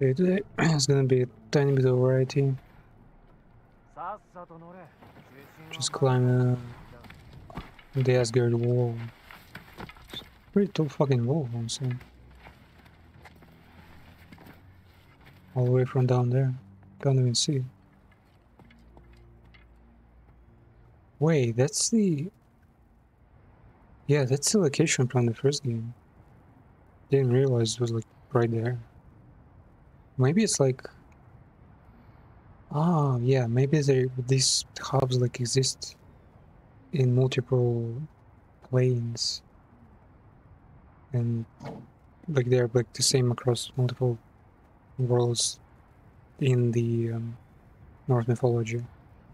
Today it's gonna be a tiny bit of variety. Just climb the Asgard wall. It's a pretty tall fucking wall, honestly. All the way from down there. Can't even see it. Wait, that's the... Yeah, that's the location from the first game. Didn't realize it was like right there. Maybe it's like... Ah, yeah, maybe these hubs like exist in multiple planes. And like they're like the same across multiple worlds in the Norse mythology.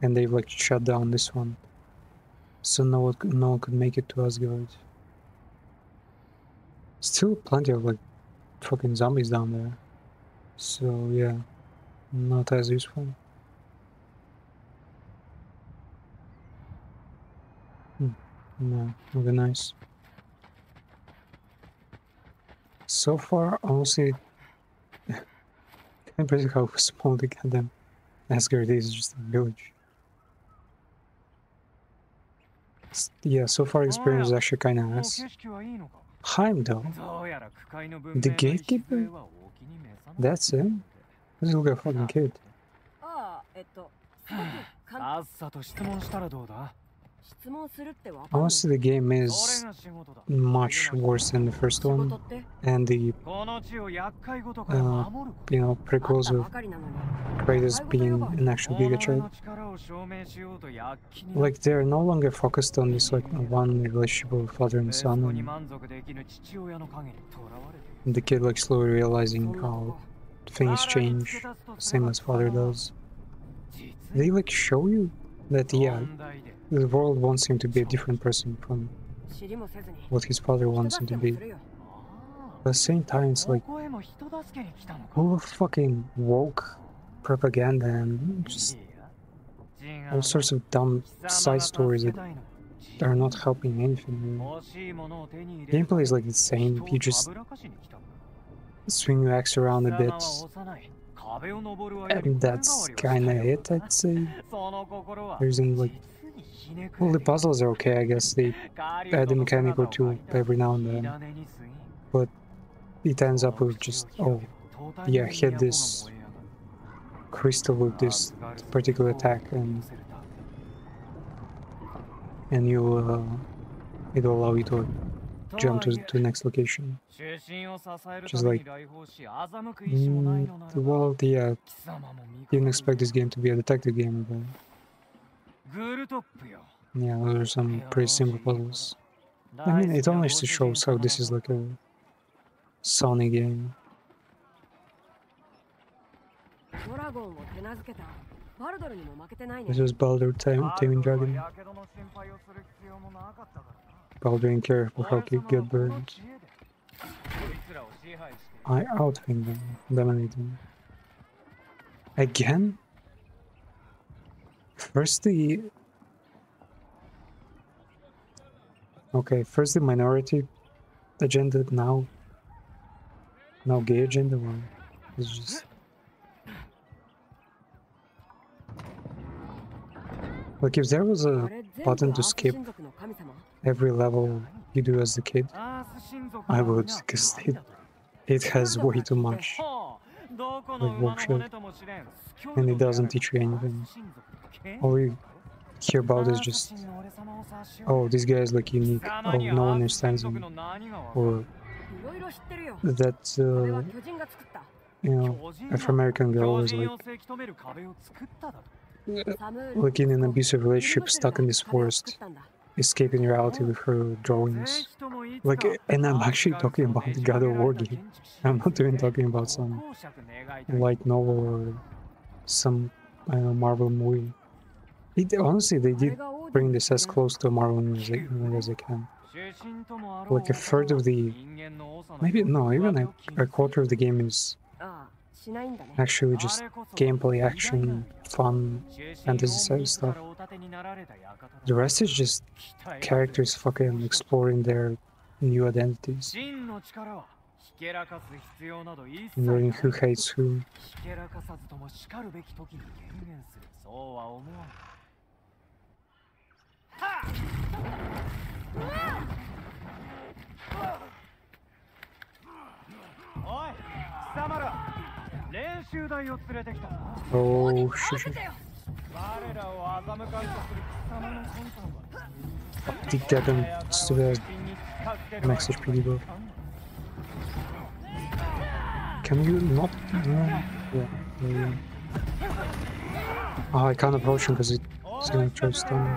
And they've like shut down this one. So no one could make it to Asgard. Still plenty of like fucking zombies down there. So yeah, not as useful. No, very nice. So far, honestly, I'm pretty how small the goddamn Asgard is, just a village. Yeah, so far experience is actually kind of nice. Heimdall? The gatekeeper? That's him? Doesn't look like a fucking kid. Honestly, the game is much worse than the first one, and the prequels of Kratos being an actual Giga like they're no longer focused on this like one relationship of father and son, and the kid like slowly realizing how things change, same as father does. They like show you that the world wants him to be a different person from what his father wants him to be. At the same time, it's like all fucking woke propaganda and just all sorts of dumb side stories that are not helping anything. Gameplay is like the same. You just swing your axe around a bit, and that's kinda it, I'd say. There isn't like... Well, the puzzles are okay, I guess. They add a mechanic or two every now and then. But it ends up with just, oh, yeah, hit this crystal with this particular attack, and it'll allow you to jump to the next location. Which is like... well, yeah, didn't expect this game to be a detective game, but... yeah, those are some pretty simple puzzles. I mean, it only shows how this is like a Sony game. This is Baldur Taming Dragon. Baldur didn't care for how he get burned. I outthink them, dominate them. Again? First the... Okay, first the minority agenda, now gay agenda. Well, it's just... like if there was a button to skip every level you do as a kid, I would, because it has way too much like bullshit, and it doesn't teach you anything. All you hear about is just, oh, this guy is like unique, oh, no one understands him, or that Afro-American girl is like in an abusive relationship, stuck in this forest, escaping reality with her drawings. Like, and I'm actually talking about the God of War game. I'm not even talking about some light novel or some, I don't know, Marvel movie. Honestly, they did bring this as close to a Marvel movie as they can. Like a third of the... maybe, no, even a quarter of the game is actually just gameplay, action, fun, fantasy stuff. The rest is just characters fucking exploring their new identities. Learning who hates who. Oh shit. Did get them to the max HP bro. Can you not? No. Yeah. Oh, I can't approach him because it's gonna try to stun me.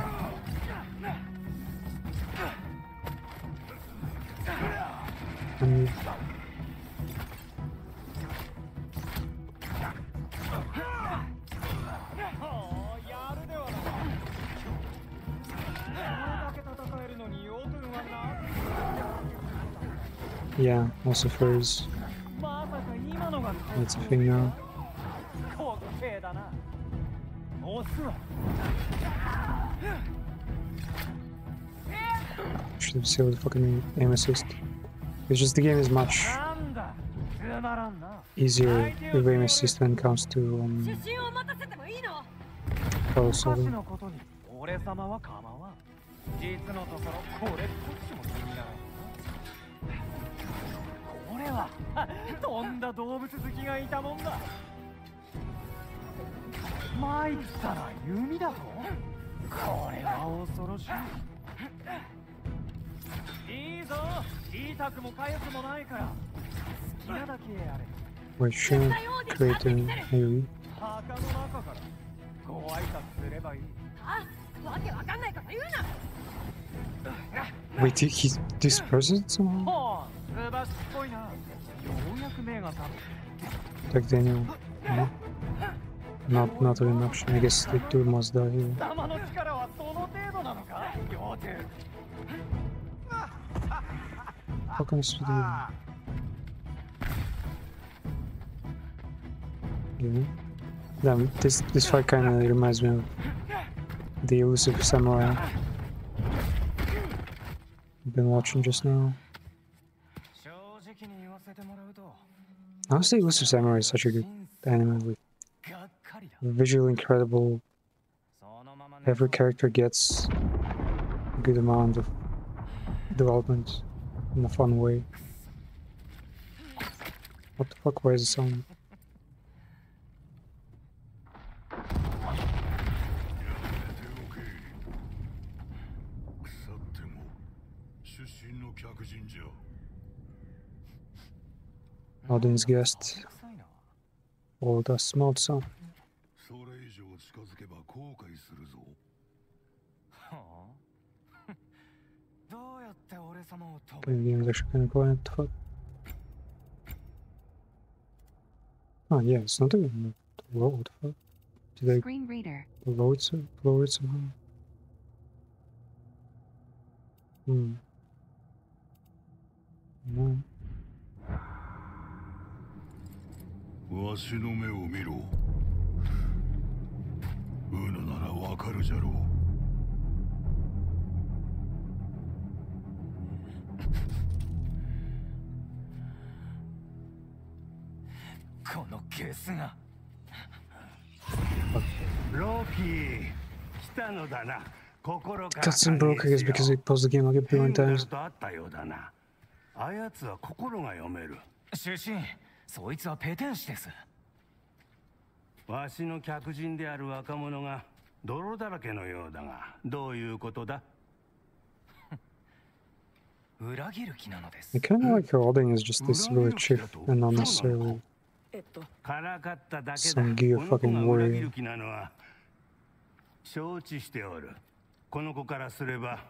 And yeah, also furs. That's a thing now. Should have saved the fucking aim assist. It's just the game is much easier with aim assist when it comes to puzzle solving. We shouldn't create an AoE. Wait, he disperses it somehow? Like Daniel. No? Not an option. I guess the two must die here. How can I see the... Yeah. Damn, this fight kinda reminds me of the Elusive Samurai I've been watching just now. Honestly, Elusive Samurai is such a good anime with visually incredible. Every character gets a good amount of development in a fun way. What the fuck? Where is the sound? Odin's guest. Oh, the smelled some. The English can go and fuck. Oh yeah, it's not even low. What the fuck? Did I Screen reader. lower it somehow? No. わしの目を見ろ。ウーノならわかるじゃろう。このゲスが。ロキー、来たのだな。心から。Cutscene broke, I guess, because it paused the game like a billion times. あやつは心が読める。主審、そいつはペテン師です。わしの客人である若者が泥だらけのようだが、どういうことだ？裏切る気なのです。I kind of like how Odin is just this really chief and not necessarily some gear fucking warrior. 承知しておる。この子からすれば、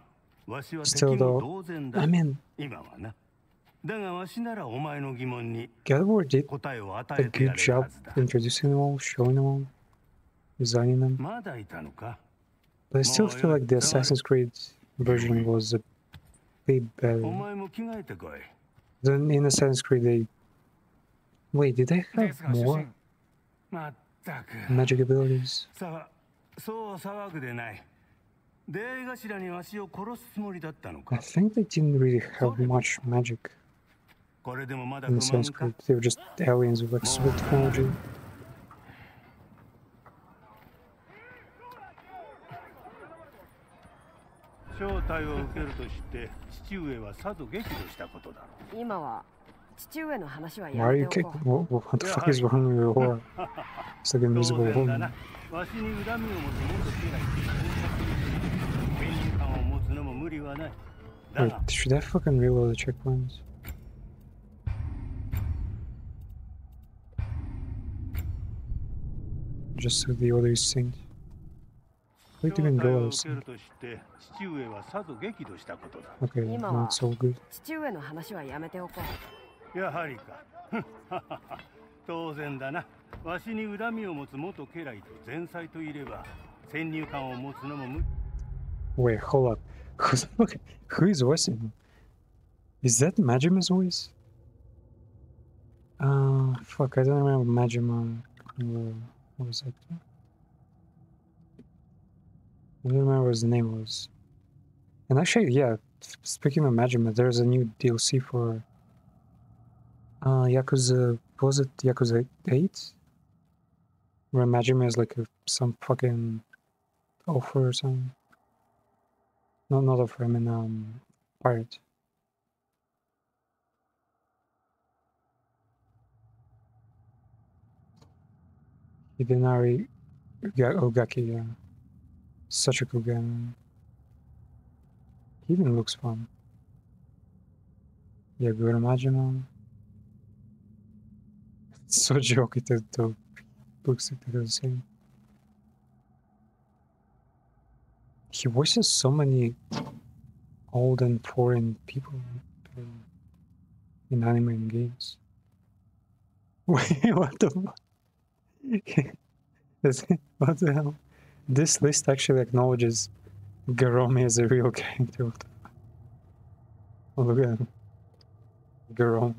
わしは敵 Still も though, 同然だ。 I mean, 今はな。だがわしならお前の疑問に God of War did 答えを与 a えてや good れる job はずだ。 introducing them all, showing them all, designing them. まだいたのか？ But I still feel like the Assassin's Creed version was a bit お better. 前も着替えてこい。 Then in Assassin's Creed they... Wait, did they で have すが主 more 審、まったく。 magic abilities? そう騒ぐでない。出会い頭にわしを殺すつもりだったの I か？ think they didn't really have much magic. これでもまだ in 不 the 満 sense か that they were just aliens with like super technology. 招待を受けるとして父上はさぞ激怒したことだろう。今は父上の話は Why や are め you て kick? おこう。 What the fuck is wrong with your whore? It's like a 当 miserable 然だ woman. な。わしに恨みを持つ元家来先入観を持つのも無理はない。だ Wait, が should I fucking reload the checkpoints? Just so the order is synced. Where 招 did even 待 go を else? 受けるとして父上はさぞ激怒したことだ。 Okay, not so good. 父上の話はやめておこう。やはりか。当然だな。わしに恨みを持つ元家来と前妻といれば先入観を持つのも無理。 Wait, hold up. Who is voicing him? Is that Majima's voice? Fuck, I don't remember Majima. What was that? I don't remember what his name was. And actually, yeah, speaking of Majima, there's a new DLC for Yakuza, was it Yakuza 8? Where Majima is like some fucking offer or something. No, not offer, I mean, pirate. Hidenari Ogaki, yeah. Such a cool guy, man. He even looks fun. Yagura Majima. Soji Okita looks like they're the same. He voices so many old and foreign people in anime and games. Wait, what the fuck? What the hell? This list actually acknowledges Garome as a real character. What the fuck? Oh, look at him. Garome.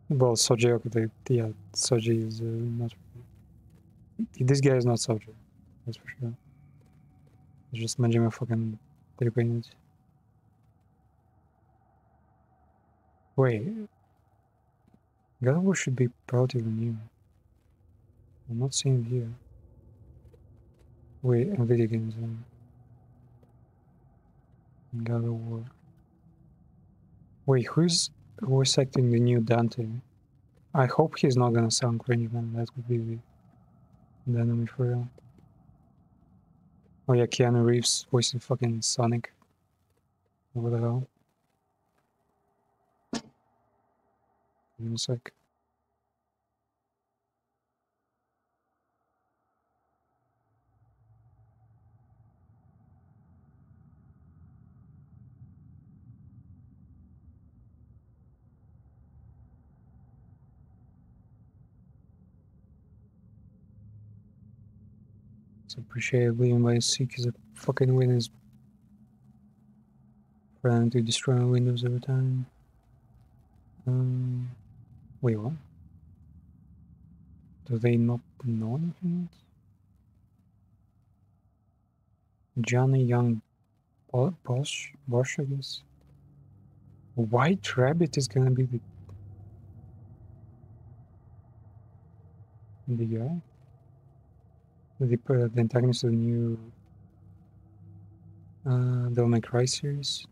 Well, Soji Okita, yeah, Soji is not. This guy is not Soji, that's for sure. It's just Majima fucking перепонять. Wait. God of War should be relatively new. I'm not seeing it here. Wait, Nvidia games on. God of War. Wait, who's voice acting the new Dante? I hope he's not gonna sound cringy, man. That would be the enemy for real. Oh yeah, Keanu Reeves voicing fucking Sonic. What the hell? Give me a sec. It's appreciated Leon by Seek is a fucking win is trying to destroy Windows every time. Wait, what? Do they not know anything yet? Johnny Young Bosch, I guess. White Rabbit is gonna be the guy? The antagonist of the new Devil May Cry series.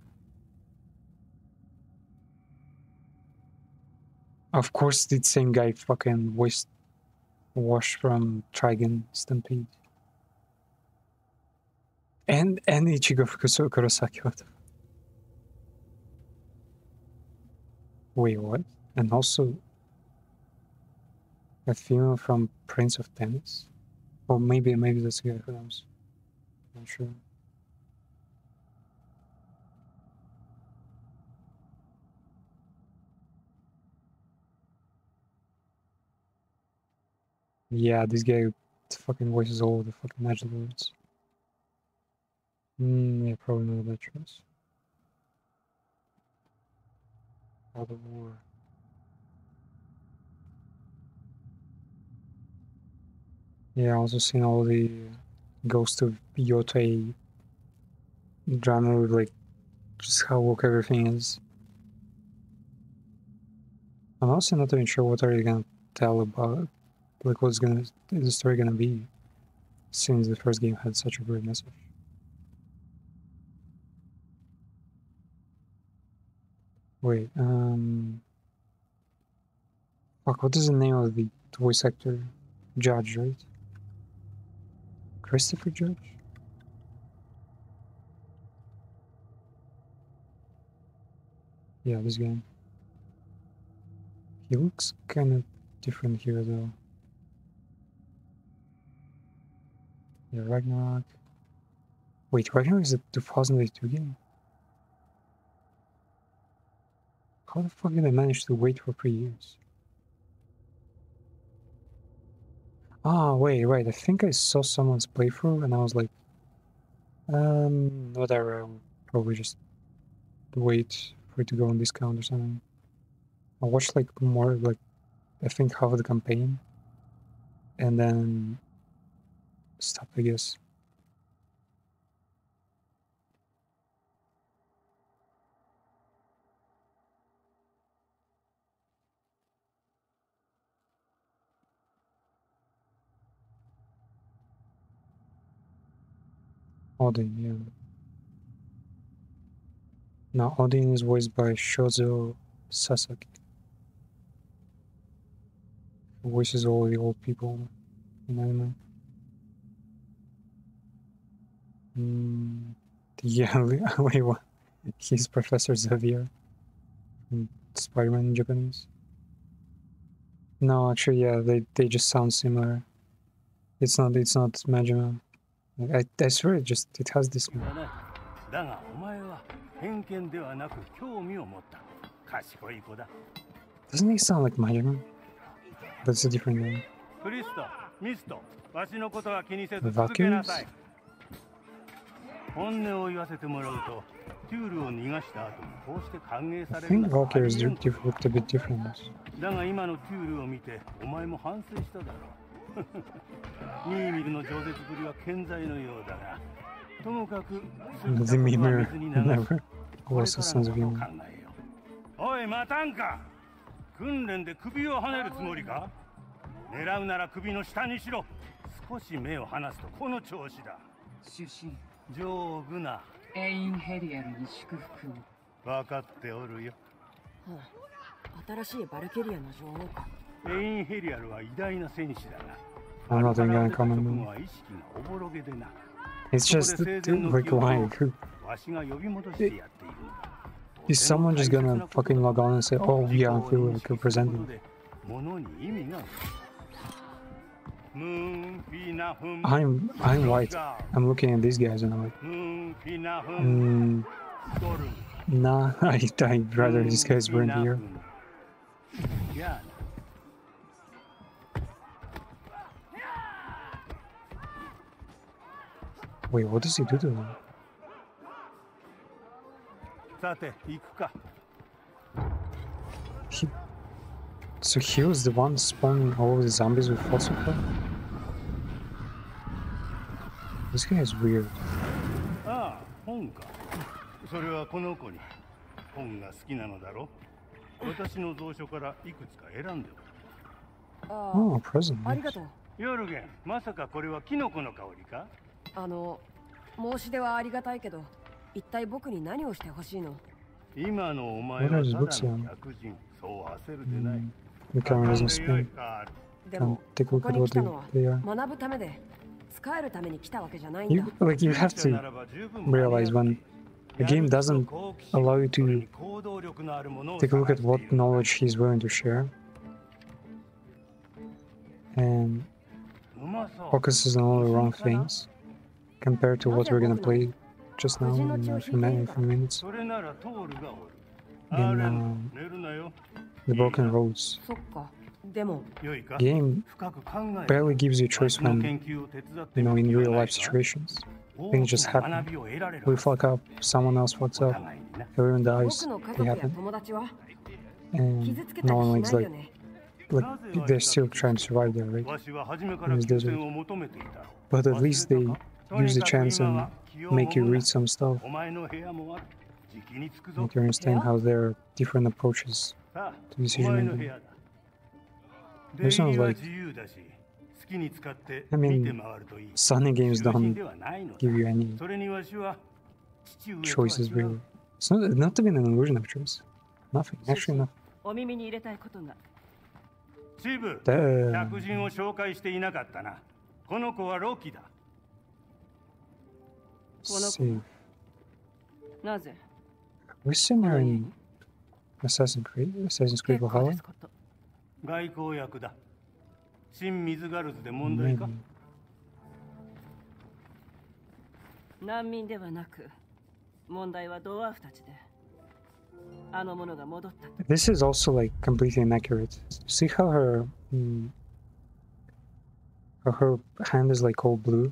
Of course, the same guy fucking voiced Wash from Trigun Stampede. And Ichigo Kurosaki. What the... Wait, what? And also a female from Prince of Tennis? Or maybe that's the guy, who knows? Not sure. Yeah, this guy fucking voices all the fucking magic words. Yeah, probably not a bad choice. God of War. Yeah, I also seen all the Ghost of Yotei drama with like just how woke everything is. I'm also not even sure what are you gonna tell about, like what's the story gonna be, since the first game had such a great message. Wait, fuck, what is the name of the voice actor? Judge, right? Christopher Judge? Yeah, this guy. He looks kind of different here, though. Yeah, Ragnarok. Wait, Ragnarok is a 2002 game? How the fuck did I manage to wait for 3 years? Ah, wait, I think I saw someone's playthrough and I was like, whatever, I'll probably just wait for it to go on discount or something. I watched like more, like, I think half of the campaign and then stop, I guess. Odin, yeah. Now Odin is voiced by Shozo Sasaki. Who voices all the old people in anime. Yeah, wait, what? He's Professor Xavier from Spider-Man in Japanese. No, actually, yeah, they just sound similar. It's not Majima. Like, I swear it has this. Doesn't he sound like Majima? That's a different name. The Valkyries? I think Valkyries looked a bit different. The Mimir never was a sense of humor. おい、待たんか。訓練で首をはねるつもりか。狙うなら首の下にしろ。少し目を離すとこの調子だ。主審。丈夫な。エインヘリアルに祝福を。分かっておるよ。はあ、新しいバルキリアの女王か。エインヘリアルは偉大な戦士だが。I'm not even gonna comment on it. It's just like lying. Is someone just gonna fucking log on and say, "Oh yeah, I feel like representing"? I'm white. I'm looking at these guys and I'm like, nah. I'd rather these guys weren't here. Wait, what does he do to them? So he was the one spawning all the zombies with falsifier? This guy is weird. Oh, a present. Nice. 申し出はありがたいけど、一体僕に何をしてほしいの？今のお前はただの客人、そう焦るでない。The camera doesn't spin. でも、 take a look at what they are. 学ぶためで、使えるために来たわけじゃないんだ。You have to realize when a game doesn't allow you to take a look at what knowledge he's willing to share and focuses on all the wrong things. Compared to what we're gonna play just now in a few minutes in the Broken Roads. Game barely gives you a choice when, you know, in real life situations. Things just happen. We fuck up, someone else fucks up, everyone dies, they happen. And no one likes like they're still trying to survive there, right? In this desert. But at least they use the chance and make you read some stuff. Make you understand how there are different approaches さあ、 decision お前の making. 部屋だ。 This 出入 sounds りは like 自由だし、好きに使って I 見 mean, て回るといい。 Sunny games 囚人 don't ではないのだ。 give you any それにわしは父上とは choices 違 really. う。 It's not even an illusion of choice. Nothing. Actually, nothing. お耳に入れたいことが。チブ、 Damn. 客人を紹介していなかったな。この子はロキだ。 See. なぜ We've seen her in Assassin's Creed 結 Valhalla. 構ですこと。外交役だ。新水ガルズで問題か Maybe. 難民ではなく、問題はドワーフたちで。あの者が戻ったと。 This is also like completely inaccurate. See how her hand is like all blue?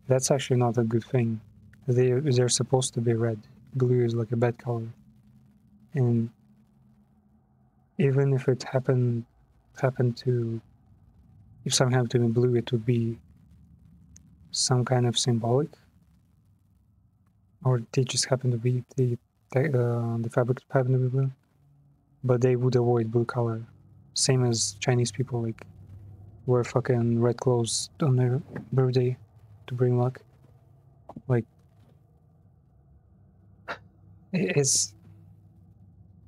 That's actually not a good thing. They're supposed to be red. Blue is like a bad color. And even if it happened to if something happened to be blue, it would be some kind of symbolic. Or they just happen to be the fabric happen to be blue. But they would avoid blue color. Same as Chinese people like wear fucking red clothes on their birthday to bring luck. Like it's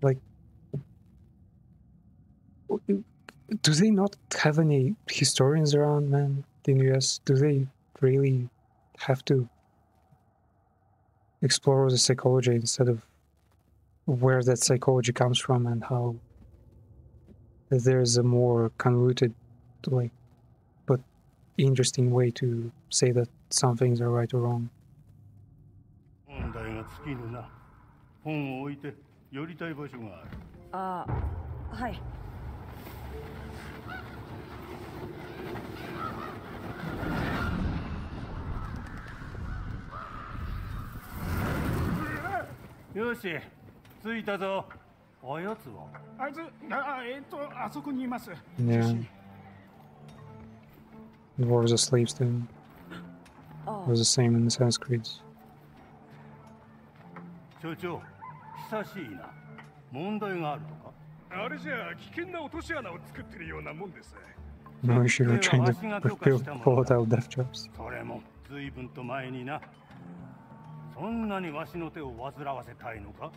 like do they not have any historians around, man, in the US? Do they really have to explore the psychology instead of where that psychology comes from and how there's a more convoluted, like, but interesting way to say that some things are right or wrong? 問題が尽きぬな。本を置いて寄りたい場所がある。ああ、はい。よし、着いたぞ。おやつはあいつ、あそこにいます。 Yeah. The war was a slave student. あ It was the same in the Sanskrit. 所長、久しいな。問題があるとかあれじゃ危険な落とし穴を作ってるようなもんです。 No issue of trying to pull it out death traps. それも随分と前にな。そんなにわしの手を煩わせたいのか。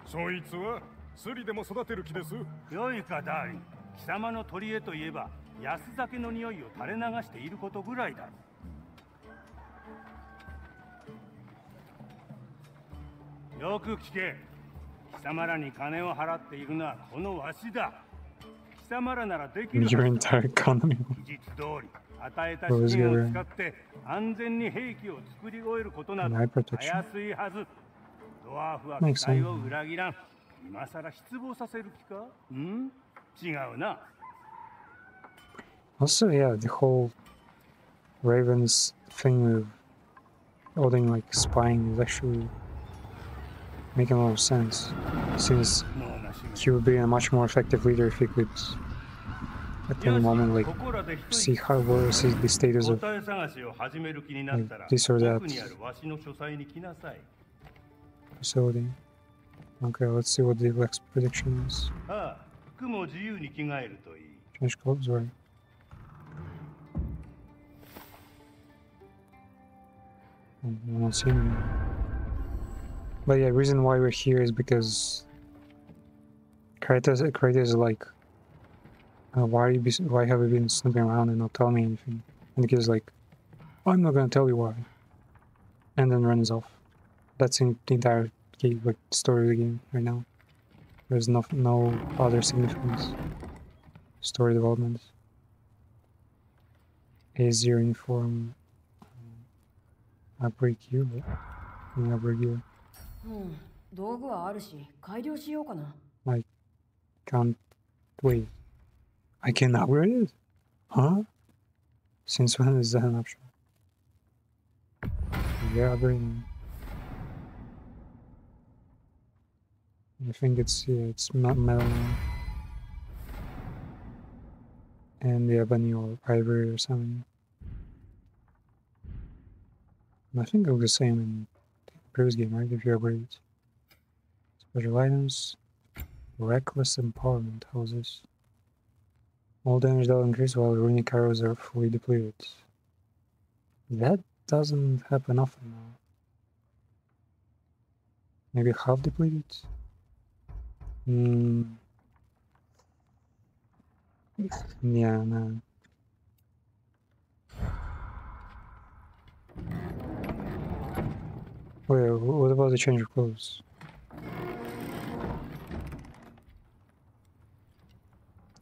そいつはスリでも育てる気です。よいか、ダーリン。貴様の取り柄といえば安酒の匂いを垂れ流していることぐらいだろう。よく聞け。貴様らに金を払っているのはこのわしだ。貴様らならできるはず Your だ。 entire economy. 期日通り与えた資金を使って安全に兵器を作り終えることなど Eye た protection. やすいはず。ドワーフは Makes 期待 sense. を裏切らん。今さら失望させる気か。違うな。 Also, yeah, the whole Raven's thing with Odin like spying is actually making a lot of sense. Since もうなしめ he would be a much more effective leader if he could at any moment like ここらで一 see 人 how what is the status of 答え探しを始める気になったら Like this or that. 奥にあるわしの書斎に来なさい。 facility. Okay, let's see what the next prediction is. ああ、服も自由に着替えるといい。 Change clothes, right? I don't see any. But yeah, reason why we're here is because Kratos is like, why have you been snooping around and not telling me anything? And the kid's like, I'm not gonna tell you why. And then runs off. That's in the entire game, like story of the game right now. There's no other significance. Story development. Is your uniform upgrade gear? Upgrade gear. 道具はあるし、改良しようかな。 I can't wait. I can upgrade it? Huh? Since when is that an option? Yeah, upgrading. I think it's not metal now. And the ebony or ivory or something. I think it was the same in the previous game, right? If you upgrade it. Special items. Reckless empowerment. How's this? All damage will increase while runic arrows are fully depleted. That doesn't happen often now. Maybe half depleted? Yeah, no. Wait, what about the change of clothes?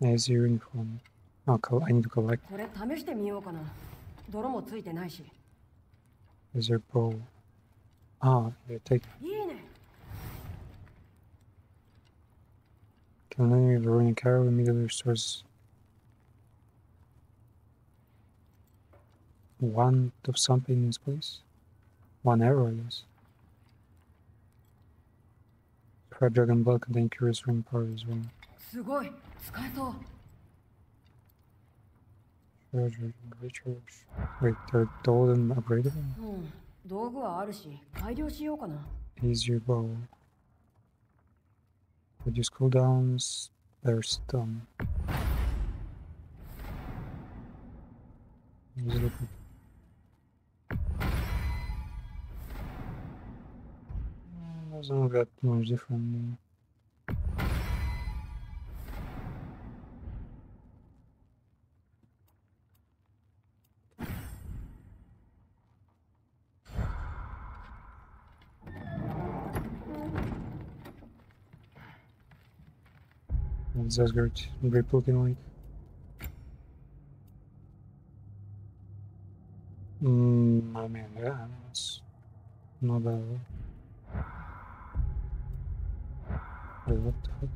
As your uniform. Oh, I need to collect. これ試してみようかな。泥もついてないし。 Is your bow? Ah, yeah, take it. いいね。 Can enemy of a runic arrow immediately restores 1 of something in its place? 1 arrow, I guess. Fried dragon blood contain curious ring power as well. すごい。使えそう。 Recharge. Wait, they're all them upgradable? うん。道具はあるし、改良しようかな。 Here's your bow. Reduce cooldowns. They're stun. Doesn't get much different. What's Asgard grip looking like? I mean, yeah, it's not bad. Wait, what the fuck?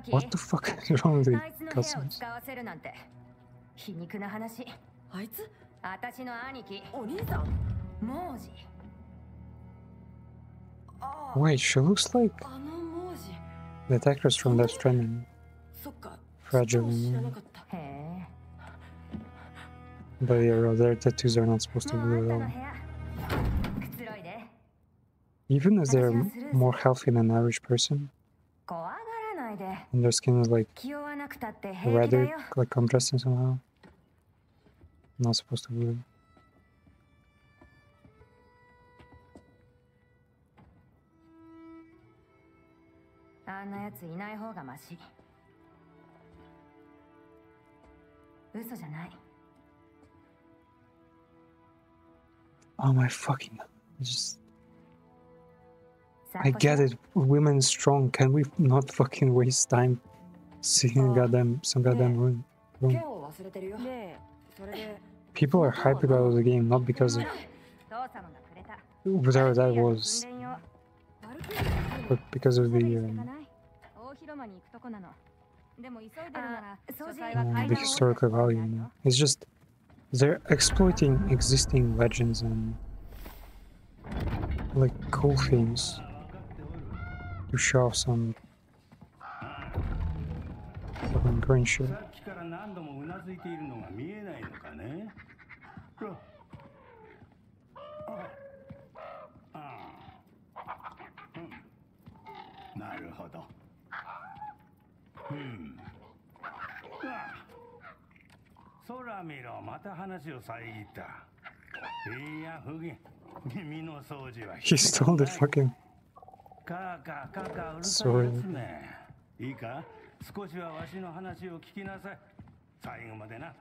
What the fuck is wrong with the customs? 皮肉な話。あいつ？私の兄貴。お兄さん？モージ。 Wait, she looks like あのモージ。 the actress from Death Stranding. そっか。 Fragile. 知らなかった。へえ。 But yeah, well, their tattoos are not supposed to be at all. くつろいで。 Even if they're more healthy than an average person, 怖がらないで。 and their skin is like 気負わなくたって平気だ redder, よ。 like contrasting somehow. Not supposed to be. あんなやついない方がマシ。嘘じゃない。 Oh my fucking. Just. I get it. Women strong. Can we not fucking waste time seeing some goddamn room? 剣を忘れてるよ。で、それで。 People are hyped about the game, not because of 父様がくれた。 whatever that was, but because of the 大広間に行くとこなの。でも急いでるなら、書斎は the historical value. It's just they're exploiting existing legends and like cool things to show off some fucking green shit. さっきから何度もうなずいているのが見えないのかね。なるほど。空見ろ、また話を遮った。いや、不義。耳の掃除は。 He stole the fucking かかかかうるさいやつめ。いいか、少しはわしの話を聞きなさい。最後までな。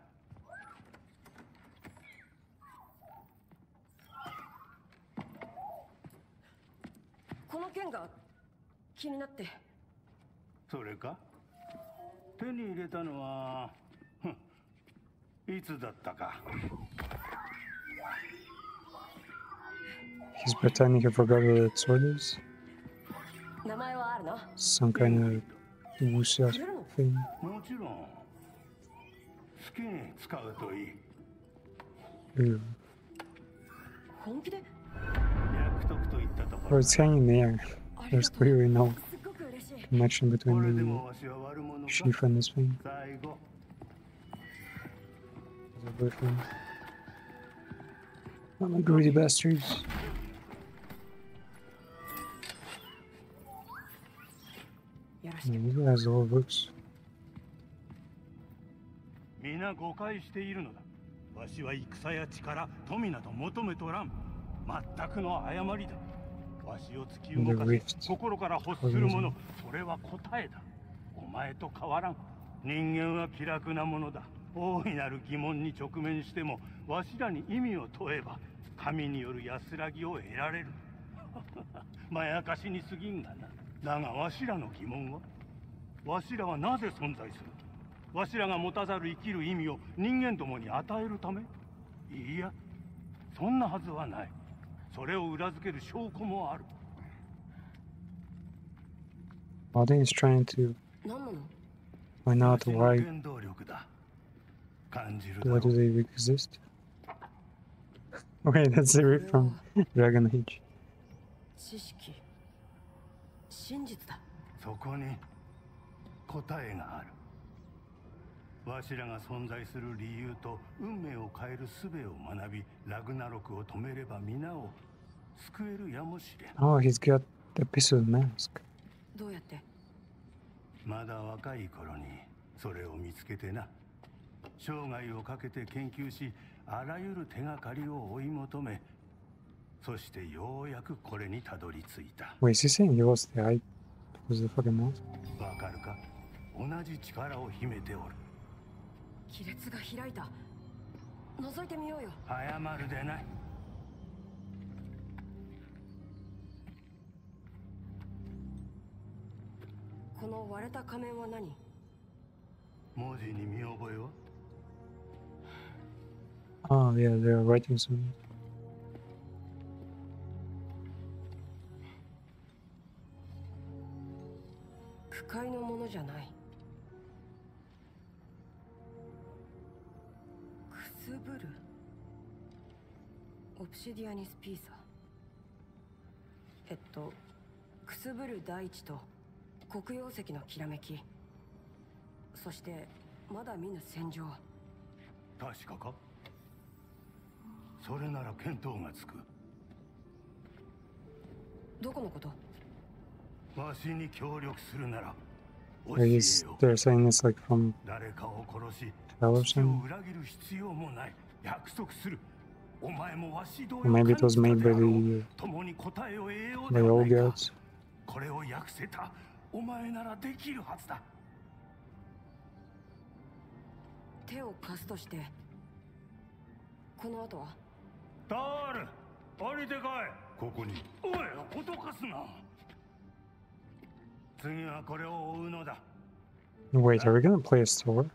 この剣が気になって。それか？手に入れたのは、いつだったか。 He's pretending he forgot what that sword is. 名前はあるの？ Some kind of wuxia thing. もちろん。好きに使うといい。 Ew. 本気で？ 約束と言ったとこ Or ろ。 it's hanging there. There's clearly no すっごく嬉しい。 connection これ between で the もわしは悪者か。 sheaf and this thing. 最後。away from me. I'm a greedy bastards. He has all books. 皆誤解しているのだ。わしは戦や力、富など求めとらん。全くの誤りだ。わしを突き動かし、心から欲するもの、それは答えだ。お前と変わらん。人間は気楽なものだ。大いなる疑問に直面しても、わしらに意味を問えば、神による安らぎを得られる。まやかしに過ぎんがな。だがわしらの疑問は、わしらはなぜ存在する？わしらが持たざる生きる意味を人間どもに与えるため？いや、そんなはずはない。それを裏付ける証拠もある。Odin is trying to find out why do they exist? Okay, that's the riff from Dragon Age. 知識、真実だ。そこに答えがある。わしらが存在する理由と運命を変える術を学び、ラグナロクを止めれば皆を救えるやもしれん。Oh, he's got a piece of mask. どうやって？まだ若い頃にそれを見つけてな。生涯をかけて研究し、あらゆる手がかりを追い求め、そしてようやくこれにたどり着いた。Wait, is he saying he was the eye? Was the fucking mask? わかるか？同じ力を秘めておる。亀裂が開いた。覗いてみようよ。謝るでない。この割れた仮面は何？文字に見覚えは？ Oh, yeah, they're writing something. 不快のものじゃない。くすぶる。オプシディアニスピーサ。くすぶる大地と黒曜石のきらめき。そしてまだ見ぬ戦場。確かか？それなら見当がつく。どこのこと？わしに協力するなら教 They're えよう。 saying it's like from 誰かを殺し、 Hell or 父を something. 裏切る必要もない。約束する。お前もわし同様 Maybe it was made by 神 the 共に答えを得よう by で the は old ないか。 gods. これを訳せたお前ならできるはずだ。手を貸すとして、この後は？タール、降りてこい。ここに。おい、脅かすな。次はこれを追うのだ。 Wait, are we gonna play as Thor?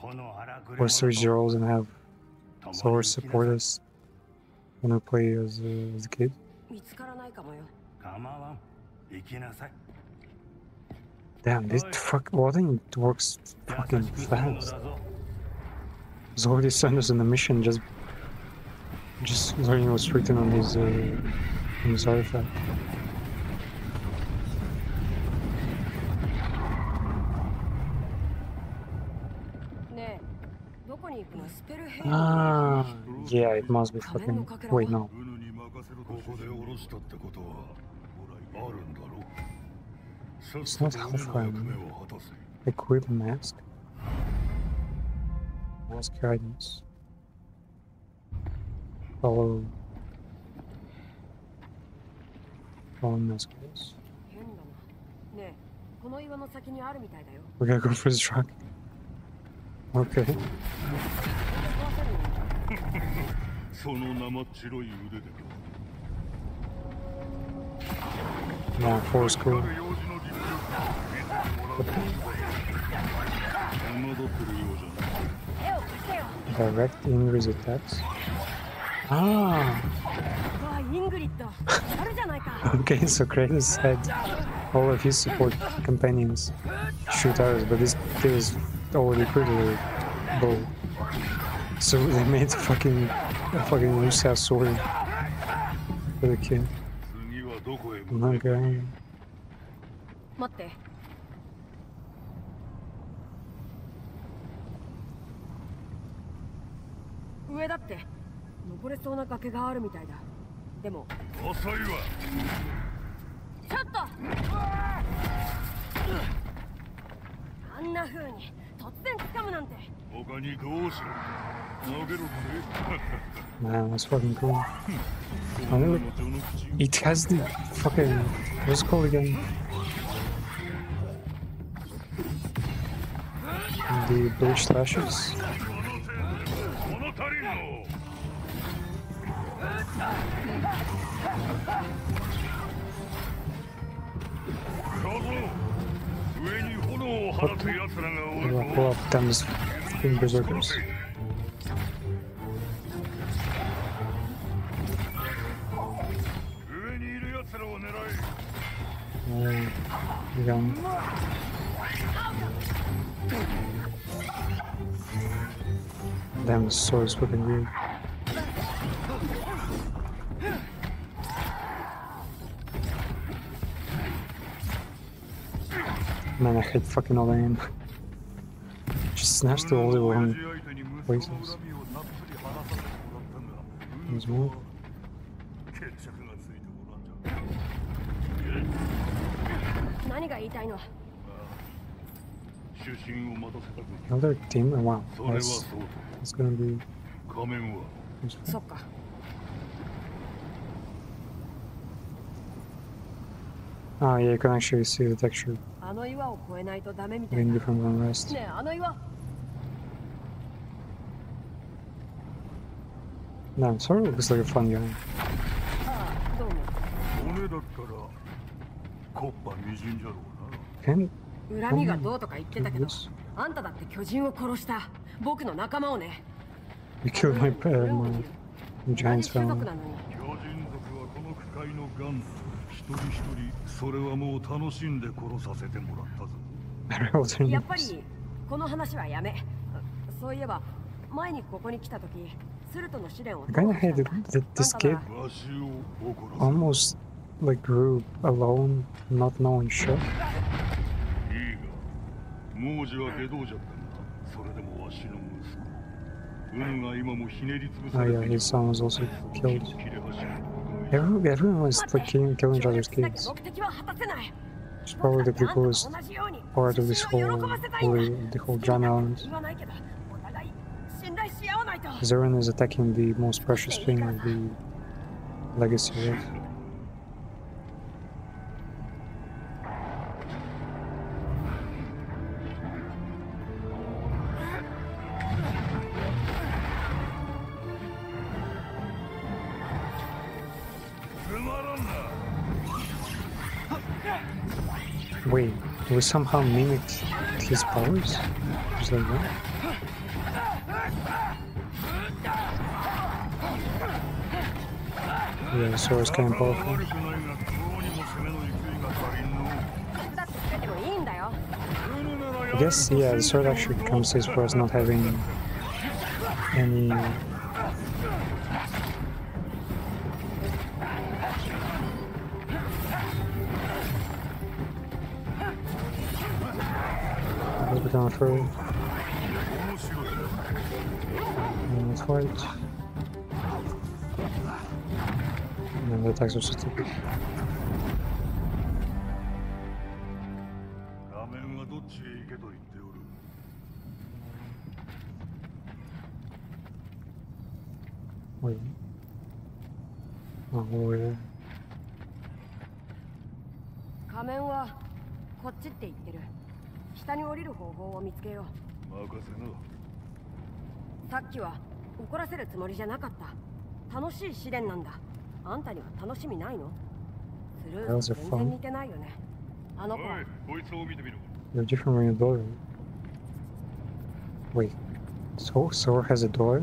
この荒くれ Or 者 Serge と Roles and have 共に Thor 生きな support さい。 us when we play as a kid? 見つからないかもよ。構わん。行きなさい。 Damn, this fuck Odin works 優 fucking しくするの fast. だぞ。He's already sent us on a mission just learning what's written on his artifact. ねえ、どこに行くの？スペルヘイ Ah, yeah, it must be fucking. Wait, no. ここで降ろしたってことはあるんだろう。 It's not Hellfire. 役目を果たせ。 Equip mask. Mask guidance. Follow mask guidance. 変だな。ねえ、この岩の先にあるみたいだよ。 We gotta go for this rock. Okay. その生っ白い腕で Now, force cool. 用事の実力を見せてもらう。戻ってるようじゃない。 Direct Ingrid's attacks. Ah! わあ、イングリッド。あるじゃないか。 Okay, so Kratos had all of his support companions shoot arrows, but this kid is already pretty bow. So they made a fucking loose ass sword for the kid. 次はどこへ向かう？ Okay. 待って。上だって登れそうな崖があるみたいだ。でも遅いわ。ちょっとあんな風に突然掴むなんて。他にどうしろ。投げろって。 Man, that's fucking cool. I never... It has the fucking... What's it called again? The British slashes? 物足りんの。小僧、上に炎を放つ奴らがおる We'll ぞ。 pull up down this fucking berserkers. 上にいる奴らを狙え。 Again. Damn, the sword is fucking weird. Man, I hate fucking all the aim. Just snatch the all the wrong places. There's more. 何が言いたいの？ 主審を待たせたく Another team? Oh, wow. それはそう That's gonna be... と。仮面は そっか。 Ah, yeah, you can actually see the texture あの岩を越えないとダメみたい being な。 different from the rest. ねえ、あの岩。 Man, sort of looks like a fun guy. ああ、どうも。骨だったらコッパみじんじゃろうな。 Can 恨みがどうとか言ってたけど this? あんただって巨人を殺した僕の仲間をね。 You killed my 同 giant's じ種 family. 族なのに。巨人族はこの区界の元祖。一人一人それはもう楽しんで殺させてもらったぞ。 I don't know what their やっぱ names. りこの話はやめ。そういえば前にここに来た時スルトの試練を I kinda hated that this kid わしを怒らせ almost like grew alone, not knowing shit. いいが、亡者は下道じゃったが、それでもわしの息子。ウヌが今もひねりつぶさ Oh れ yeah, ている。 his son was also killed. 切れ端の Everyone was like killing each other's 協力しなきゃ kids. 目的は果たせない。 It's probably the coolest 同じように part of this 私を whole, 喜ばせたいんだ。 the whole drama element. 言わないけどお互い信頼し合わないと。 Zeren is attacking the most precious thing of the legacy, right? Wait, we somehow mimicked his powers? Just like that? Yeah, the sword is kind of powerful. 悪くないが、どうにも攻めの勢いが足りんの。だってつけてもいいんだよ。 I guess, yeah, the sword actually compensates for us not having any... Let's become furry. And let's fight. And then the attacks are so stupid. 仮面はどっちへ行けと言っておる。 Wait. Oh, wait. 仮面はこっちって言ってる。下に降りる方法を見つけよう。任せな。さっきは怒らせるつもりじゃなかった。楽しい試練なんだ。あんたには楽しみないの？スルーと全然似てないよね。あの子は。おい、こいつを見てみろ。 You're different when you're daughter. Wait. So Sora has a daughter?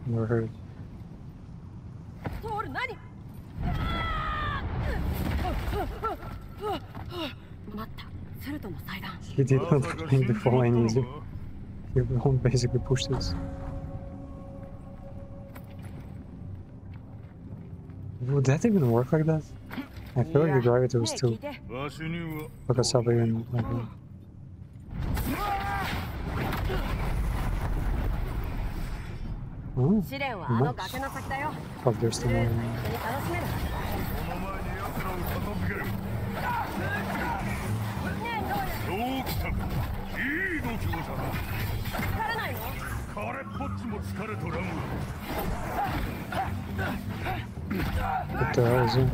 Never heard. トール何？待った。スルトの祭壇。 He did not claim the fall any easier. He basically pushed this. Would that even work like that? I feel like the gravity was ねえ聞 still いて。わしには like a subway like that. Oh, 試練はあの nice. 崖の先だよ。 Fuck, there's ス the ルー one. と一緒に楽しめる。その前に奴らを片付ける。ねえ、どうやどう来たか。いい度胸だな。疲れないの？彼っぽっちも疲れとらんわ。 What the hell is it?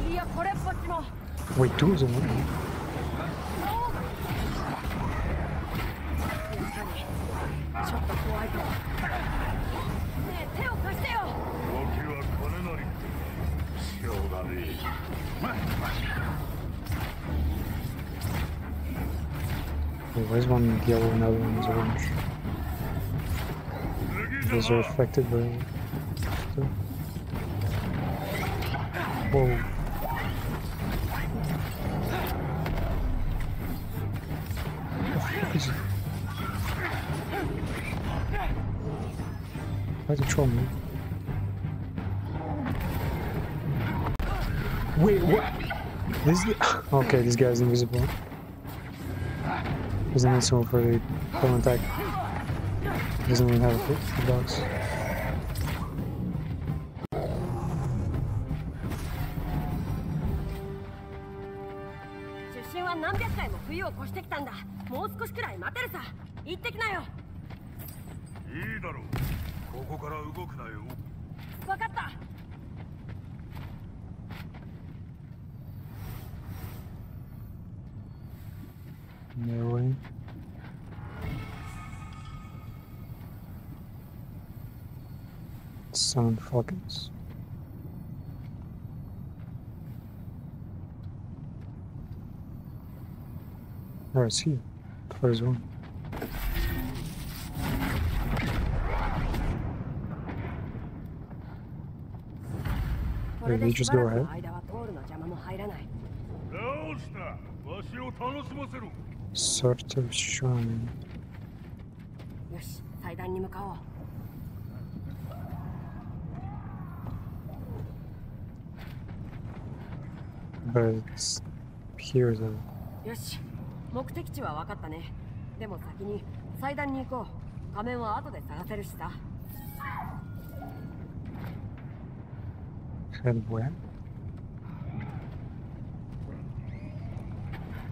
いや、これっぽっちも。 Wait, two is it? やっぱりちょっと怖いかも。ねえ、手を貸してよ。動きは金なり。しょうがねえ。 Wait, where's one yellow and the other one is orange? Those are affected by... Whoa. What the fuck is it? Why's it trolling me? Wait, what? This okay, this guy's invisible. Doesn't need someone for the full attack. Doesn't even have a hit box. 出身は何百回も冬を越してきたんだ。もう少しくらい待てるさ。行ってきなよ。いいだろう。ここから動くなよ。わかった。 No way. Summon Falcons. Where is he? Where's one? Wait, did you just go ahead? 間は通るの邪魔も入らない。どうした。わしを楽しませろ。 Sort of shrine. よし、祭壇に向かおう。 But it's here though. よし、目的地は分かったね。でも先に祭壇に行こう。仮面は後で探せるしさ。 Head where?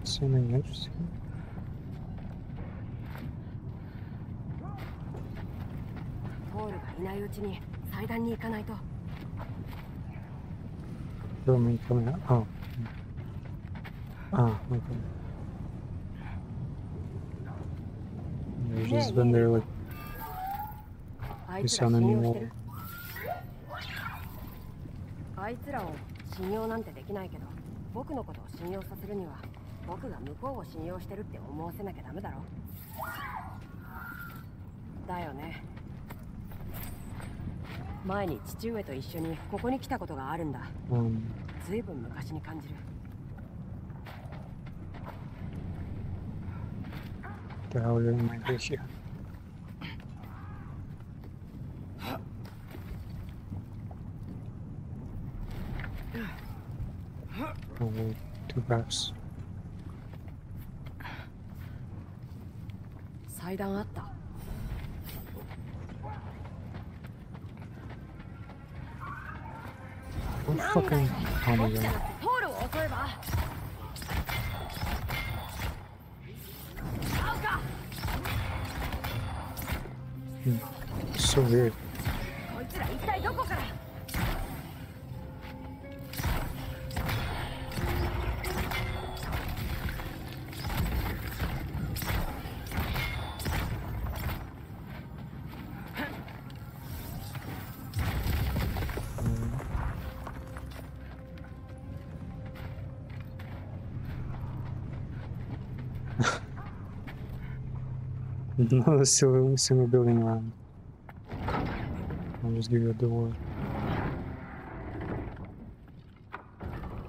Something interesting. ポールがいないうちに祭壇に行かないと。 Where am I coming out? Oh. Ah, okay. They've just been there like あい you つら sound 信用して anymore. る。あいつらを信用なんてできないけど、僕のことを信用させるには僕が向こうを信用してるって思わせなきゃダメだろ。だよね。前に父上と一緒にここに来たことがあるんだ。ずいぶん昔に感じる。 The hell am I doing here? Oh, two paths. 祭壇あった。 What fucking... Oh my god. ポールを襲えば。合うか。 So weird. こいつら一体どこから。 No single building around. I'll just give you a door.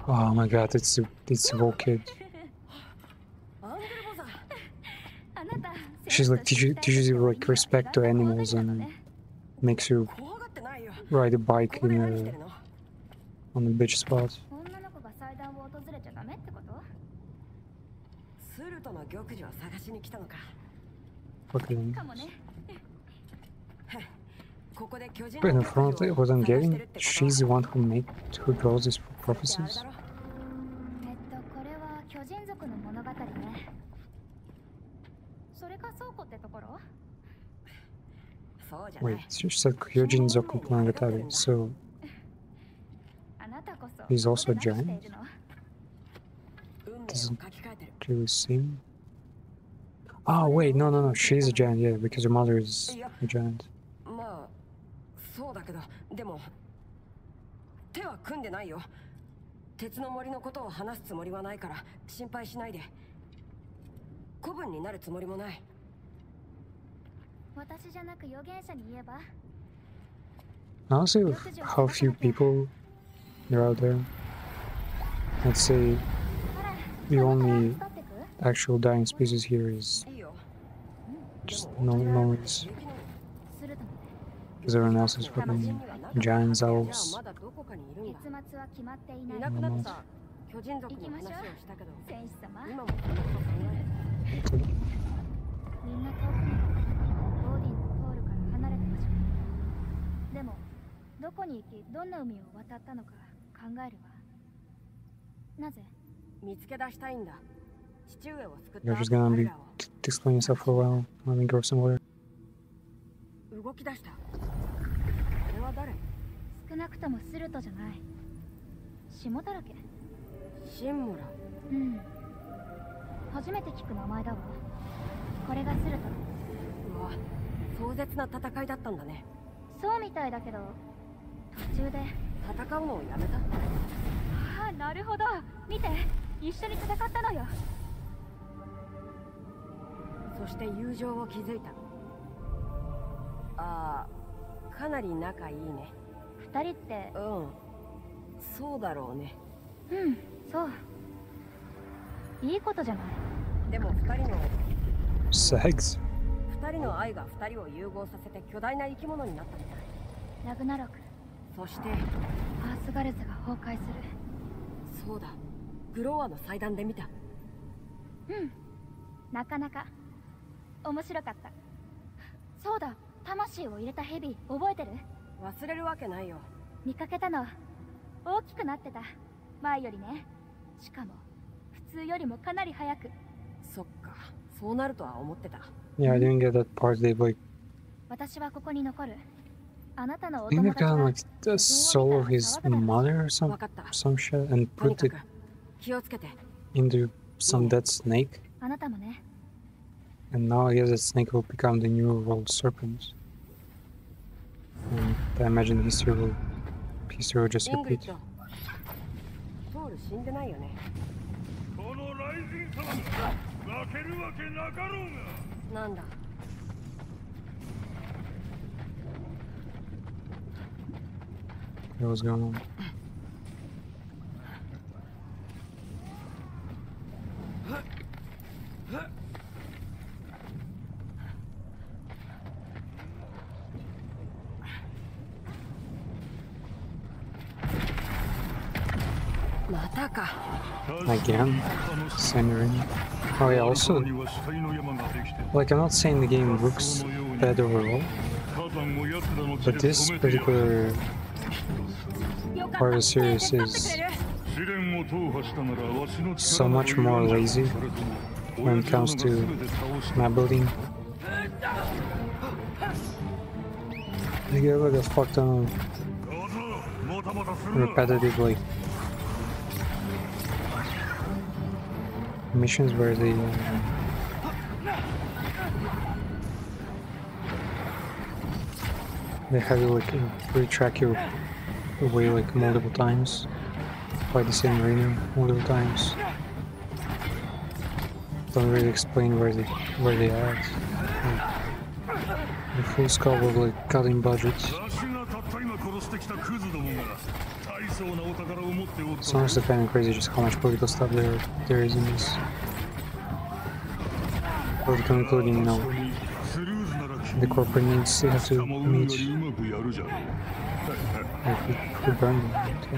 Oh my god, it's a whole kid. She's like teaches you like respect to animals and makes you ride a bike in on the bitch spot. スルトの玉璽を探しに来たのか。 Fucking. かもね。ここで巨人 But の in front of it, what I'm getting, she's the one who draws these prophecies. これは巨人族の物語ね。それか倉庫ってところ？ そうじゃない。 Wait, she said Kyojinzoku Monogatari, so あなたこそ he's also a ここで何 giant? しているの？運命を書き換えてる。 Do we see him? Oh, wait, no, she's a giant, yeah, because her mother is a giant. まあそうだけど、でも手は組んでないよ。鉄の森のことを話すつもりはないから心配しないで。子分になるつもりもない。私じゃなく預言者に言えば？ Honestly, with how few people there are out there, I'd say the only actual dying species here is いいよ。 just noise. Because everyone else is fucking giants, elves. まだどこかにいるんだ。結末は決まっていない。いなくなった巨人族の話をしたけど、戦士様、今もそんなこと考えてる。みんな遠くにオーディンのポールから離れた場所に。でもどこに行きどんな海を渡ったのか考えるわ。なぜ？見つけ出したいんだ。父上を救った You're just gonna 彼 be らを explaining yourself for a while. Let me go somewhere. 動き出した。あれは誰？少なくともスルトじゃない。霜だらけ。シンムラ。うん。初めて聞く名前だわ。これがスルト。うわ、壮絶な戦いだったんだね。そうみたいだけど、途中で。戦うのをやめた？ああ、なるほど。見て、一緒に戦ったのよ。そして友情を築いた。ああ、かなり仲いいね。二人って。うん、そうだろうね。うん、そう。いいことじゃない。でも二人の Sex? 二人の愛が二人を融合させて巨大な生き物になったみたい。ラグナロク。そしてアースガルズが崩壊する。そうだ、グローアの祭壇で見た。うん、なかなか面白かった。そうだ、魂を入れたヘビ覚えてる？忘れるわけないよ。見かけたの。大きくなってた。前よりね。しかも普通よりもかなり早く。そっか、そうなるとは思ってた。 Yeah, I didn't get that part. They like 私はここに残る。あなたのお I think 友 they 達 got が like the soul of his mother or わかった。 some shit and とに put か it く気をつけて。 into some dead snake. あなたもね。 And now I guess that snake will become the new world serpent. And I imagine history will just イングリッ repeat. ド、ソウル死んでないよね。この雷神様が負けるわけなかろうが。なんだ。 What was going on? またか。 Again? Sendering. Oh yeah, also, like I'm not saying the game looks bad overall, but this particular part of the series is so much more lazy when it comes to map building. They get like a fuck ton of repetitive like missions where they have you like retrack your way like multiple times by the same arena multiple times. Don't really explain where they are. Like, the full scope of like cutting budgets. It's honestly kind of crazy just how much political stuff there is in this. Political, including, you know, the corporate needs they have to meet. Like, who burned them, too.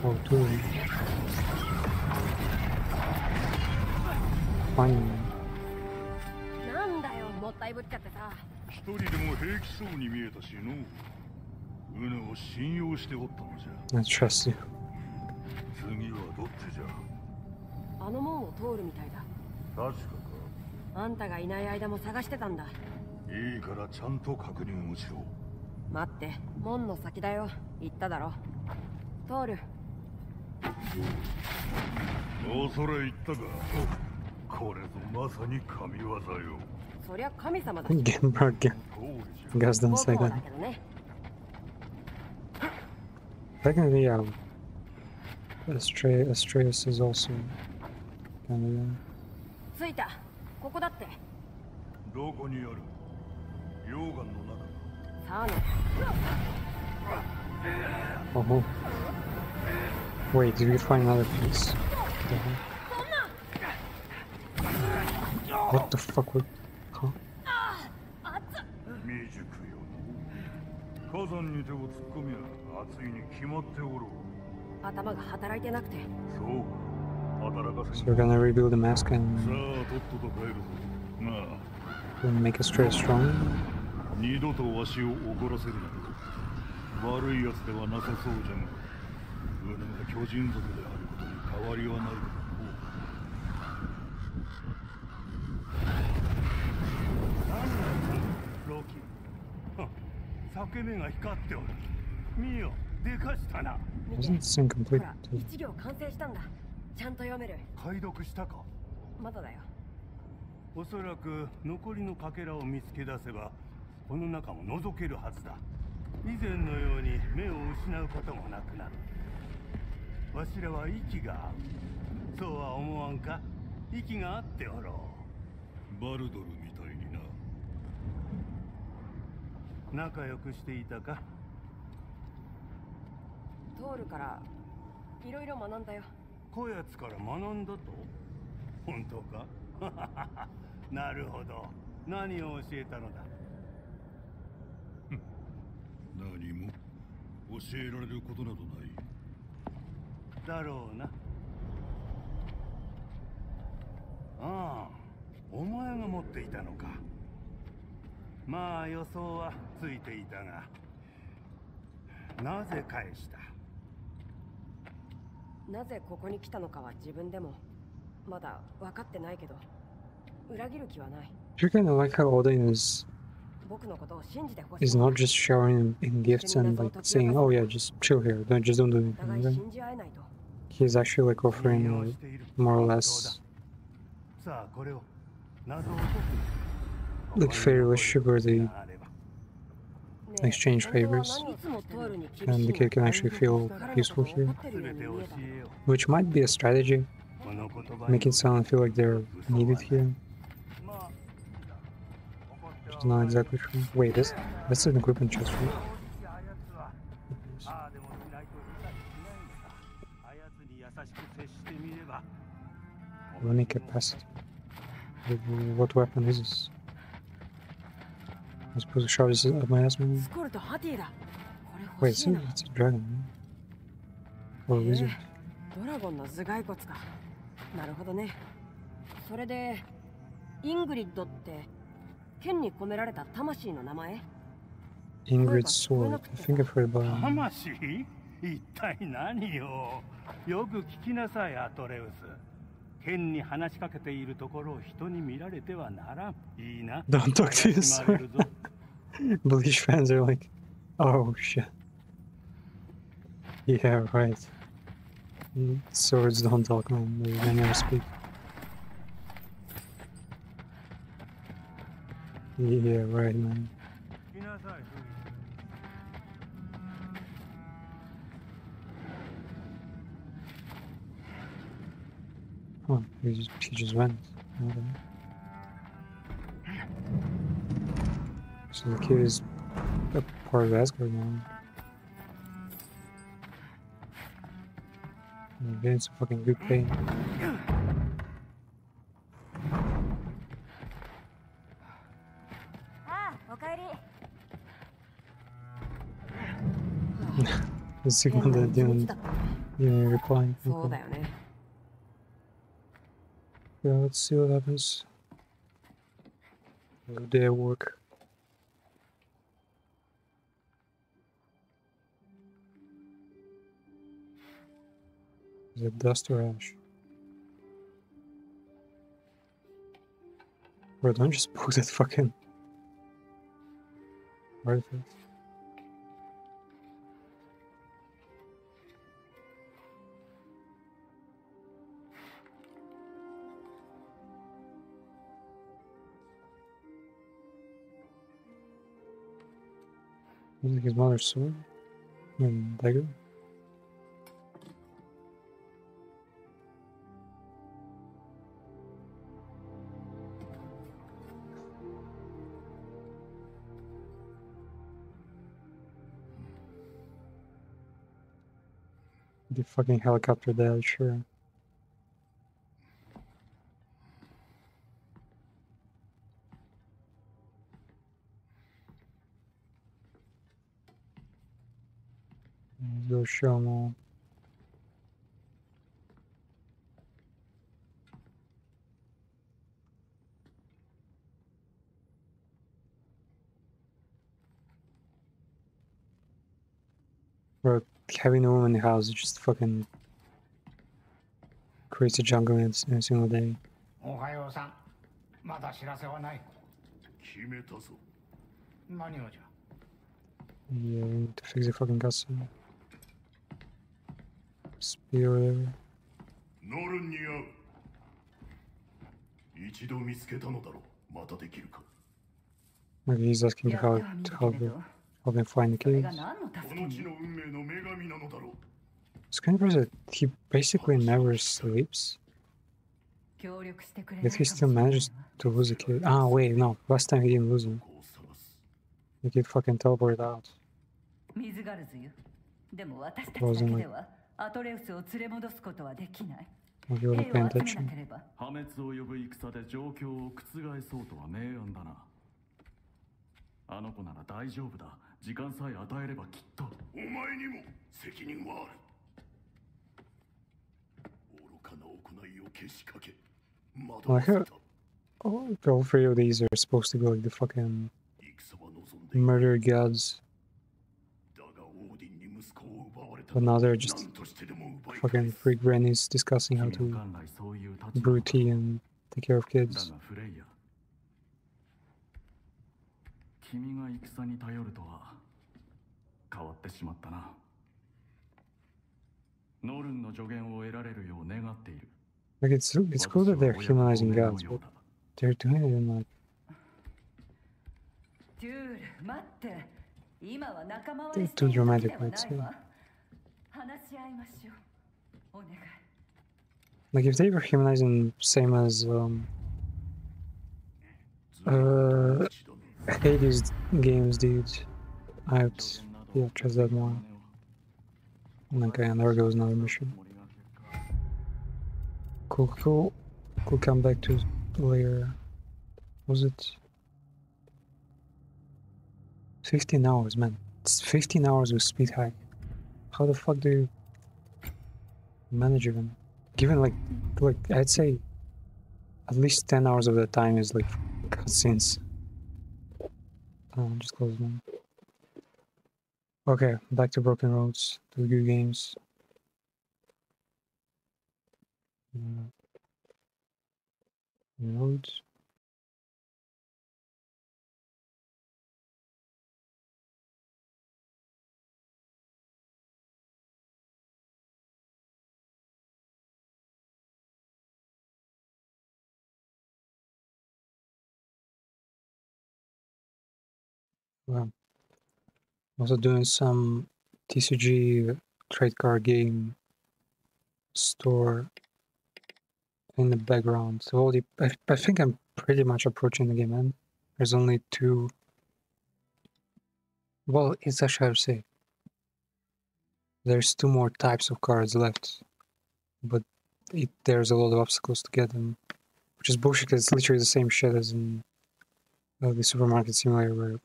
Oh, two. Finally. なんだよ、もったいぶっちゃってさ。一人でも平気そうに見えたしのうぬを信用しておったのじゃ。 I trust you. 次はどっちじゃ。あの門を通るみたいだ。確かあんたがいない間も探してたんだ。か。いいからちゃんと確認をしろ。待って、門の先だよ。言っただろ。通る。恐れ言ったが、これぞまさに神業よ。そりゃ神様だし。 Again, bro, again. 通りじ You guys don't 僕 say もだ that. けどね。 Technically, yeah. Astreus is also kind of. 着いた。ここだって。ゃ。どこにある。溶岩の中。さあね。 Oh. Wait, did we find another piece? What the fuck? What? Huh? 未熟よ。火山に手を突っ込みゃ熱いに決まっておろう。頭が働いてなくて。そう働かせ So we're gonna rebuild the mask さ and あとっとと帰るぞ。なあ we'll make Astreus strong. 二度とわしを怒らせるな。悪いやつではなさそうじゃが、うぬが巨人族であることに変わりはないからの。ロキ。裂け目が光っておる。見よ、でかしたな。 Wasn't this incomplete? ほら、一行完成したんだ。ちゃんと読める。解読したか。まだだよ。おそらく残りのかけらを見つけ出せばこの中も覗けるはずだ。以前のように目を失うこともなくなる。わしらは息が合う。そうは思わんか。息が合っておろバルドルみたいにな。う。仲良くしていたか。通るからいろいろ学んだよ。こやつから学んだと。本当か。なるほど。何を教えたのだ。何も教えられることなどない。だろうな。ああ、お前が持っていたのか。まあ予想はついていたが、なぜ返した。なぜここに来たのかは自分でもまだ分かってないけど、裏切る気はない。 I kind of like how Odin 僕のことを信じてほしい。 is not just showering in gifts and like saying, "Oh yeah, just chill here. Don't do お anything." 互い Right? 信じ合えないと。 He's actually like offering more or less さあこれを謎を解く。 like fair relationship where they ねえ exchange 本当は favors, 何いつもトールに厳しい and the kid can actually feel 彼の peaceful ことを here, 怒ってるように見えた。 which might be a strategy, この言葉 make it sound feel like they're needed here. Which is not exactly true. Wait, that's an equipment chest, right? ああでもしないと理解しないのか。あやつに優しく接してみれば。 Running capacity. What weapon is this? I'm supposed to shove this up my ass, man. スコルとハティだ。こ Wait, れ欲 it's しいな。 it's a dragon, right? Or a wizard. ドラゴンの頭蓋骨か。なるほどね。それでイングリッドって剣に込められた魂の名前？ Ingrid's sword. I think I've heard about it. 魂？一体何よ。よく聞きなさい、アトレウス。剣に話しかけているところを人に見られてはならん。いいな。 Don't talk to your 怪しまれるぞ。 Bleach fans are like, oh shit. Yeah, right. Swords don't talk, man. They never speak. Yeah, right, man. 聞きなさい、フリー。 Huh, he just went. Okay. So the kid is a part of Asgard now. I'm getting some fucking good pay. The Sigmund 変な that 一日 didn't だったね。You ain't replying. そう Okay. だよね。 Yeah, let's see what happens. Good day at work. Is it dust or ash? Bro, don't just poke that fucking artifact. Looks like his mother's sword. Dagger. The fucking helicopter dad, sure. Let's go show them all. Bro, having a woman in the house is just fucking creates a jungle in a single day. おはようさん。まだ知らせはない。決めたぞ。何をじゃ。 Yeah, we need to fix the fucking cutscene. Speed or whatever. ノルンに会う。一度見つけたのだろう。またできるか。 Maybe he's asking how to help him find the kids. この地の運命の女神なのだろう。 It's kind of that he basically never sleeps. Yet he still manages to lose a kid. Ah, wait, no. Last time he didn't lose him. He could fucking teleport out. Wasn't like... Like he wasn't paying attention. 破滅を呼ぶ戦で状況を覆そうとは明暗だな。あの子なら大丈夫だ。時間さえ与えればきっと。お前にも責任はある。愚かな行いをけしかけ。 Well, all three of these are supposed to be like the fucking murder gods. But now they're just fucking three grannies discussing how to brew tea and take care of kids. 君が戦に頼るとは変わってしまったな。ノルンの助言を得られるよう願っている。 Like it's cool that they're humanizing gods, but they're doing it in like they're too dramatic, I'd say. Like if they were humanizing same as Hades games did, I'd trust that more. Okay, and there goes another mission. Cool. We'll come back to later. Was it 15 hours, man? It's 15 hours with speed hack. How the fuck do you manage even? Given like I'd say at least 10 hours of that time is like cutscenes. Just close them. Okay, back to Broken Roads, to the good games. Roads. Well, also doing some TCG trade card game store in the background. So all I think I'm pretty much approaching the game end. There's only two. Well, it's actually hard to say. There's two more types of cards left, but there's a lot of obstacles to get them, which is bullshit because it's literally the same shit as in the supermarket simulator where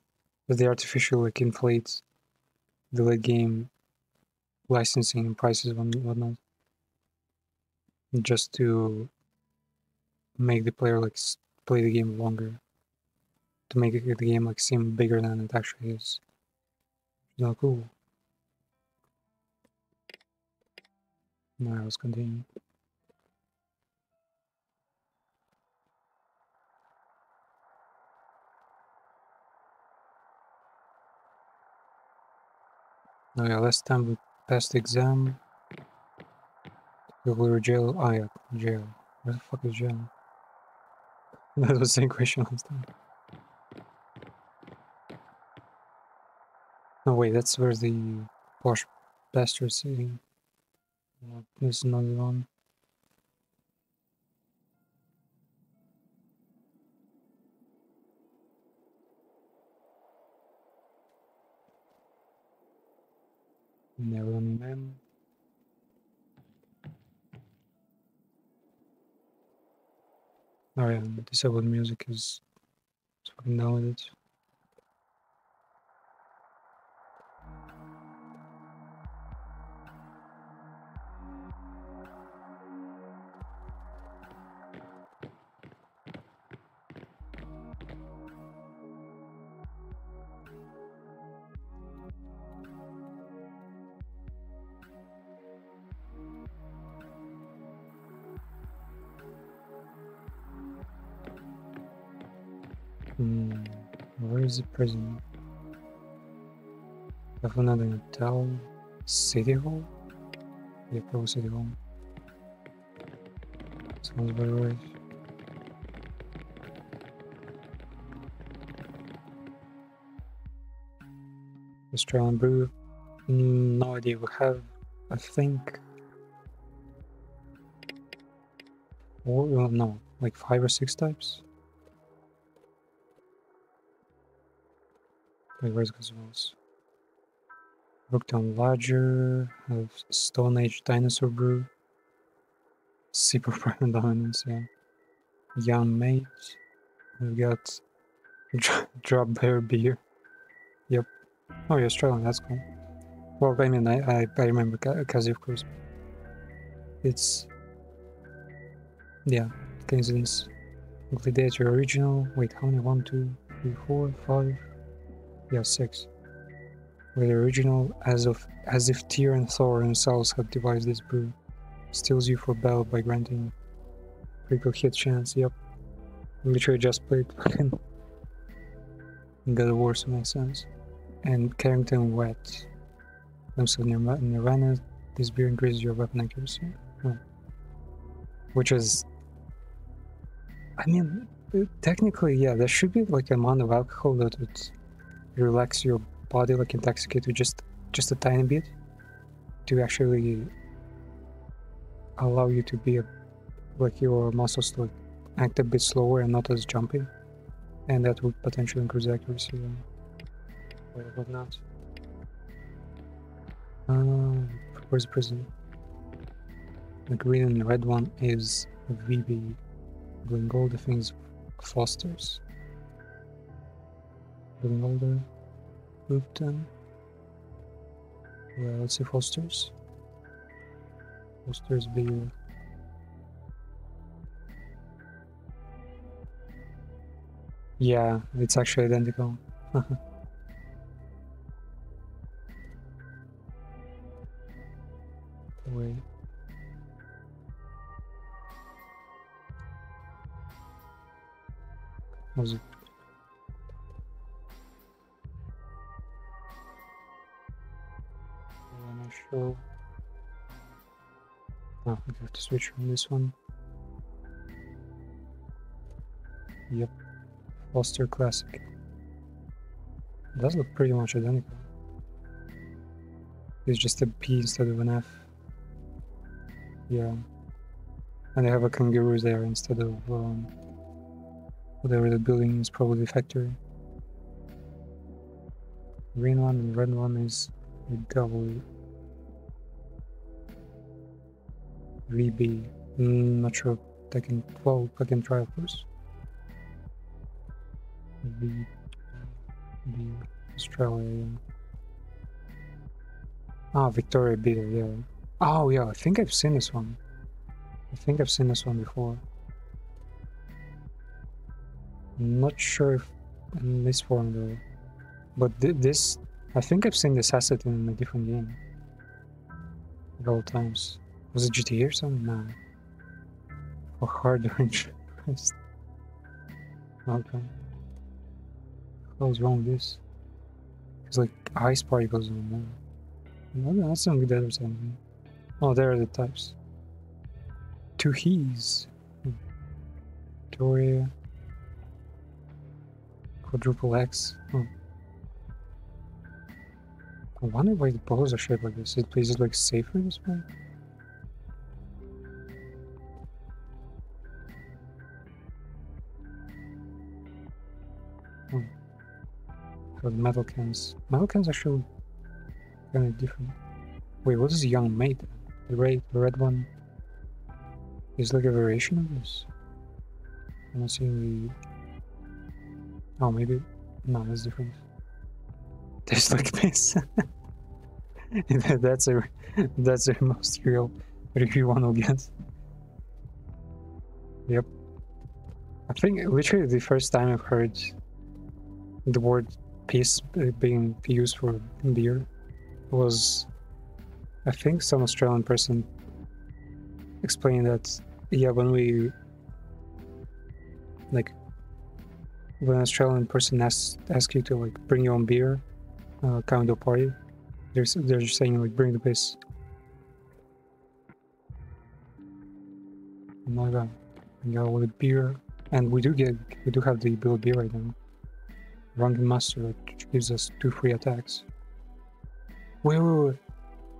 they artificially like inflate the late game licensing and prices and whatnot, just to make the player like play the game longer, to make the game like seem bigger than it actually is. Not cool. Now let's continue. Oh yeah, last time we passed the exam. We were jail. Oh yeah, jail. Where the fuck is jail? That was the same question last time. No wait, that's where the posh bastard's sitting. There's another one. Never on them. Oh yeah, disabled music is fucking down with it. Where is the prison? Have another hotel? City Hall? Yeah, probably City Hall. Sounds about right. Australian brew? No idea. We have, I think, well, no, like 5 or 6 types. Like, where's Gazelles? Brooktown Lager, have Stone Age Dinosaur Brew, Super Prime Dominance, yeah. Young Mate, we've got Drop Bear Beer. Yep. Oh, you're Australian, that's cool. Well, I mean, I remember Kazi, of course. It's, yeah, coincidence. Gladiator Original, wait, how many? 1, 2, 3, 4, 5, yeah, 6. The original, as if Tyr and Thor themselves had devised this brew. Steals you for battle by granting critical hit chance. Yep. Literally just played fucking God of War, so makes sense. And Carrington Wet. Glimpse of Nirvana. This beer increases your weapon accuracy. Oh. Which is, I mean, technically, yeah, there should be like an amount of alcohol that would relax your body, like intoxicate you just a tiny bit, to actually allow you to be like your muscles to act a bit slower and not as jumpy, and that would potentially increase accuracy and whatnot. Where's the prison? The green and the red one is VB. Green gold, the thing is Foster's. Green golder. Roofton. Well, let's see Foster's. Foster's beer. Yeah, it's actually identical. Wait. Was it? I'm not sure. Oh, we have to switch from this one. Yep. Foster Classic. It does look pretty much identical. It's just a P instead of an F. Yeah. And they have a kangaroo there instead of whatever the building is, probably the factory. Green one and red one is a double VB. Not sure. I can try, of course. VB Australia. Ah, Victoria Beer, yeah. Oh yeah, I think I've seen this one. I think I've seen this one before. I'm not sure if in this form though. But this, I think I've seen this asset in a different game. At all times. Was it GTA or something? No. Or Hard Orange. Okay. What was wrong with this? It's like ice particles on there. No, that's some good or something. Oh, there are the types. Two He's. Victoria. Quadruple X. Oh. I wonder why the bows are shaped like this. Is it like safer this way? Oh. For the metal cans. Metal cans are actually kind of different. Wait, what is Young Mate? The red one is like a variation of this. I'm not seeing the. Oh, maybe. No, that's different. There's like this. that's the most real review one will get. Yep. I think literally the first time I've heard the word piss being used for beer was, I think, some Australian person explaining that, yeah, when an Australian person asks you to like bring your own beer, come to a party, they're just saying like bring the piss. Oh my god, we got all the beer, and we do have the bill of beer right now. Ranking Master, which gives us 2 free attacks. Wait,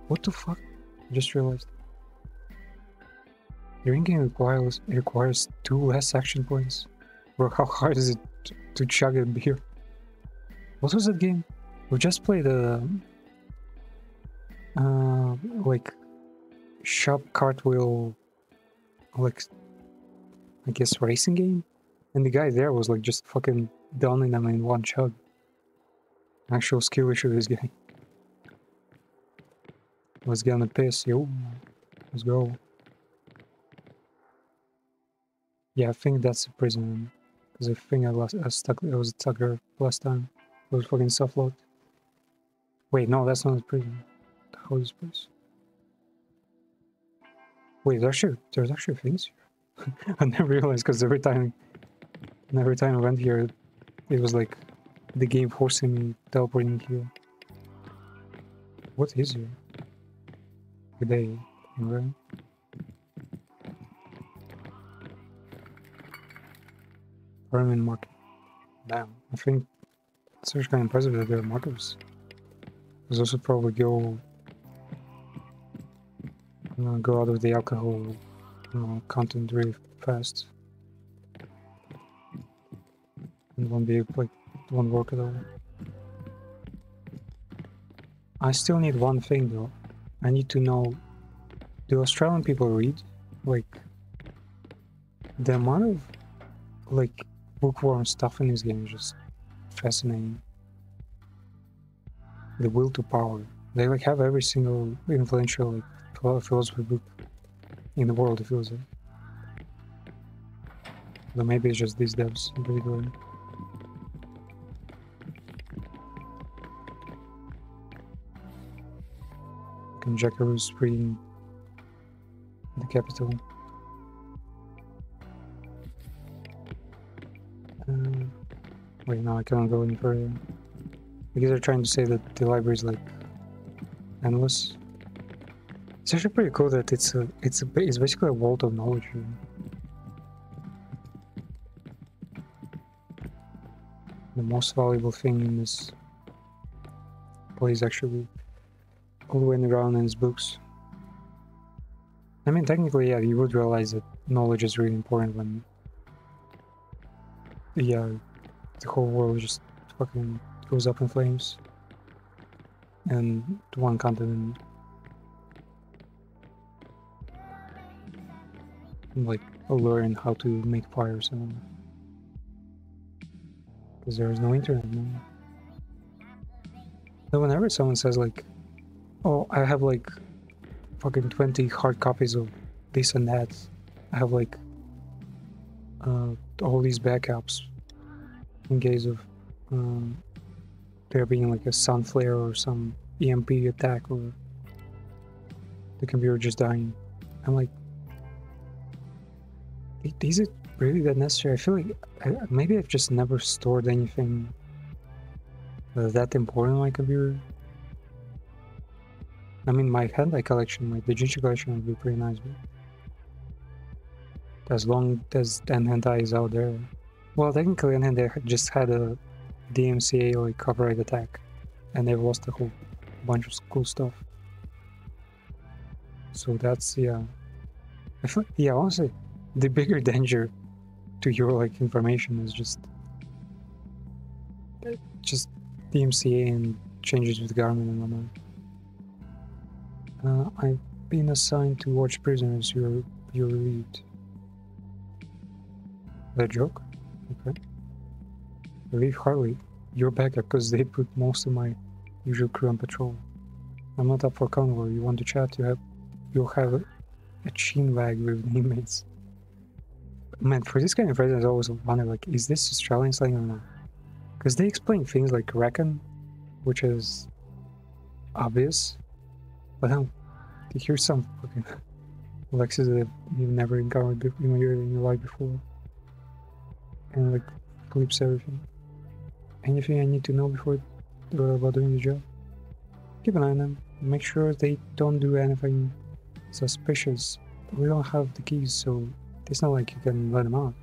what the fuck? I just realized. Drinking requires 2 less action points. Bro, how hard is it to chug a beer? What was that game? We just played a like shop cartwheel, like I guess racing game, and the guy there was like just fucking downing them in one chug. Actual skill issue this guy. Let's get on the piss, yo. Let's go. Yeah, I think that's a prison. Because I think I was stuck there last time. It was fucking soft locked. Wait, no, that's not a prison. The hell is this place? Wait, there's actually things here. I never realized, because every time I went here, it was like the game forcing me teleporting here. What is here? Good day, alright. Permanent market. Damn, I think it's actually kind of impressive that there are markers. There's also probably go out of the alcohol content really fast. And won't work at all. I still need one thing though. I need to know, do Australian people read? Like, the amount of like bookworm stuff in this game is just fascinating. The will to power. They like have every single influential like philosophy book in the world, it feels like. But maybe it's just these devs in particular. And Jackaroos reading the capital. Wait, no, I cannot go any further. Because they're trying to say that the library is like endless. It's actually pretty cool that it's basically a vault of knowledge here. The most valuable thing in this place actually all the way around in his books. I mean, technically, yeah, you would realize that knowledge is really important when, yeah, the whole world just fucking goes up in flames, and one continent like learn how to make fire or something. Because there is no internet, man. So whenever someone says like, Oh, I have like fucking 20 hard copies of this and that. I have like all these backups in case of there being like a sun flare or some EMP attack or the computer just dying. I'm like, is it really that necessary? I feel like maybe I've just never stored anything that important in my computer. I mean, my hentai collection, my Dojinshi collection would be pretty nice, but as long as hentai is out there. Well, technically hentai just had a DMCA like copyright attack, and they've lost a whole bunch of cool stuff. So that's, yeah. I feel, yeah, honestly, the bigger danger to your like information is just DMCA and changes with the government and whatnot. I've been assigned to watch prisoners. You're relieved. That joke? Okay. Relief Harley. You're back because they put most of my usual crew on patrol. I'm not up for convoy. You want to chat? You'll have a chin wag with the inmates. Man, for this kind of president, I always wonder, like, is this Australian slang or not? Because they explain things like reckon, which is obvious, but then here's some fucking lexes that you've never encountered in your life before, and like flips everything. Anything I need to know before about doing the job? Keep an eye on them. Make sure they don't do anything suspicious. We don't have the keys, so it's not like you can let them out.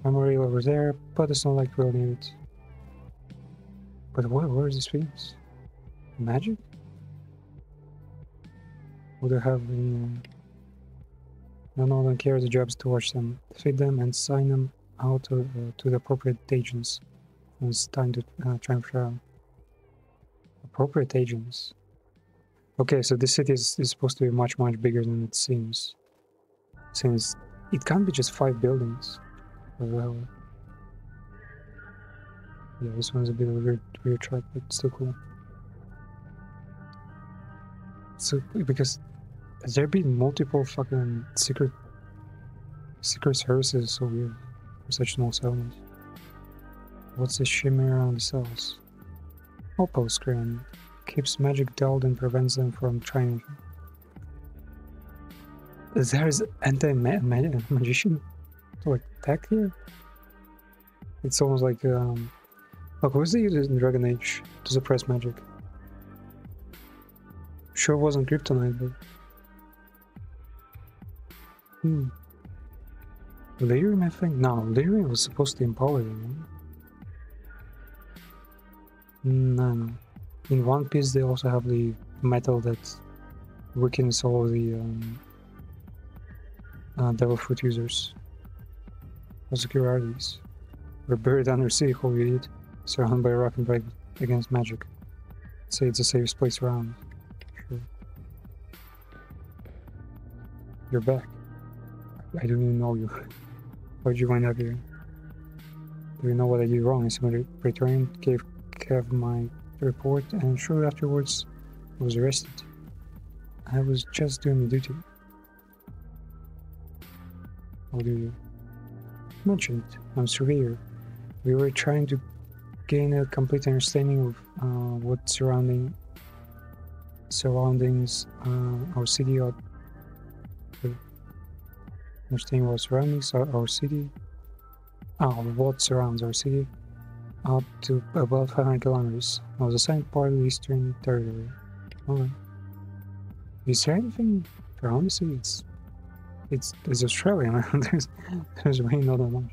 Memory over there, but it's not like we'll need it. But where is this things? Magic? Would I have any... No, don't care, the job's to watch them, feed them and sign them out to the appropriate agents. And it's time to transfer out. Appropriate agents. Okay, so this city is supposed to be much bigger than it seems. Since it can't be just 5 buildings. Well, yeah, this one's a bit of a weird track, but still cool. So, because has there been multiple fucking secret services so weird for such small settlements? What's the shimmer around the cells? Opal screen keeps magic dulled and prevents them from trying. There's anti-magician like tech here. It's almost like look, what's they use in Dragon Age to suppress magic? Sure wasn't kryptonite, but Lyrium, I think? No, Lyrium was supposed to empower them. No. In One Piece they also have the metal that weakens all the devil fruit users. How secure are these? We're buried under sea, hole, you idiot. Surrounded by rock and break against magic. Say it's the safest place around. Sure. You're back. I don't even know you. Why'd you wind up here? Do you know what I did wrong? I simply returned, gave Kev my report, and shortly afterwards I was arrested. I was just doing my duty. What do you mentioned? I'm surveyor. We were trying to gain a complete understanding of what surroundings our city are. Understanding what surroundings our city. What surrounds our city. Up to about 500 kilometers. I was assigned part of the Eastern Territory. Alright. Is there anything around the city? It's Australia, man. there's really not that much.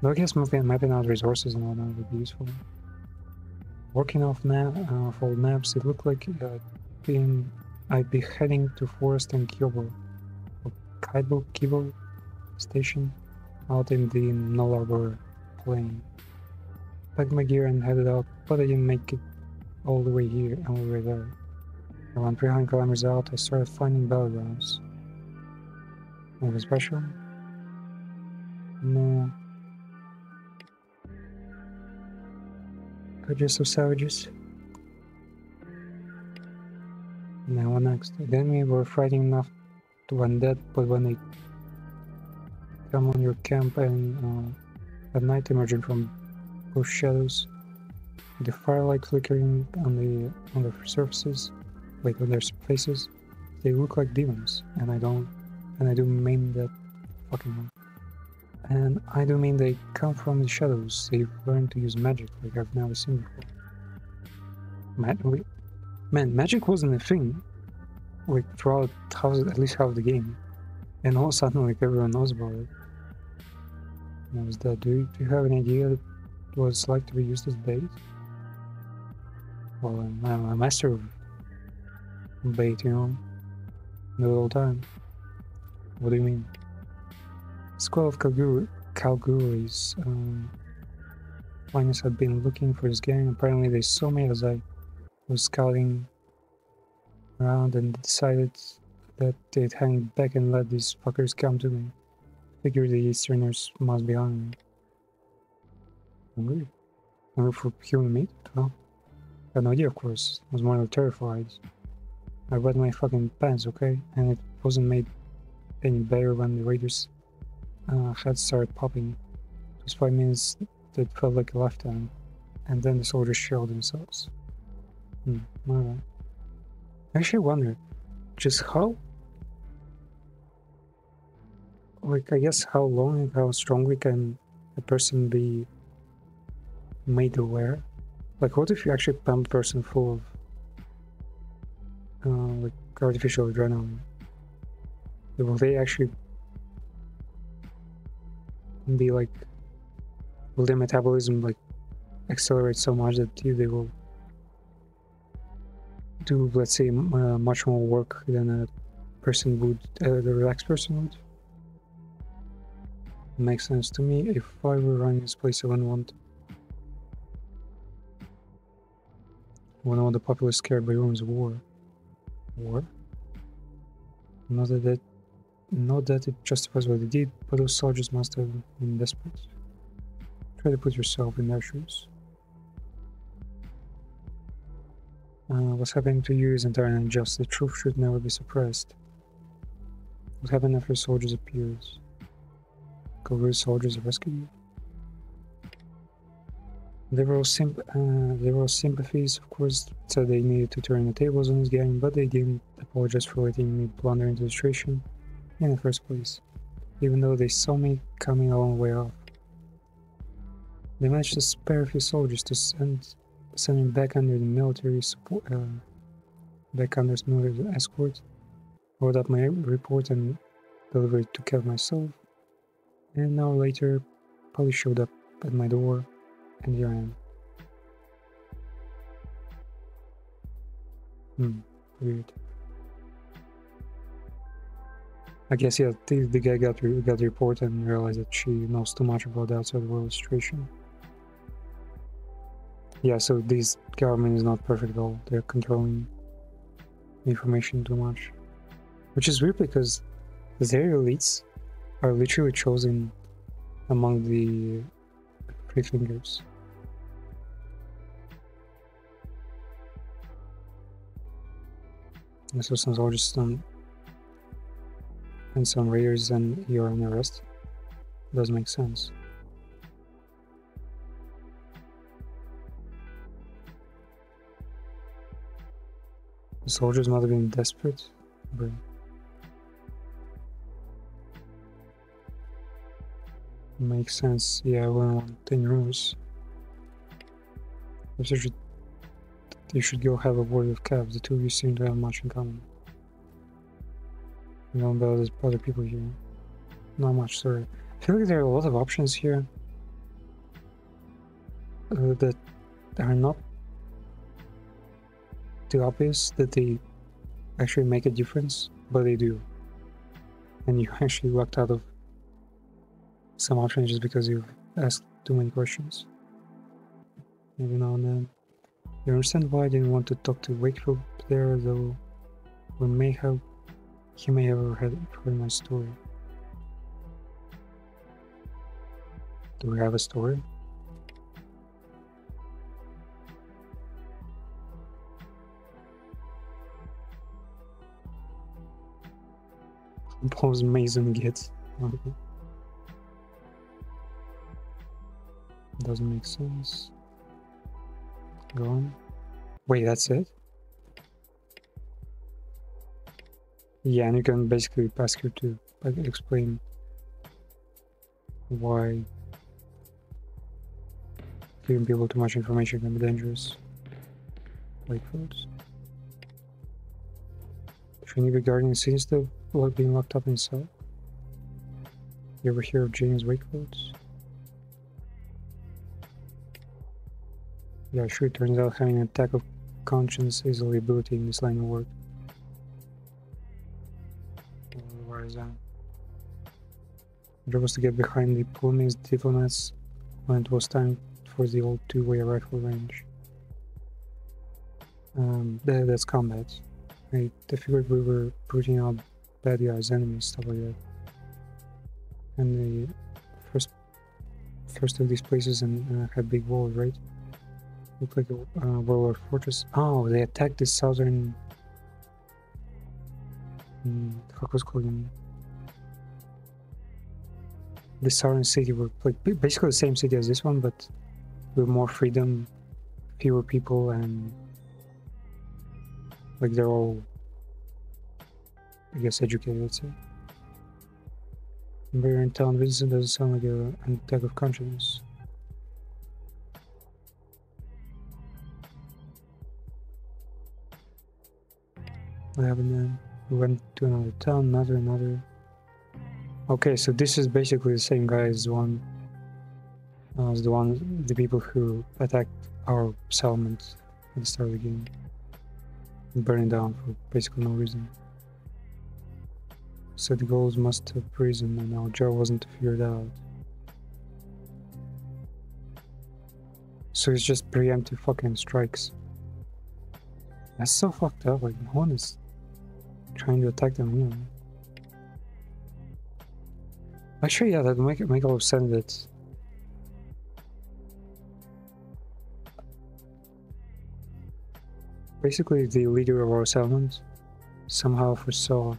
Though I guess mapping out resources and whatnot would be useful. Working off old maps, it looked like I'd be heading to Forest and Kibo station out in the Nullarbor plain. Packed my gear and headed out, but I didn't make it all the way here and all the way there. Around 300 kilometers out, I started finding battlegrounds. Anything special? No. They're just some savages. Now what next? The enemy were fighting enough to undead, but when they come on your camp and at night emerging from those shadows, with the firelight flickering on their surfaces, on their faces, they look like demons, and I do mean that fucking one. And I do mean they come from the shadows. They've learned to use magic like I've never seen before. Man, magic wasn't a thing like throughout at least half the game, and all of a sudden like everyone knows about it. What was that? Do you have an idea what it's like to be used as bait? Well, I'm a master of bait, you know, do it all the time. What do you mean? Squall of Kalguris. Linus had been looking for his gang. Apparently they saw me as I was scouting around and decided that they'd hang back and let these fuckers come to me. Figured the Easterners must be hungry. Hungry? Hungry for human meat? Well, I had no idea, of course. I was more than terrified. I wet my fucking pants, okay? And it wasn't made any better when the raiders' heads started popping. It was 5 minutes that felt like a lifetime. And then the soldiers showed themselves. Alright. I actually wonder just how, like, I guess how long and how strongly can a person be made aware? Like, what if you actually pump a person full of like artificial adrenaline? Will they actually be like, will their metabolism like accelerate so much that they will do, let's say, much more work than a person would, the relaxed person would? It makes sense to me. If I were running this place, I wouldn't want the populace scared by rumors of war. War? Not that it justifies what they did, but those soldiers must have been desperate. Try to put yourself in their shoes. What's happening to you is entirely unjust. The truth should never be suppressed. What happened after soldiers appeared? Kalguris soldiers rescued you? There were all sympathies, of course, said they needed to turn the tables on this gang, but they didn't apologize for letting me blunder into the situation in the first place, even though they saw me coming a long way off. They managed to spare a few soldiers to send me back under the military support, back under military escort, wrote up my report and delivered it to Kev myself, and an hour later, police showed up at my door. And here I am. Weird. I guess, yeah, the guy got the report and realized that she knows too much about the outside world situation. Yeah, so this government is not perfect at all. They're controlling information too much. Which is weird because their elites are literally chosen among the Free Fingers. So some soldiers and some raiders and you're on arrest. Does make sense. The soldiers might have been desperate, but makes sense. Yeah, I wouldn't want 10 rumors. You should go have a word with Kev. The two of you seem to have much in common. You know about other people here. Not much, sorry. I feel like there are a lot of options here that are not too obvious that they actually make a difference, but they do. And you actually walked out of some options just because you've asked too many questions. Every now and then. You understand why I didn't want to talk to Wakefield there, though he may have heard my story. Do we have a story? Pause Mason gets. Okay. Doesn't make sense. Go on. Wait, that's it? Yeah, and you can basically ask her to explain why giving people too much information can be dangerous. Like those. Training regarding scenes still being locked up inside. You ever hear of James Wakefield? Yeah, sure, it turns out having an attack of conscience is a liability in this line of work. Where is that? The job was to get behind the Plumies diplomats when it was time for the old two-way rifle range. That's combat. I figured we were putting out bad guys, enemies, stuff like that. And the first of these places had big walls, right? Looked like a warlord fortress. Oh, they attacked the southern. Fuck was called in. The southern city were like basically the same city as this one, but with more freedom, fewer people, and like they're all, I guess, educated. Let's say. We're in town. Vincent doesn't sound like an attack of conscience. What happened then? We went to another town, another. Okay, so this is basically the same guy as the one, the people who attacked our settlement at the start of the game, burning down for basically no reason. So the goals must have risen, and our job wasn't to figure it out. So it's just preemptive fucking strikes. That's so fucked up. Like, no one is trying to attack them here. Actually, yeah, that make a lot of sense. That basically the leader of our settlement somehow foresaw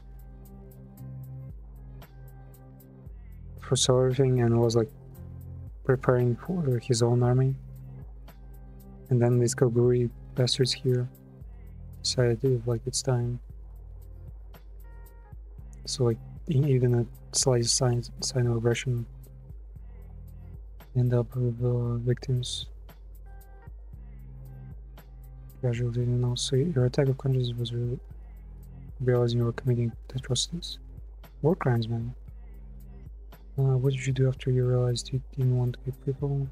everything and was like preparing for his own army, and then these Kalguri bastards here decided like it's time. So like even a slight sign of aggression end up with victims, casualties, and also your attack of conscience was really realizing you were committing atrocities, war crimes, man. What did you do after you realized you didn't want to kill people?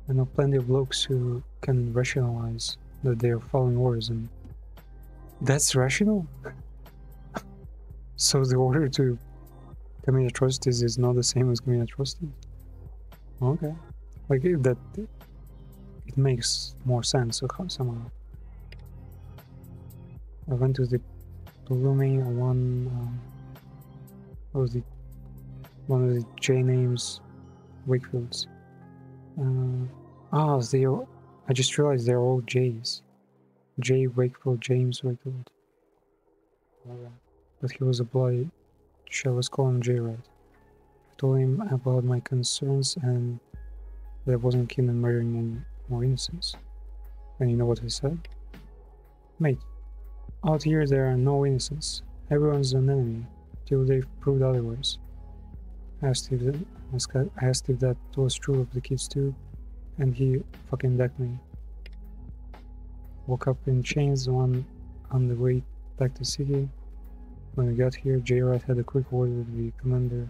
I know plenty of blokes who can rationalize that they are following orders, and that's rational? So the order to commit atrocities is not the same as committing atrocities? Okay. Like, it makes more sense somehow. I went to the Bloomy one of the J names, Wakefields. I just realized they're all J's. J Wakefield, James Wakefield. But he was a bloody, shall us call him J, right? I told him about my concerns and that I wasn't keen on murdering any more innocents. And you know what he said? Mate, out here there are no innocents. Everyone's an enemy, till they've proved otherwise. I asked if that was true of the kids too, and he fucking decked me. Woke up in chains on the way back to the city. When we got here, J-Rat had a quick word with the commander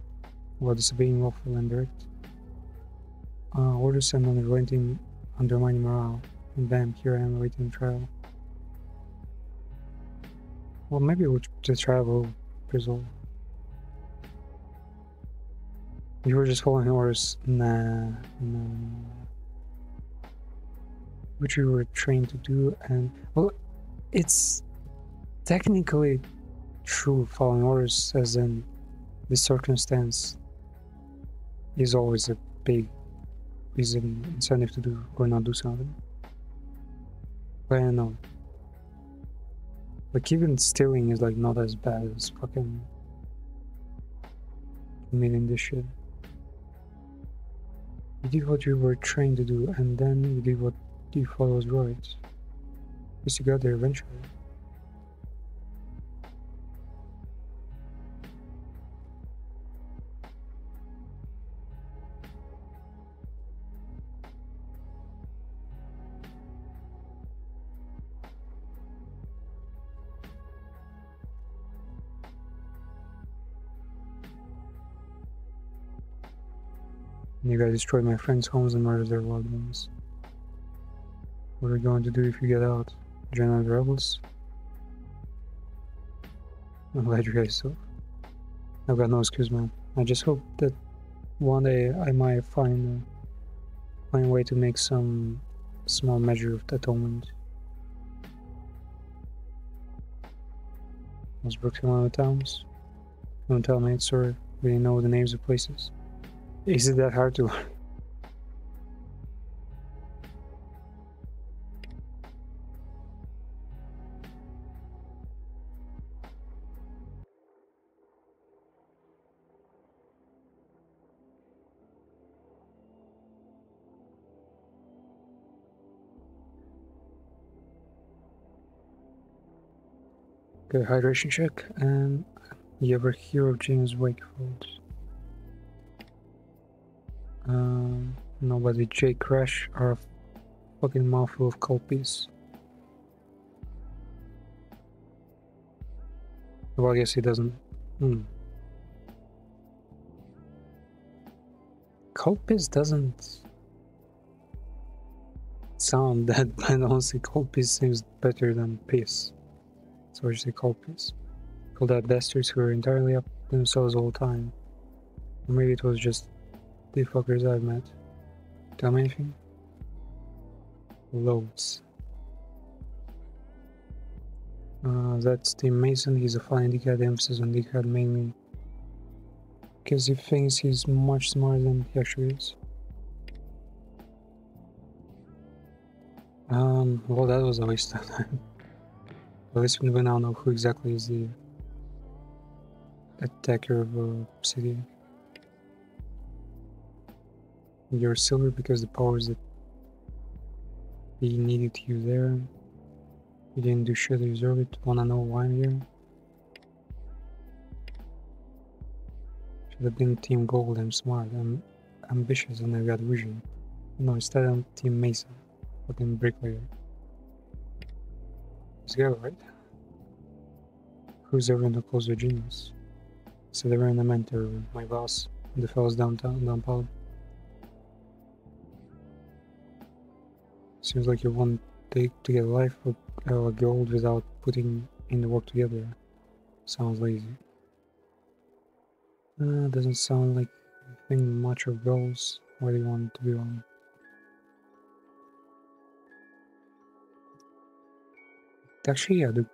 about disobeying lawful and direct orders and undermining morale. And bam, here I am awaiting trial. Well, maybe the trial will resolve. You were just following orders? Nah. Which we were trained to do, and well, it's technically true following orders, as in the circumstance is always a big reason, incentive to do or not do something. I don't know. Like, even stealing is like not as bad as fucking committing this shit. You did what you were trained to do, and then you did what you thought was right. Because you got there eventually. You guys destroyed my friends' homes and murdered their loved ones. What are you going to do if you get out? Join the rebels? I'm glad you guys saw. I've got no excuse, man. I just hope that one day I might find a way to make some small measure of atonement. Was Brooklyn one of the towns? Don't tell me, sorry. We didn't know the names of places. Is it that hard to learn? Okay, hydration check, and you ever hear of James Wakefield? Nobody. J. Crash are a fucking mouthful of culpies. Well, I guess he doesn't. Culpis doesn't sound that bad. Honestly, culpis seems better than piss. So I just say culpis. Called out bastards who are entirely up to themselves all the time. Or maybe it was just the fuckers I've met. Tell me anything? Loads. That's Tim Mason. He's a fine dickhead. Emphasis on dickhead mainly because he thinks he's much smarter than he actually is. Well, that was a waste of time. At least we now know who exactly is the attacker of City. You're silver because the powers that he needed you there. You didn't do shit to deserve it. Wanna know why I'm here? Should have been Team Gold. I'm smart. I'm ambitious and I've got vision. No, instead I'm Team Mason. Fucking bricklayer. This guy, right? Who's ever in the close to genius? So they were in the mentor, my boss, the fellows downtown. Seems like you want to get a life of gold without putting in the work together. Sounds lazy. Doesn't sound like you think much of goals. Why do you want to be one? Actually, yeah, do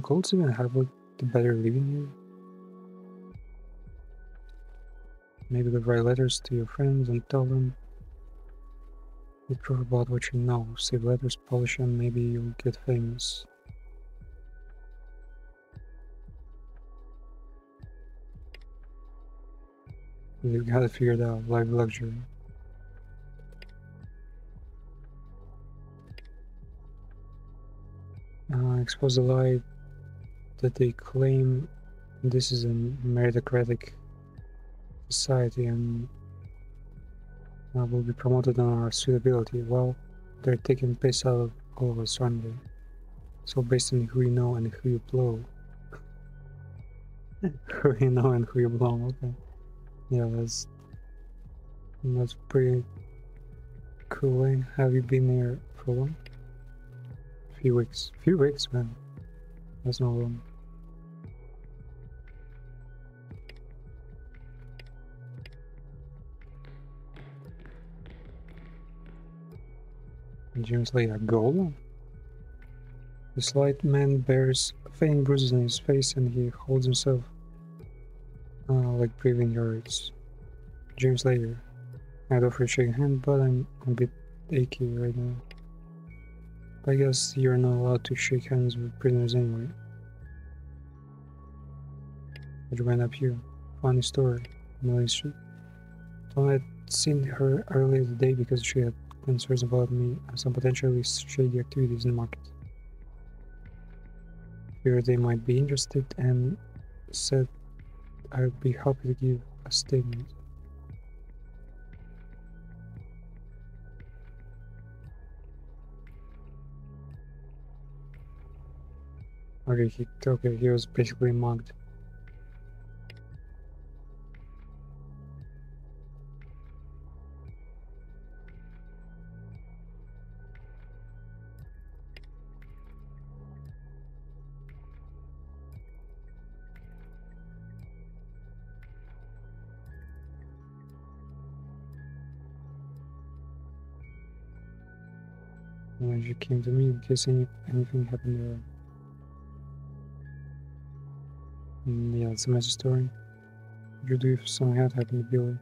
golds even have like the better living here? Maybe you write letters to your friends and tell them the truth about what you know. Save letters, polish them, maybe you'll get famous. You gotta figure it out, life luxury. Expose the lie that they claim this is a meritocratic society and will be promoted on our suitability. Well, they're taking piss out of all of us, aren't they? So based on who you know and who you blow. Who you know and who you blow, okay. Yeah, that's pretty cool, eh? Have you been here for long? Few weeks, man. That's not long. James Slater, gold? The slight man bears faint bruises on his face and he holds himself like breathing hurts. James Slater. I'd offer a shaking hand, but I'm a bit achy right now. I guess you're not allowed to shake hands with prisoners anyway. But you went up here. Funny story. Melanie Street. Tom had seen her earlier today because she had concerns about me and some potentially shady activities in the market. Here they might be interested and said I'd be happy to give a statement. Okay, he was basically mugged. And she came to me in case anything happened there. Yeah, it's a messy story. What would you do if something had happened to Billy?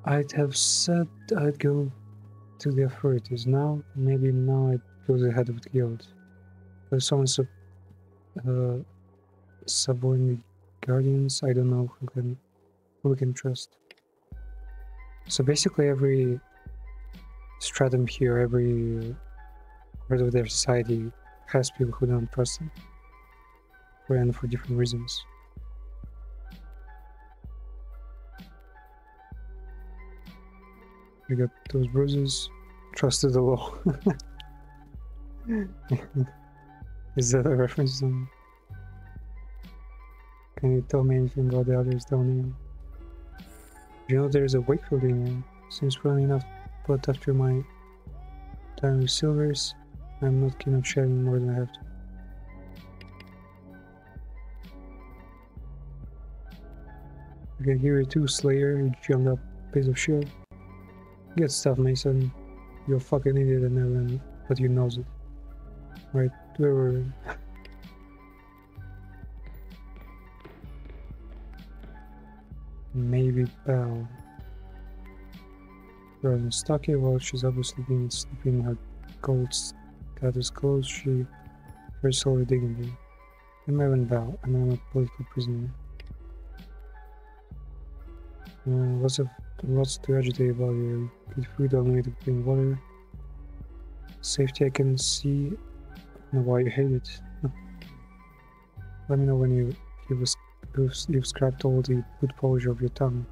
I'd have said I'd go to the authorities. Maybe now I'd go to the head of the guild. But if someone's subordinate guardians, I don't know who we can trust. So basically every stratum here, every part of their society has people who don't trust them. And for different reasons. We got those bruises. Trusted the law. Is that a reference to them? Can you tell me anything about the others down here? You know there's a Wakefield in here. Seems friendly enough, but after my time with Silvers, I'm not keen on sharing more than I have to. Okay, here you too, Slayer, you jumped up, piece of shit. Good stuff, Mason. You're a fucking idiot and everything, but you knows it. Right, where were we? Maybe Belle. Rather than Stucky, well, she's obviously been sleeping in her gold status clothes, she very slowly dignity. I'm Evan Bell, and I'm a political prisoner. Lots to agitate about here. Good food, unlimited clean water. Safety I can see. I know why you hate it. Let me know when you've scrapped all the good polish of your tongue.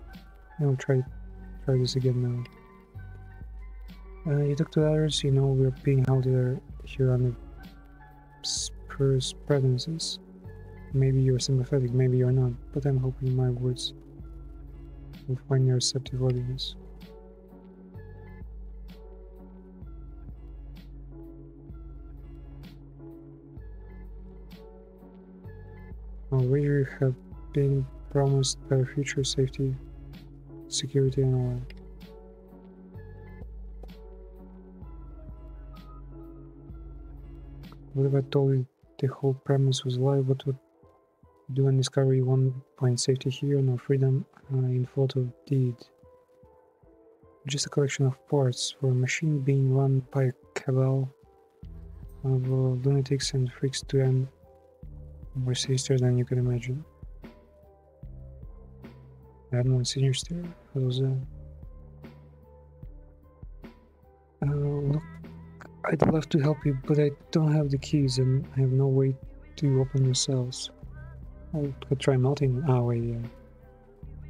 I'll try this again now. You talk to the others, you know we're being held here under Spur's presences. Maybe you're sympathetic, maybe you're not, but I'm hoping my words will find a receptive audience. We have been promised better future safety, security and all that. What if I told you the whole premise was a lie? What would do and discover you won't find safety here, nor freedom in photo deed. Just a collection of parts for a machine being run by a cabal of lunatics and freaks to end more sinister than you can imagine. Admiral Sinister, what was that? Look, I'd love to help you, but I don't have the keys and I have no way to open the cells. I could try melting. Oh wait, yeah.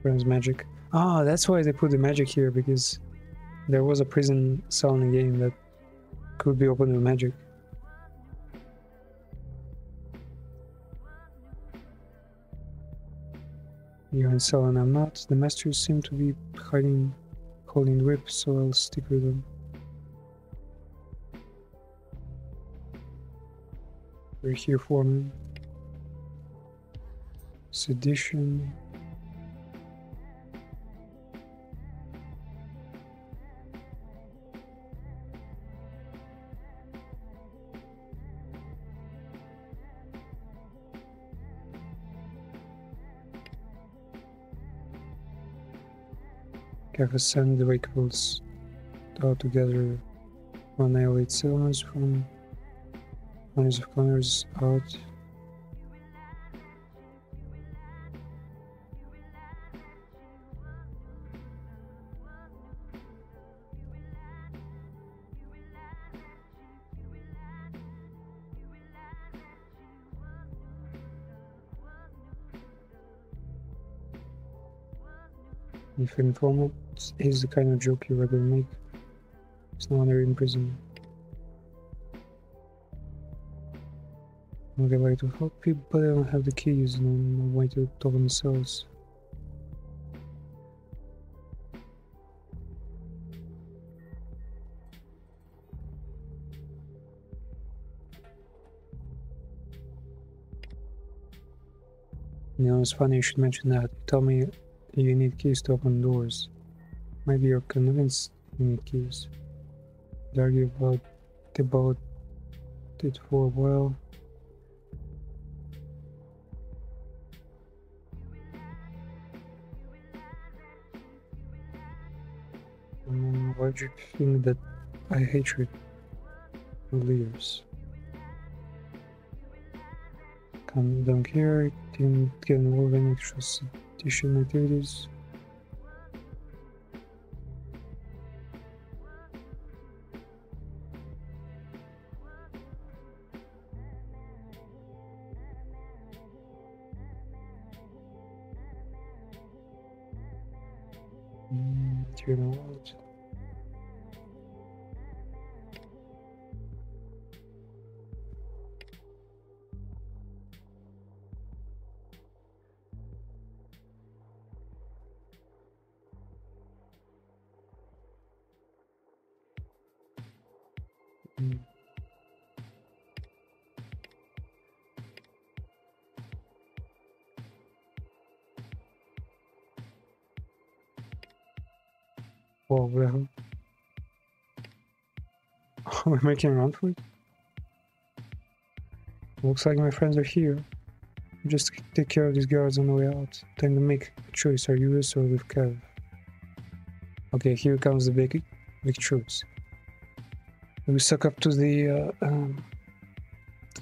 Bronze magic. Ah, that's why they put the magic here, because there was a prison cell in the game that could be opened with magic. You're in cell and I'm not. The masters seem to be holding the whip, so I'll stick with them. We're here for me. Sedition. Send the vehicles out together. Annihilate settlements from hundreds of kilometers out. If informant is the kind of joke you regularly make, it's no wonder in prison. Okay, like to help people, but I don't have the keys and no way to open the cells. You know, it's funny you should mention that. You tell me you need keys to open doors. Maybe you're convinced you need keys. They argue about it for a while. Why do you think that I hatred leaders? Don't care, didn't get involved in extradition activities. Do you know what? Oh, well. We're making a run for it? Looks like my friends are here. Just take care of these guards on the way out. Time to make a choice. Are you us or with Kev? Okay, here comes the big truths. Do we suck up to the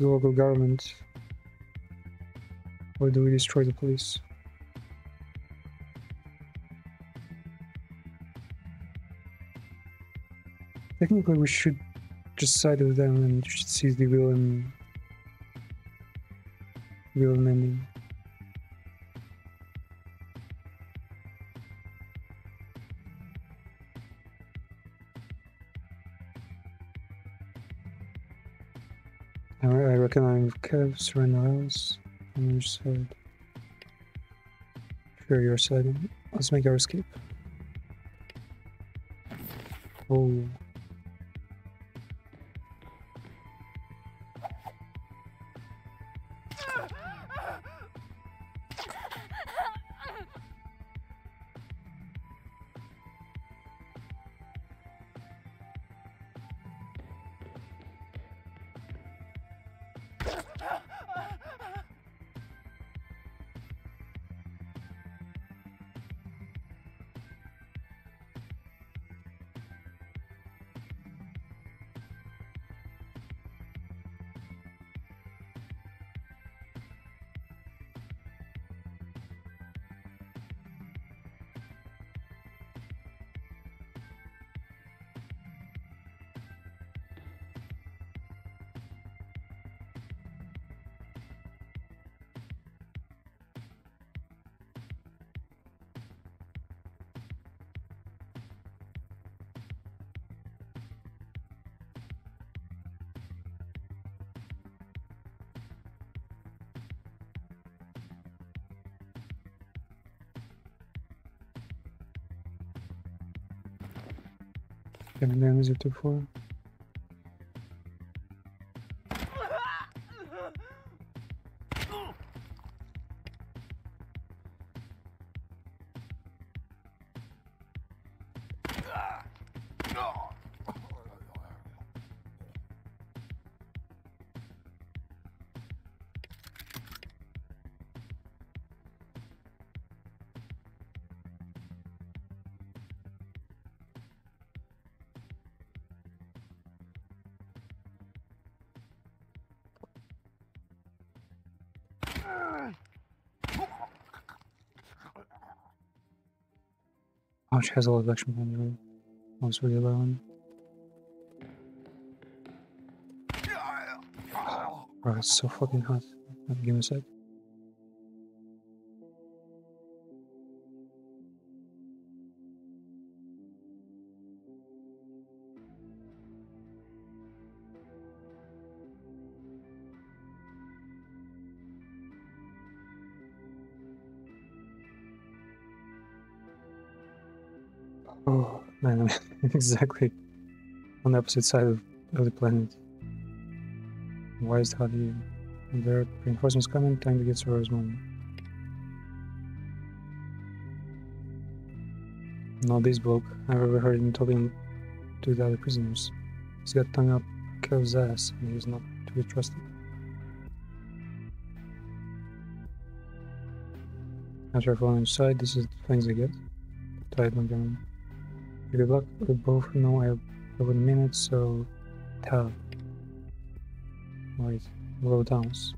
local government? Or do we destroy the police? Technically, we should just side with them and should seize the villain ending. I reckon I'm with Kev, surrender else. On your side. Sure, your side. Let's make our escape. Oh. How many damage it took for? Oh, she has a lot of action points, right? Also the 11. Bro, it's so fucking hot. Give me a sec. Oh man, I'm exactly on the opposite side of the planet. Why is it hot here? There are reinforcements coming, time to get Sora's moment. Not this bloke. I've ever heard him talking to the other prisoners. He's got tongue up Kev's ass, and he's not to be trusted. After falling inside, this is the things I get. Tied my gun. Good luck. We both know I have 11 minutes, so tab. Wait, low downs.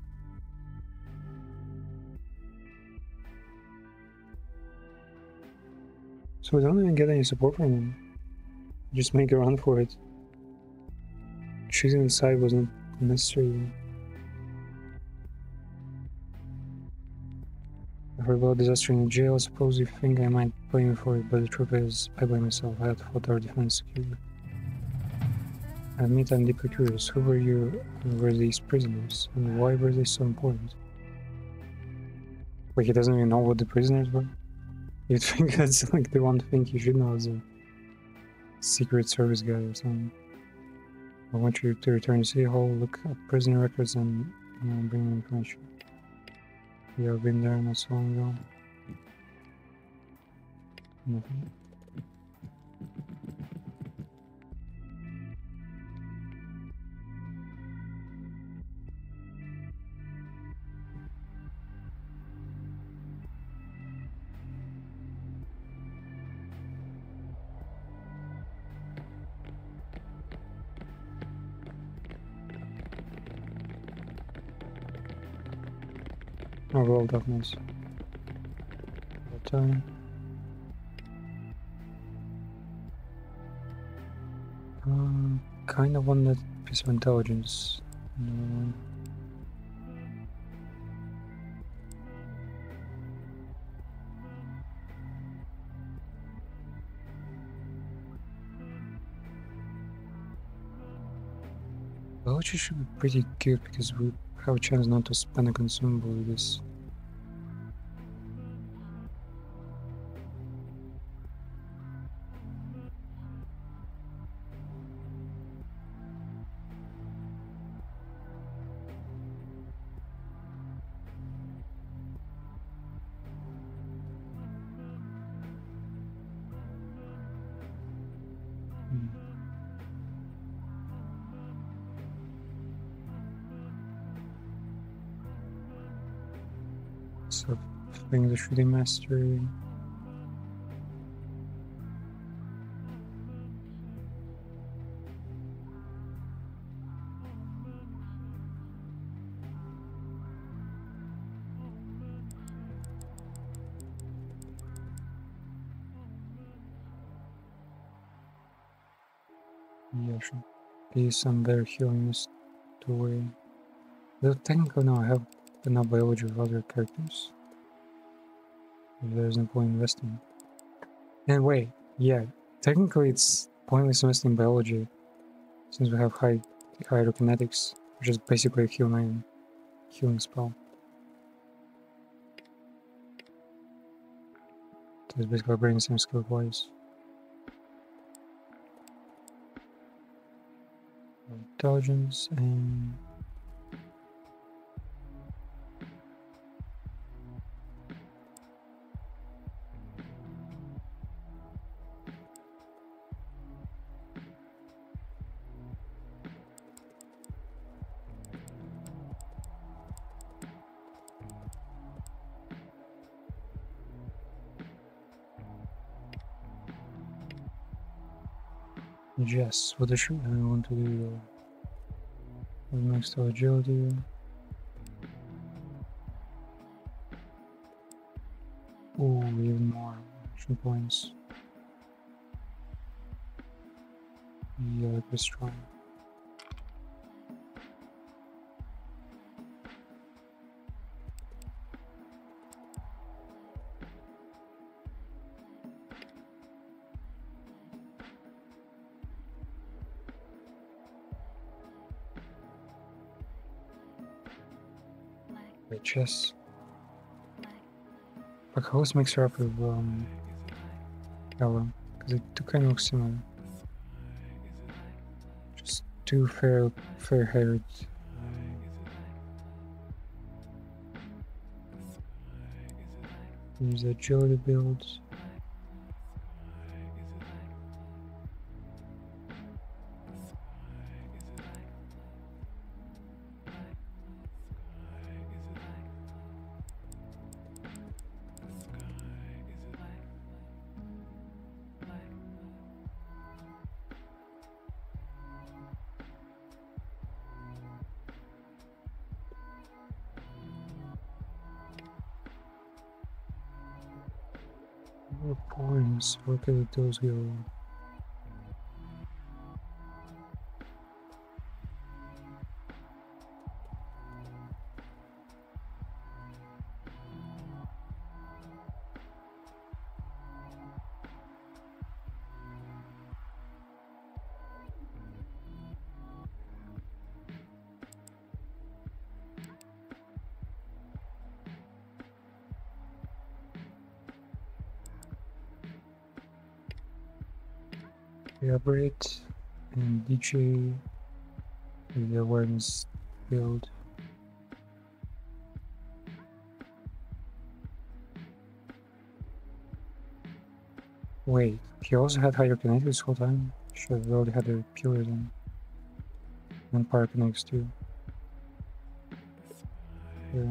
So we don't even get any support from him. Just make a run for it. Choosing inside wasn't necessary. I heard about disaster in the jail. I suppose you think I might blame you for it, but the truth is, I blame myself. I had to fought our defense securely. I admit I'm deeply curious. Who were you and were these prisoners? And why were they so important? Wait, he doesn't even know what the prisoners were? You'd think that's like the one thing you should know as a Secret Service guy or something. I want you to return to City Hall, look up prisoner records and bring me information. Yeah, I've been there not so long ago. Nothing. Overall darkness. Time. Kind of want that piece of intelligence. No. Biology should be pretty good because we have a chance not to spend a consumable with this. So, English reading mastery. Yeah, should be some better healing to way. Though technically now I have enough biology with other characters. There's no point investing. And wait, yeah, technically it's pointless investing in biology since we have high hydrokinetics, which is basically a healing spell. So it's basically bringing the same skill twice. Intelligence and yes, what should I want to do? Next to agility. Oh, even more action points. Yeah, it was strong. Wait, chess. Like, how is mixed up with Ella? Because they do kind of look similar. Just two fair-haired. Use agility builds. More points. Where could those go? Elaborate and DJ with the awareness build. Wait, he also had higher kinetics this whole time? Should have already had a pure then. And pyrokinetics too. Yeah.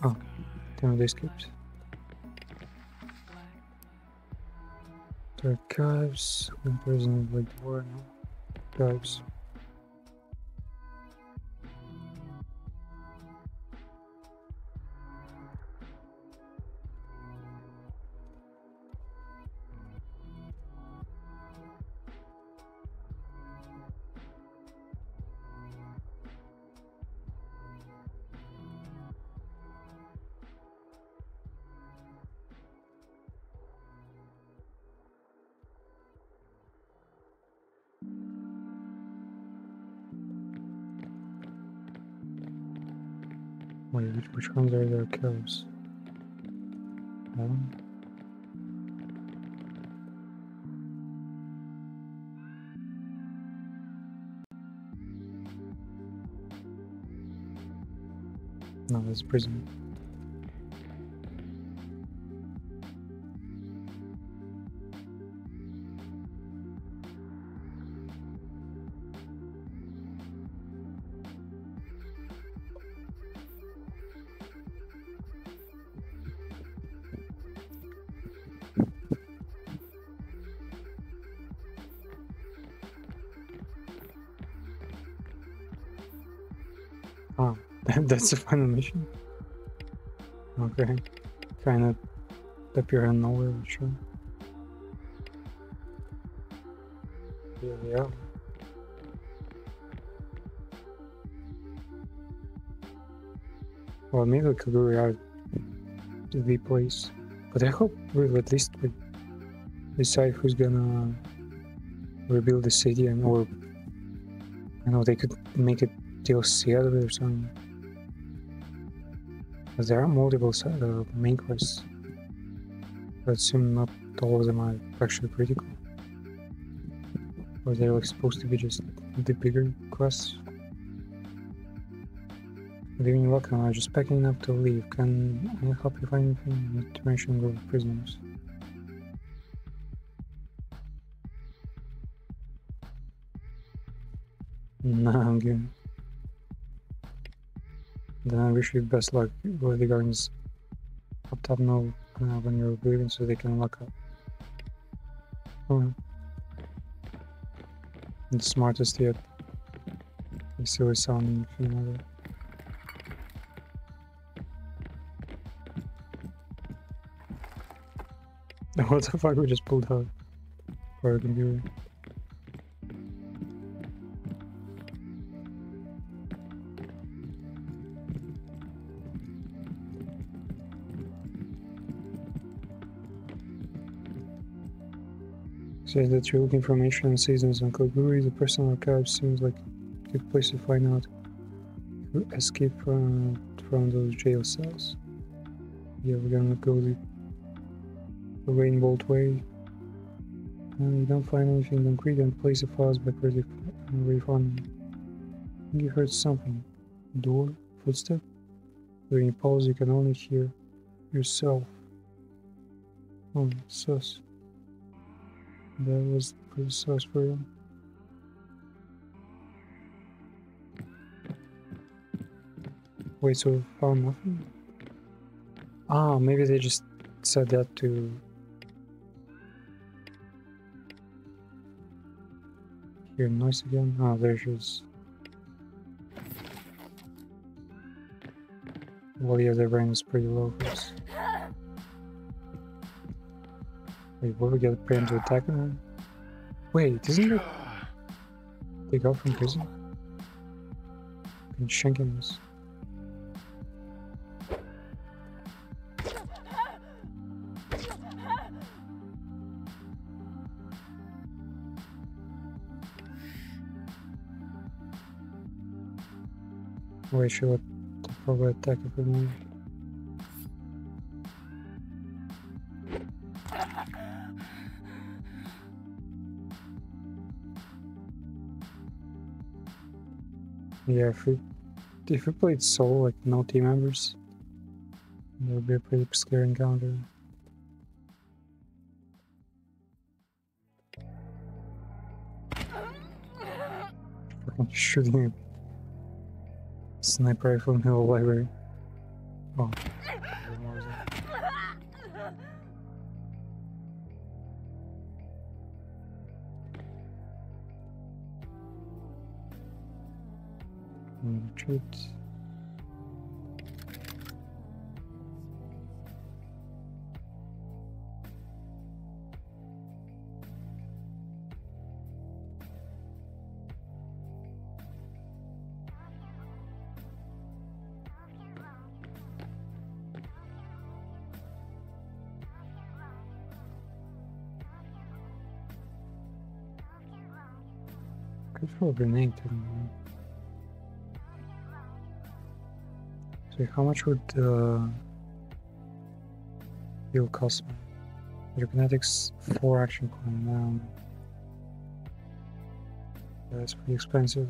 Oh, damn, they skipped. There are archives. There's no like door now. Archives. Wait, which ones are their kills? That one? No, that's prison. Oh, that's the final mission? Okay. Kind of appear out of nowhere, sure. Here we are. Well, maybe we could go out to the place. But I hope we'll at least like, decide who's gonna rebuild the city, and or I know they could make a DLC out of it or something. But there are multiple main quests. But I assume not all of them are actually critical. Or they're like supposed to be just the bigger quests. Leaving welcome, I'm just packing up to leave. Can I help you find anything? Need to mention group of prisoners. Nah, I'm good. Then I wish you best luck with the gardens. Up top know when you're leaving so they can lock up. Oh, the smartest yet. You see what sound if you know that. What the fuck, we just pulled out for a computer. Says that you're looking for information on seasons on Koguri. The personal archive seems like a good place to find out who escaped from those jail cells. Yeah, we're gonna go the Rainbow Way. You don't find anything concrete and place a pause by pretty refunding. I think you heard something. Door? Footstep? During a pause you can only hear yourself. Oh, sus. That was pretty sus for you. Wait, so we found nothing? Ah, maybe they just said that to hear noise again. Oh, there she is. Well, yeah, their brain is pretty low for us. Wait, will we get Brain to attack them? Wait, isn't it they got from prison? And Shenkin is. Wait, she would probably attack if we move. Yeah, if we played solo, like no team members, that would be a pretty scary encounter. Fucking shooting a sniper rifle in the whole library. Oh. Retreat. Good for a grenade. So how much would heal cost me? Pyrokinetics 4 action coin. That's pretty expensive.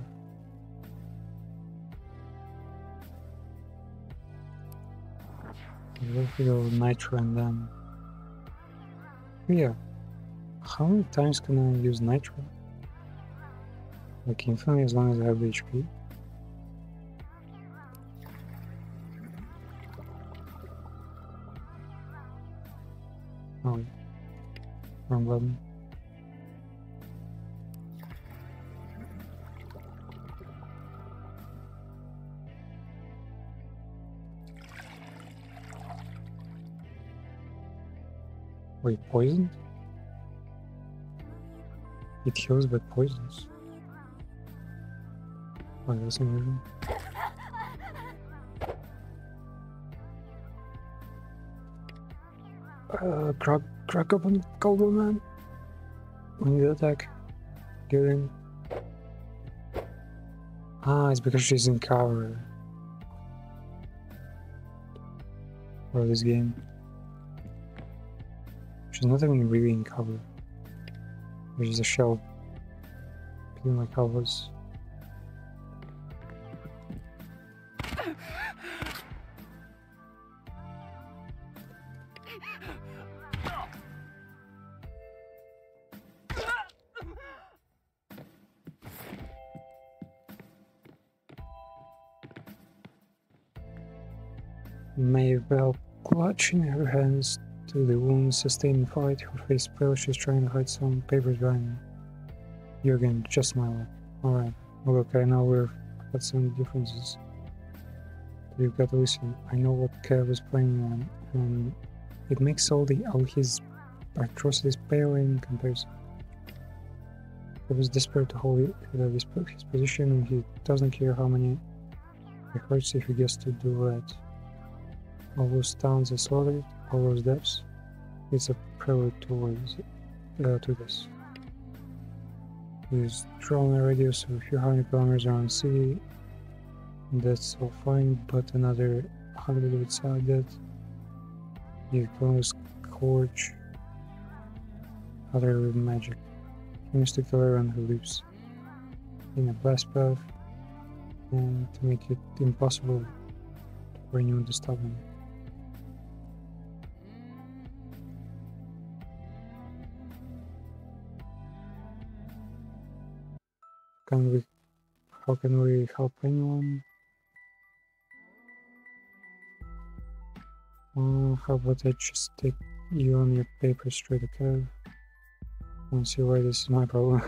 What if we go Nitro and then... Yeah. How many times can I use Nitro? Like infinitely, as long as I have the HP? Oh, wrong button. Wait, poisoned? It heals but poisons. Oh, that's amazing. Crack open Cobra Man. We need to attack. Good. Ah, it's because she's in cover for this game. She's not even really in cover. There's just a shell feeling like I was. Maybell, clutching her hands to the wounds sustained in fight, her face pale, she's trying to hide some papers behind her. Jürgen, just my luck. Alright, well, look, I know we've got some differences. You've got to listen. I know what Kev was playing on, and it makes all his atrocities pale in comparison. He was desperate to hold his position, and he doesn't care how many it hurts if he gets to do that. All those towns are slaughtered, all those deaths. It's a prelude to this. He's drawn a radius of a few hundred kilometers around the city. That's all fine, but another 100 outside that. You can scourge other with magic. He must kill everyone who lives in a blast path, and to make it impossible for anyone to stop him. How can we help anyone? How about I just take you on your paper straight to Kev? I don't see why this is my problem.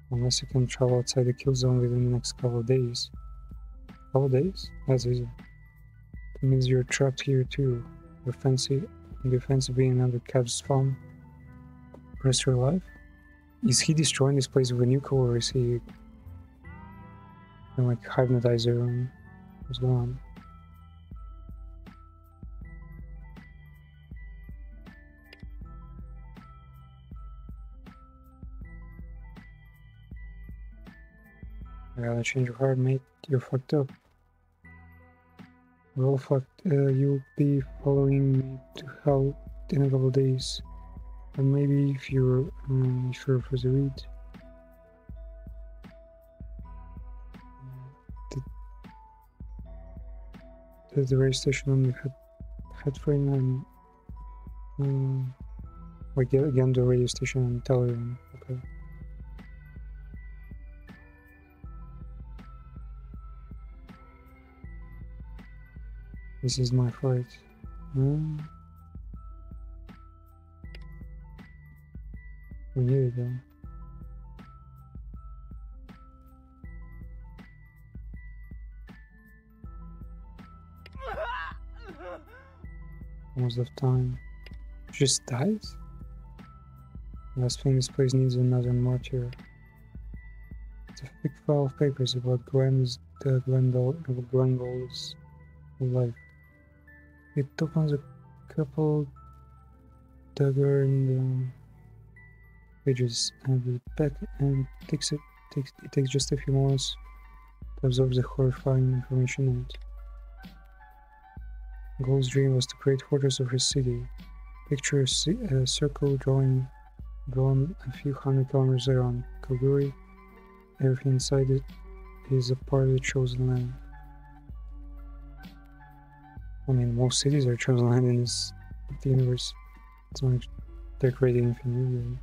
Unless you can travel outside the kill zone within the next couple of days. Couple days? That's easy. That means you're trapped here too. You're fancy being under Kev's thumb rest of your life? Is he destroying this place with a nuke, or is he like hypnotizer? What's going on? I gotta change your heart, mate. You're fucked up. We're all fucked. You'll be following me to hell in a couple of days. Or maybe if you're sure for the read. There's the radio station on the head frame, and we get again the radio station and television. Okay. This is my fight. We need it though. Almost of time. Just dies? Last thing this place needs another martyr. It's a thick file of papers about Glenn's life. It opens a couple dagger in the pages and the back and takes just a few moments to absorb the horrifying information in it. Gold's dream was to create fortress of his city. Picture a circle drawn a few hundred kilometers around Kalguri. Everything inside it is a part of the chosen land. I mean, most cities are chosen land in this universe. It's not like they're creating anything new, really.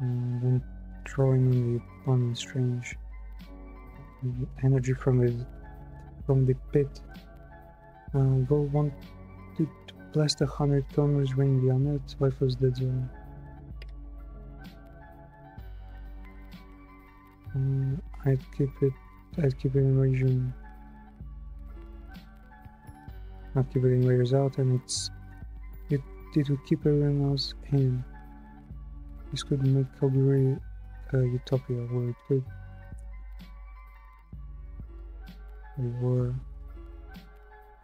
And then drawing on the abundant strange energy from the pit. Gold wanted to blast 100 kilometers range beyond it. Life was dead zone. I'd keep it in region. Not keep it in layers out, and it would keep everyone else in. This could make Kalguri a utopia where it could. We were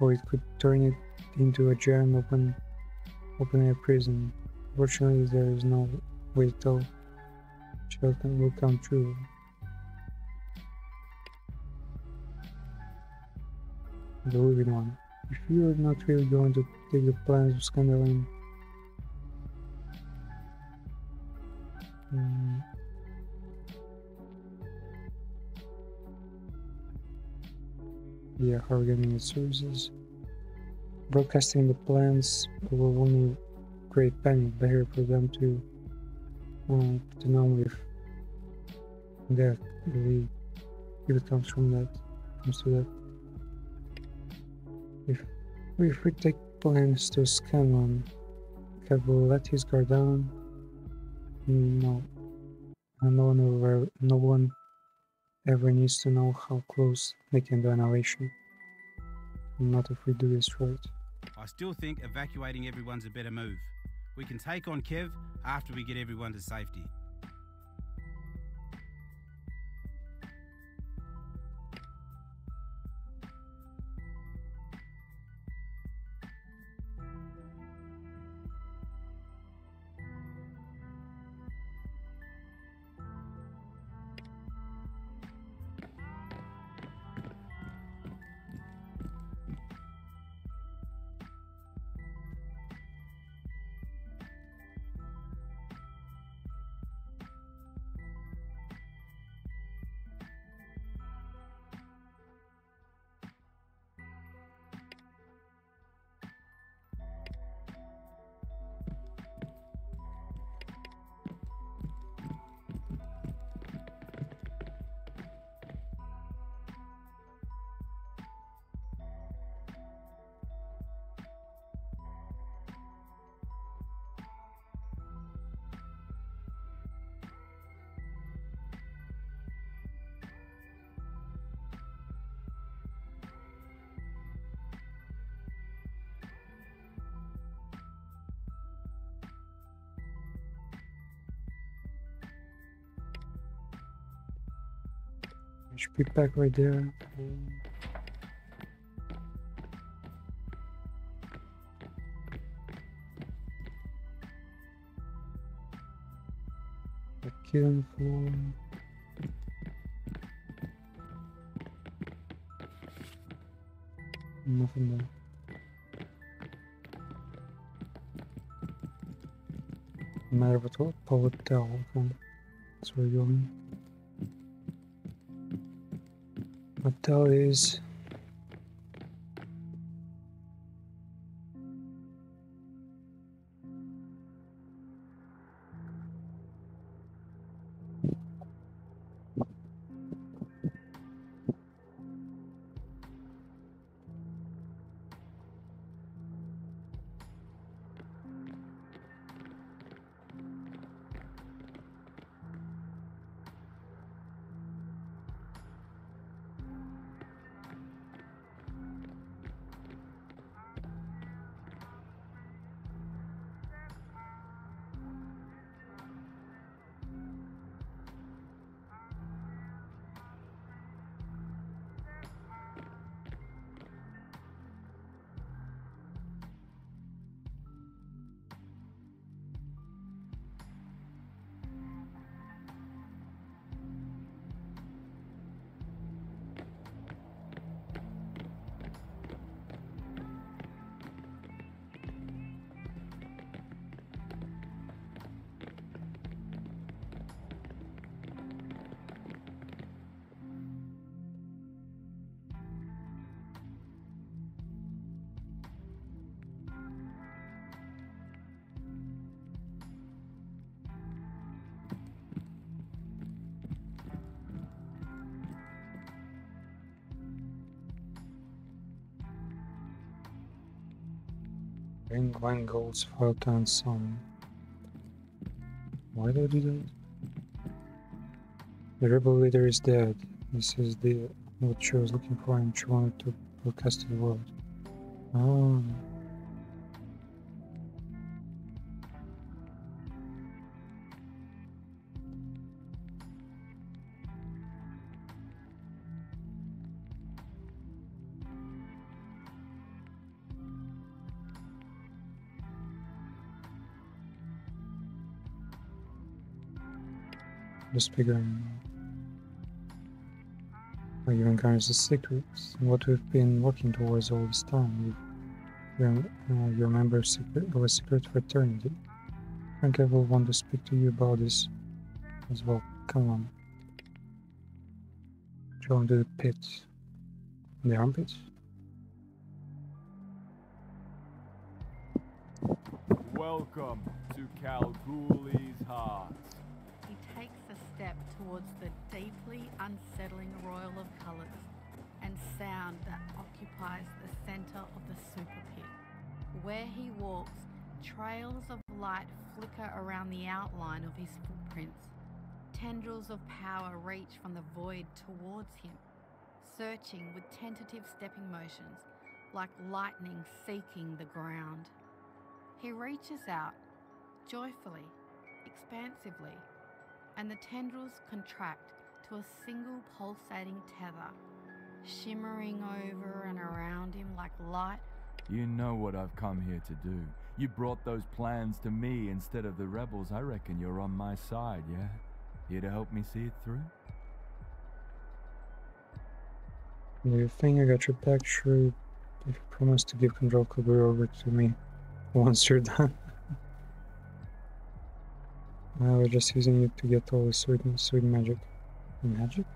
or it could turn it into a giant open-air prison. Fortunately, there is no way to tell which will come true. The living one. If you are not really going to take the plans of Scandaline, yeah, how are we getting its services? Broadcasting the plans will only create panic. Better for them to know if that really, if it comes from that, comes to that. If we take plans to Scanlan, Kev will let his guard down. No. No one ever needs to know how close they can do annihilation. Not if we do this right. I still think evacuating everyone's a better move. We can take on Kev after we get everyone to safety. Should be back right there. The killing floor. Nothing there. Matter of what hotel. Okay. That's where we're going. Hotel is Bring one gold's photo and some. Why do I do that? The rebel leader is dead. This is what she was looking for, and she wanted to broadcast to the world. Oh. the speaker. You encounter the secrets, what we've been working towards all this time. You're a member of a secret fraternity. Frank, I will want to speak to you about this as well. Come on. Go into the pit. The armpits? Welcome to Kalgoorlie's heart. He takes a step towards the deeply unsettling royal of colours and sound that occupies the centre of the super pit. Where he walks, trails of light flicker around the outline of his footprints. Tendrils of power reach from the void towards him, searching with tentative stepping motions, like lightning seeking the ground. He reaches out, joyfully, expansively, and the tendrils contract to a single pulsating tether, shimmering over and around him like light. You know what I've come here to do. You brought those plans to me instead of the rebels. I reckon you're on my side, yeah? Here to help me see it through? Do you think I got your back? Sure, if you promise to give control of Kalgoorlie over to me once you're done. I was just using it to get all the sweet magic. Magic?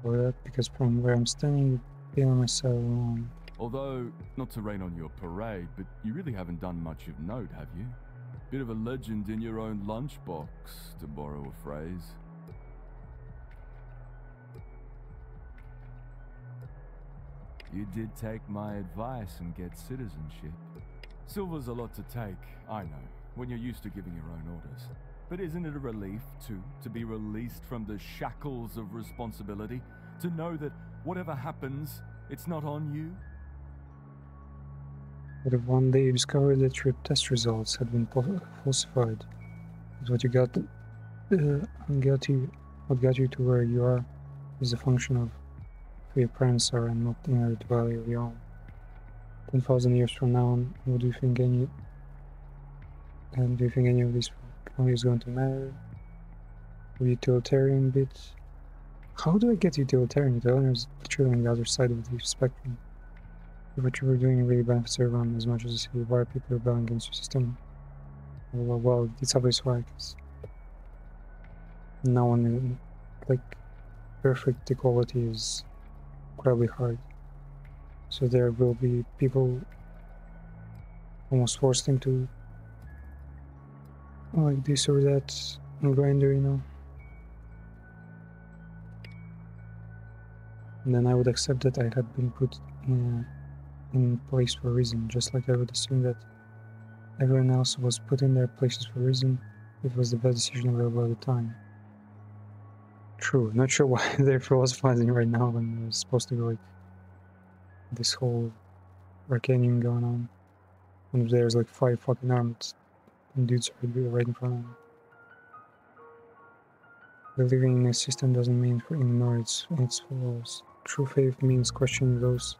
Or that, because from where I'm standing, feeling myself alone. Although, not to rain on your parade, but you really haven't done much of note, have you? Bit of a legend in your own lunchbox, to borrow a phrase. You did take my advice and get citizenship. Silver's a lot to take, I know, when you're used to giving your own orders. But isn't it a relief, too, to be released from the shackles of responsibility? To know that whatever happens, it's not on you? But if one day you discovered that your test results had been falsified, that what got you to where you are is a function of who your parents are and not inherent value of your own. 10,000 years from now, what do you think do you think any of this is going to matter? The utilitarian bit. How do I get utilitarian? Utilitarian is literally on the other side of the spectrum. If what you were doing really benefits everyone as much as you why people rebelling against your system. Well, it's obvious why, because no one like perfect equality is incredibly hard. So there will be people almost forced into like this or that grinder, you know. And then I would accept that I had been put in place for a reason, just like I would assume that everyone else was put in their places for a reason. It was the best decision available at the time. True, not sure why they're philosophizing right now when there's supposed to be like this whole Arcanium going on. And there's like 5 fucking armed dudes right in front of them. Believing in a system doesn't mean ignore its flaws. True faith means questioning those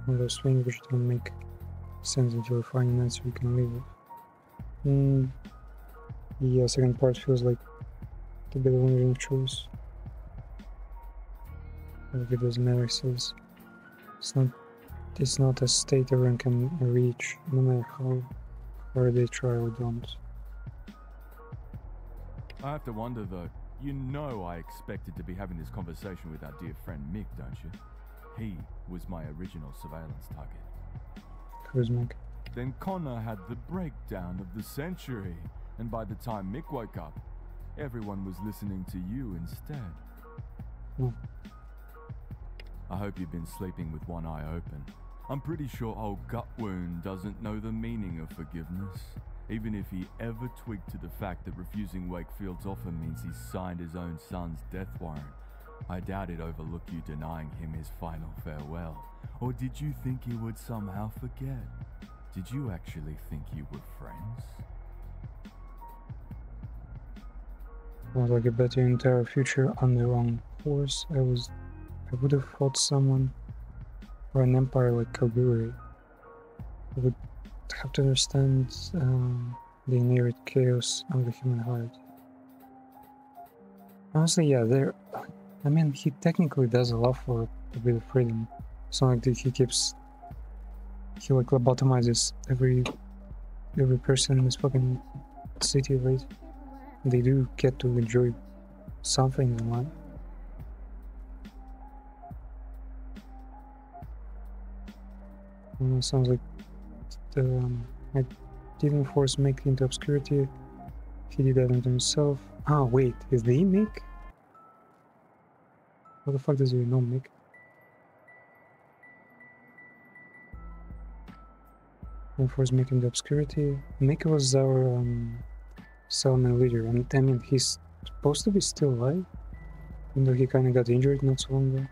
things which don't make sense until you find an answer you can live with. Yeah, second part feels like a bit of a limiting choice. Like it doesn't matter, it says it's not a state everyone can reach, no matter how hard they try or don't. I have to wonder though, you know I expected to be having this conversation with our dear friend Mick, don't you? He was my original surveillance target. Who's Mick? Then Connor had the breakdown of the century, and by the time Mick woke up, everyone was listening to you instead. Hmm. I hope you've been sleeping with one eye open. I'm pretty sure old Gutwound doesn't know the meaning of forgiveness, even if he ever twigged to the fact that refusing Wakefield's offer means he's signed his own son's death warrant. I doubt it overlooked you denying him his final farewell. Or did you think he would somehow forget? Did you actually think you were friends? Sounds like a better entire future on the wrong course. I would have fought someone or an empire like Kalguri. I would have to understand the inherent chaos of the human heart. Honestly, yeah, I mean, he technically does allow for a bit of freedom. It's not like that he like lobotomizes every person in this fucking city, right? They do get to enjoy something in life. Sounds like I didn't force Mick into obscurity. He did that unto himself. Ah, wait, is the Mick? What the fuck does he know, Mick? Didn't force Mick into obscurity. Mick was our Salman leader, and I mean, he's supposed to be still alive, even though he kind of got injured not so long ago.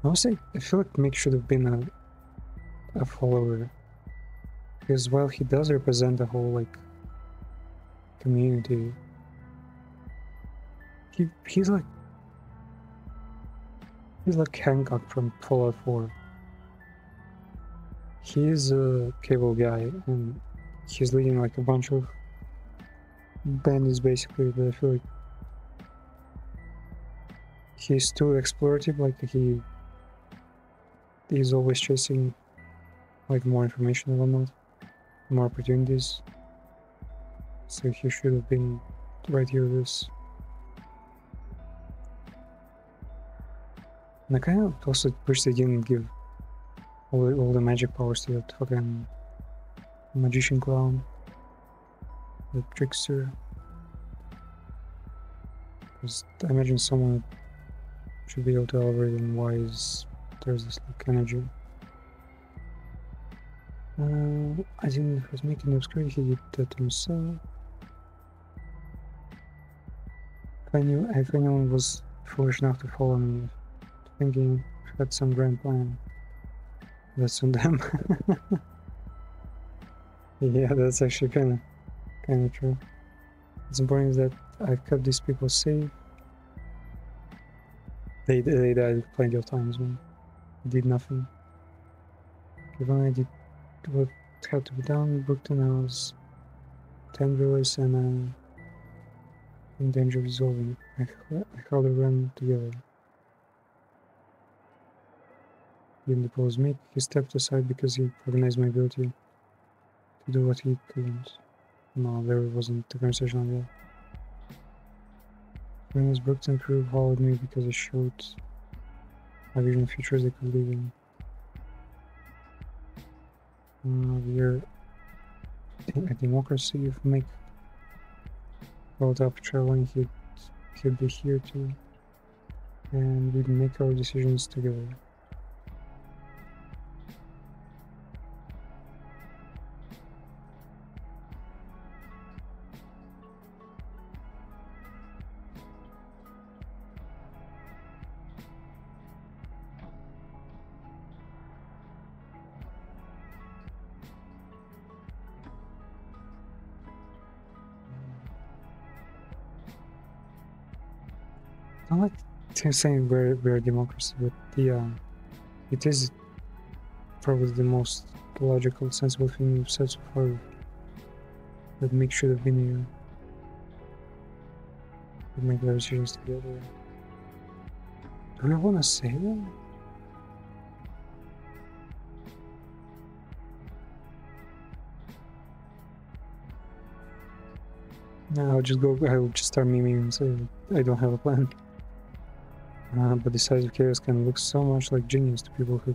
Honestly, I feel like Mick should have been a follower, because while he does represent the whole like community, he's like Hancock from Fallout 4. He's a cable guy and he's leading like a bunch of bandits basically, but I feel like he's too explorative, like he's always chasing like more information and whatnot, more opportunities. So he should have been right here with this. And I kind of also wish they didn't give all the magic powers to that fucking magician clown, the trickster. Because I imagine someone should be able to elaborate on why there's this like energy. I think if he was making the obscurity, he did that himself. If anyone was foolish enough to follow me, thinking I had some grand plan, that's on them. Yeah, that's actually kind of true. What's important is that I've kept these people safe. They died plenty of times, man. Did nothing. Even I did what had to be done. Brookton, I was tenderless and in danger of dissolving. I held the run together. He didn't oppose me. He stepped aside because he recognized my ability to do what he couldn't. No, there wasn't a conversation on that. When his Brookton crew followed me because I showed a vision of futures they could live in. We're a democracy. If Mick brought up traveling, he'd be here too, and we'd make our decisions together. I don't like saying we're a democracy, but it is probably the most logical, sensible thing you've said so far. That Mick should have been here. We make our decisions together. Do I want to say that? No, I'll just start memeing and say I don't have a plan. But the size of chaos can look so much like genius to people who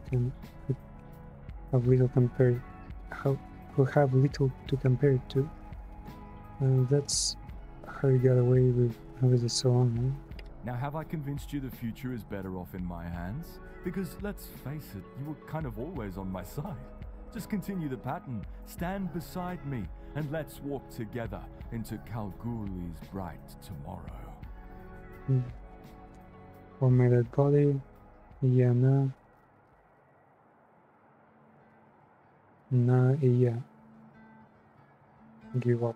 have little to compare it to. That's how you got away with it so long, man. Now, have I convinced you the future is better off in my hands? Because let's face it, you were kind of always on my side. Just continue the pattern, stand beside me, and let's walk together into Kalgoorlie's bright tomorrow. Or my dead body. Yeah, nah. Nah, yeah. Give up.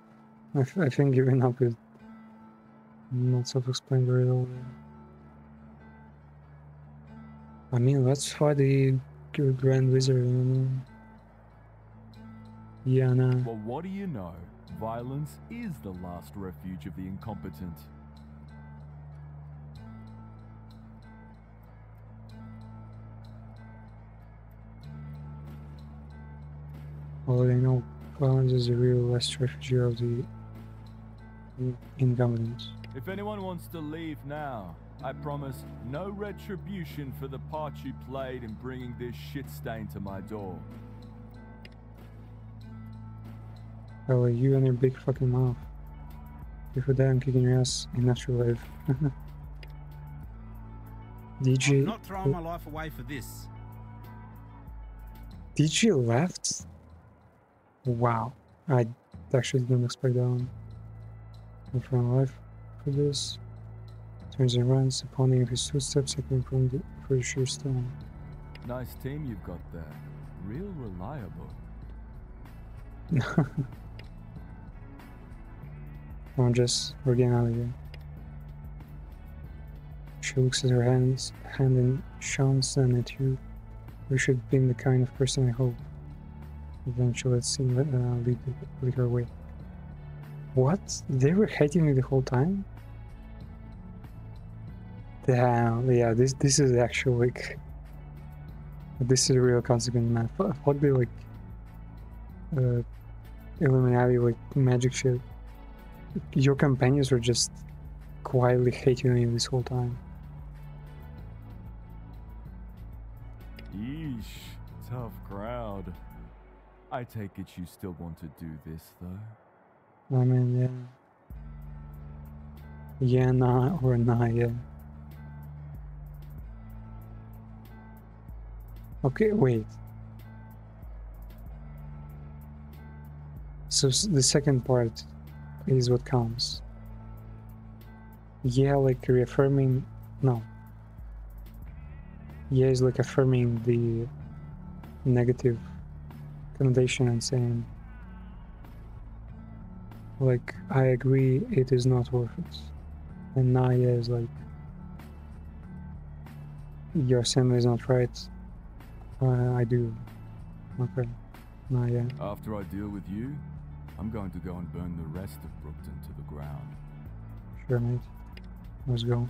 I think giving up is not self-explained very well. I mean, let's fight the Grand Wizard, you know? Yeah, nah. Well, what do you know? Violence is the last refuge of the incompetent. Well, they know violence is the real last refuge of the incompetence. If anyone wants to leave now, I promise no retribution for the part you played in bringing this shit stain to my door. Oh, you and your big fucking mouth. Before that, I'm kicking your ass in natural life. DJ. I'm not throwing my life away for this. DJ left? Wow. I actually didn't expect that one. I'm throwing my life for this. Turns and runs, pounding of his footsteps, echoing from the sheer stone. Nice team you've got there. Real reliable. Come on, Jess, we're getting out of here. She looks at her hand and shouts then at you. You should be the kind of person I hope. Eventually, let's see, lead her away. What? They were hating me the whole time? Damn, yeah, this is actually like... This is a real consequence, man. Fuck the, like... Illuminati, like, magic shit. Your companions were just quietly hating you this whole time. Yeesh, tough crowd. I take it you still want to do this, though? I mean, yeah. Yeah, nah, or nah, yeah. Okay, wait. So the second part is what counts. Yeah, like reaffirming... No. Yeah is like affirming the negative connotation and saying, like, I agree, it is not worth it. And Naya is like, your assembly is not right. I do. Okay. Naya. After I deal with you, I'm going to go and burn the rest of Brookton to the ground. Sure, mate. Let's go.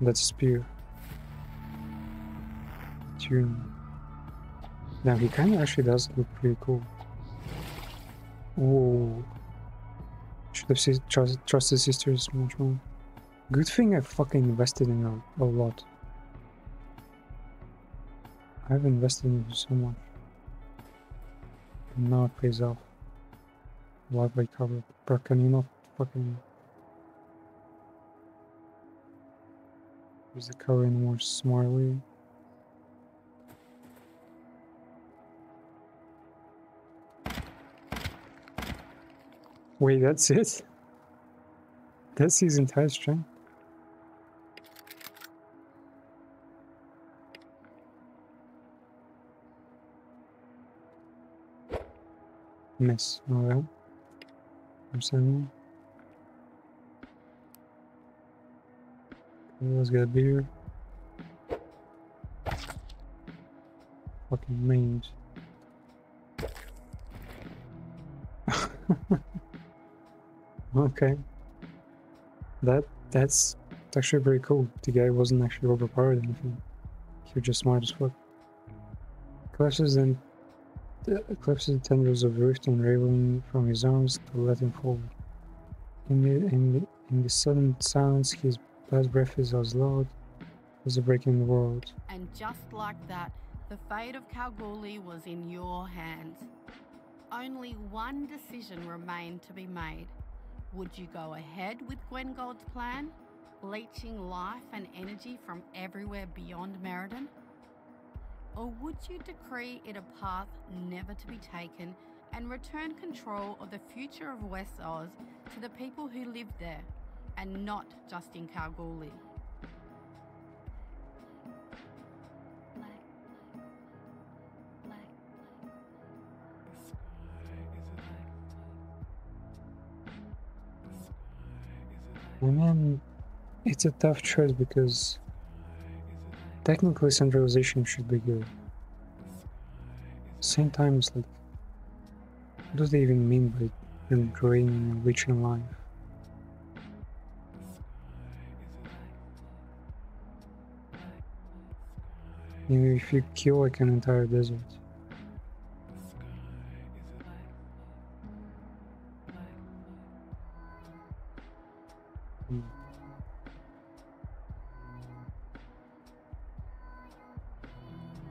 That's a spear. Tune. Now he kind of actually does look pretty cool. Whoa. Should have trusted sisters much more. Good thing I fucking invested in her a lot. I've invested in so much. And now it pays off. Library cover. But can you not fucking... use the cover in more smartly? Wait, that's it? That's his entire strength? Miss. Alright. I'm sending. Let's get a beer. Fucking mange. Okay. That's actually very cool. The guy wasn't actually overpowered or anything. He was just smart as fuck. Collapses the tendrils of the rift, unraveling from his arms to let him fall. In the sudden silence, his last breath is as loud as a break in the world. And just like that, the fate of Kalgoorlie was in your hands. Only one decision remained to be made. Would you go ahead with Gwengold's plan, bleaching life and energy from everywhere beyond Meriden? Or would you decree it a path never to be taken and return control of the future of West Oz to the people who live there, and not just in Kalgoorlie? I mean, it's a tough choice because technically centralization should be good. At the same time, it's like, what do they even mean by enjoying and enriching life? You know, if you kill like an entire desert.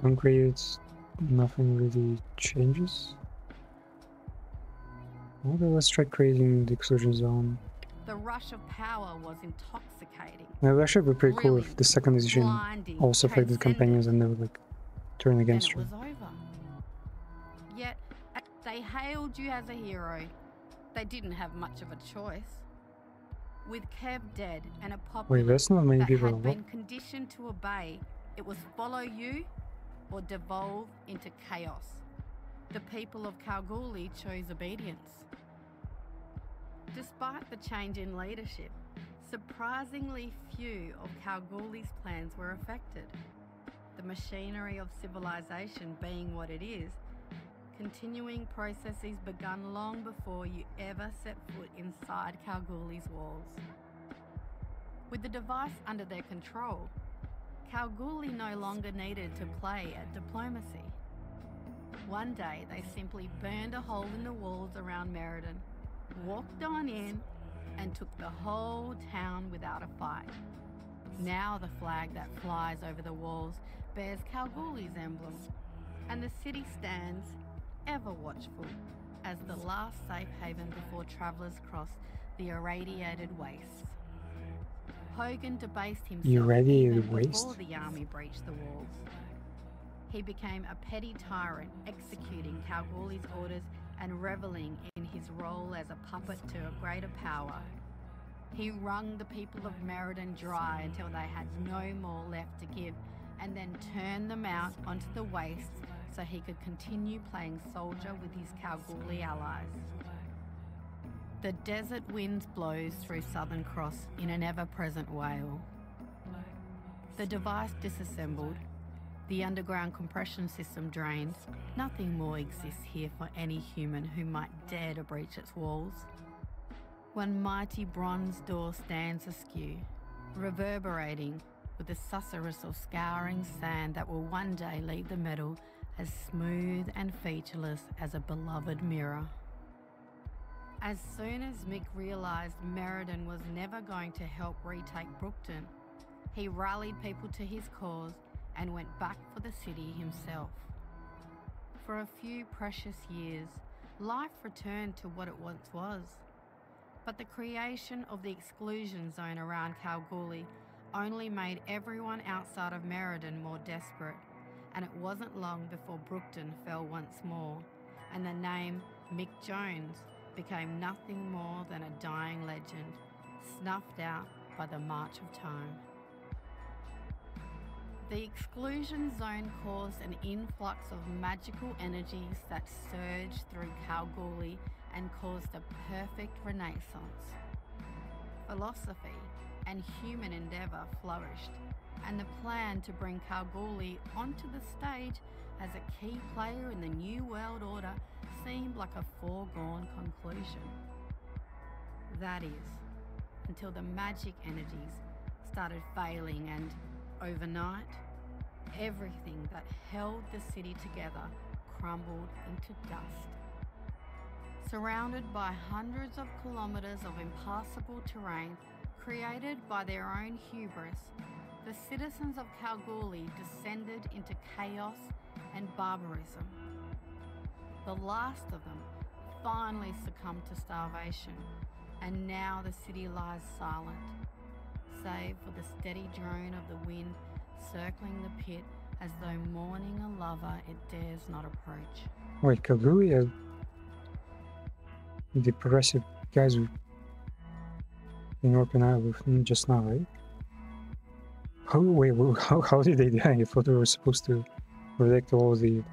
Downgrades, nothing really changes. Okay, let's try creating the exclusion zone. The rush of power was intoxicating. It would actually be pretty cool if the second edition also affected companions and they would like turn against you. Then it was over. Yet they hailed you as a hero. They didn't have much of a choice. With Kev dead and a populace that's not many that people had on been conditioned to obey, it was follow you or devolve into chaos. The people of Kalgoorlie chose obedience. Despite the change in leadership, surprisingly few of Kalgoorlie's plans were affected. The machinery of civilization being what it is, continuing processes begun long before you ever set foot inside Kalgoorlie's walls. With the device under their control, Kalgoorlie no longer needed to play at diplomacy. One day they simply burned a hole in the walls around Meriden, walked on in, and took the whole town without a fight. Now the flag that flies over the walls bears Kalgoorlie's emblem, and the city stands ever watchful as the last safe haven before travellers cross the irradiated wastes. Hogan debased himself even before the army breached the walls. He became a petty tyrant, executing Kalgoorlie's orders and revelling in his role as a puppet to a greater power. He wrung the people of Meriden dry until they had no more left to give, and then turned them out onto the wastes so he could continue playing soldier with his Kalgoorlie allies. The desert winds blows through Southern Cross in an ever-present wail. The device disassembled, the underground compression system drained. Nothing more exists here for any human who might dare to breach its walls. One mighty bronze door stands askew, reverberating with the susurrus of scouring sand that will one day leave the metal as smooth and featureless as a beloved mirror. As soon as Mick realised Meriden was never going to help retake Brookton, he rallied people to his cause and went back for the city himself. For a few precious years, life returned to what it once was. But the creation of the exclusion zone around Kalgoorlie only made everyone outside of Meriden more desperate, and it wasn't long before Brookton fell once more, and the name Mick Jones became nothing more than a dying legend, snuffed out by the march of time. The exclusion zone caused an influx of magical energies that surged through Kalgoorlie and caused a perfect renaissance. Philosophy and human endeavour flourished, and the plan to bring Kalgoorlie onto the stage as a key player in the New World Order seemed like a foregone conclusion. That is, until the magic energies started failing and, overnight, everything that held the city together crumbled into dust. Surrounded by hundreds of kilometres of impassable terrain created by their own hubris, the citizens of Kalgoorlie descended into chaos and barbarism. The last of them finally succumbed to starvation, and now the city lies silent, save for the steady drone of the wind circling the pit as though mourning a lover it dares not approach. Wait, Kalgoorlie are the progressive guys in Europe and I with just now, right? How did they die? I thought they were supposed to protect all the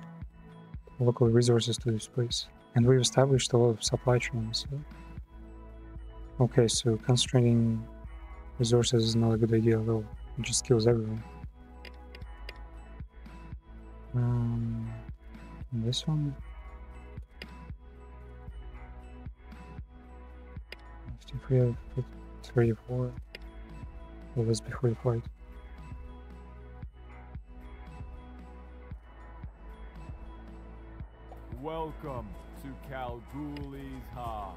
local resources to this place. And we've established a lot of supply chains. So. Okay, so concentrating resources is not a good idea at all. It just kills everyone. This one. 53, 34. Well, that's before the fight. Welcome to Kalgoorlie's heart.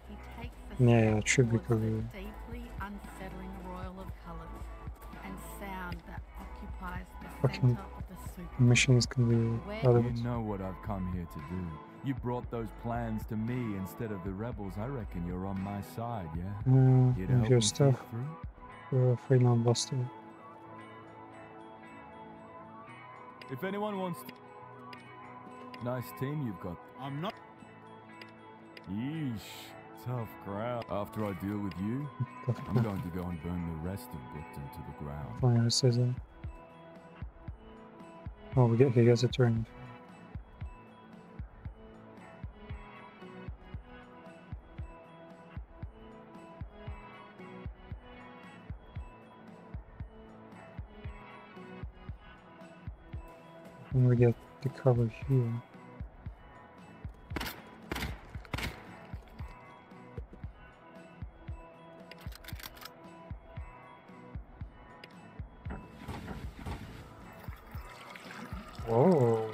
He takes Yeah, it should be towards the Kalgoorlie. deeply unsettling royal of colours and sound that occupies the Fucking centre of the super. machines can be out of You it. know what I've come here to do. You brought those plans to me instead of the rebels. I reckon you're on my side, yeah? Here to With help your me see stuff. it through? We're afraid not busted. If anyone wants to... Nice team you've got. I'm not. Yeesh. Tough crowd. After I deal with you, I'm going to go and burn the rest of Brookton to the ground. Fine, it says that. Oh, he gets a turn. And we get the cover here. Oh,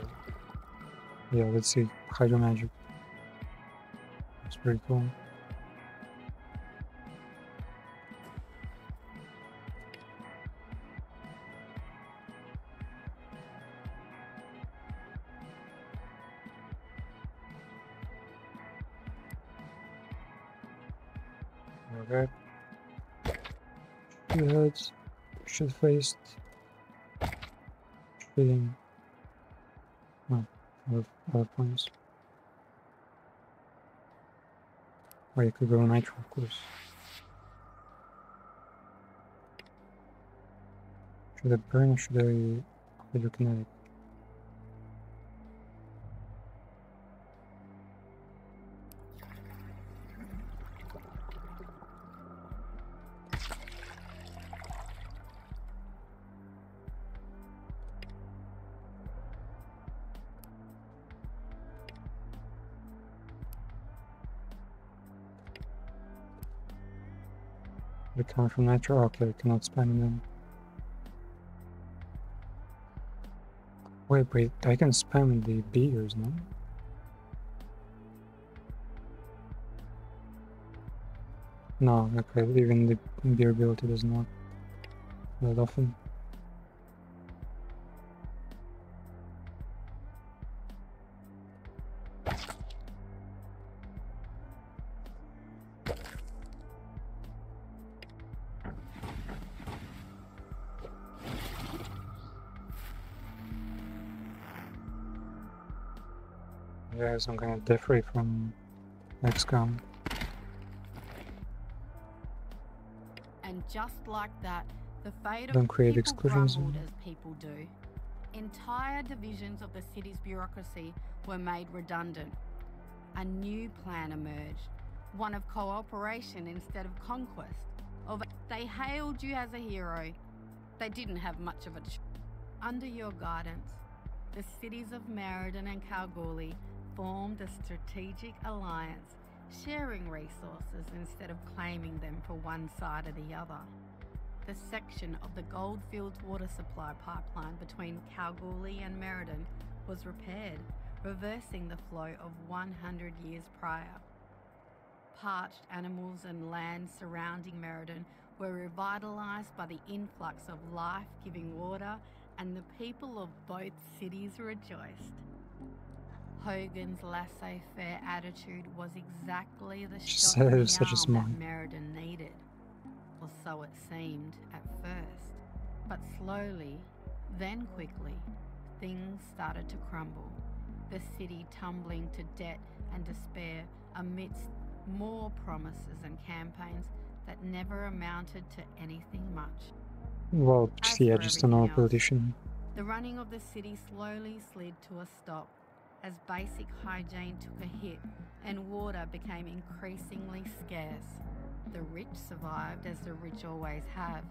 yeah. Let's see, Hydro Magic. That's pretty cool. Okay. Two heads, should faced, shooting. Oh, other points. Or you could go Nitro, of course. Should I burn or should I hydrokinetic? They're coming from Nitro? Okay, I cannot spam them. Wait, I can spam the beers, no? No, okay, even the beer ability does not that often. Guys, I'm gonna differ from XCOM. And just like that, the fate Don't of create people exclusions. crumbled as people do. Entire divisions of the city's bureaucracy were made redundant. A new plan emerged, one of cooperation instead of conquest. They hailed you as a hero. They didn't have much of a choice. Under your guidance, the cities of Meriden and Kalgoorlie formed a strategic alliance, sharing resources instead of claiming them for one side or the other. The section of the Goldfields water supply pipeline between Kalgoorlie and Meriden was repaired, reversing the flow of 100 years prior. Parched animals and land surrounding Meriden were revitalised by the influx of life-giving water, and the people of both cities rejoiced. Hogan's laissez-faire attitude was exactly the shot in the arm that Meriden needed. Or so it seemed at first. But slowly, then quickly, things started to crumble. The city tumbling to debt and despair amidst more promises and campaigns that never amounted to anything much. Well, yeah, just another politician. The running of the city slowly slid to a stop as basic hygiene took a hit and water became increasingly scarce. The rich survived, as the rich always have,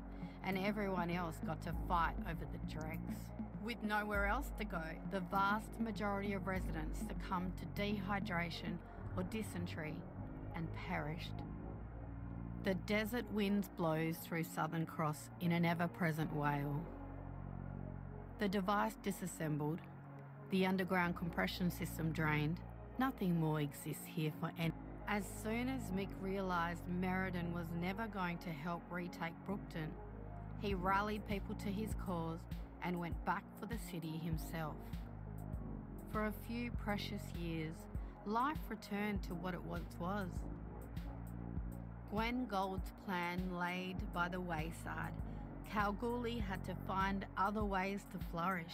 and everyone else got to fight over the dregs. With nowhere else to go, the vast majority of residents succumbed to dehydration or dysentery and perished. The desert wind blows through Southern Cross in an ever-present wail. The device disassembled, the underground compression system drained. Nothing more exists here for any. As soon as Mick realised Meriden was never going to help retake Brookton, he rallied people to his cause and went back for the city himself. For a few precious years, life returned to what it once was. Gwen Gold's plan laid by the wayside, Kalgoorlie had to find other ways to flourish.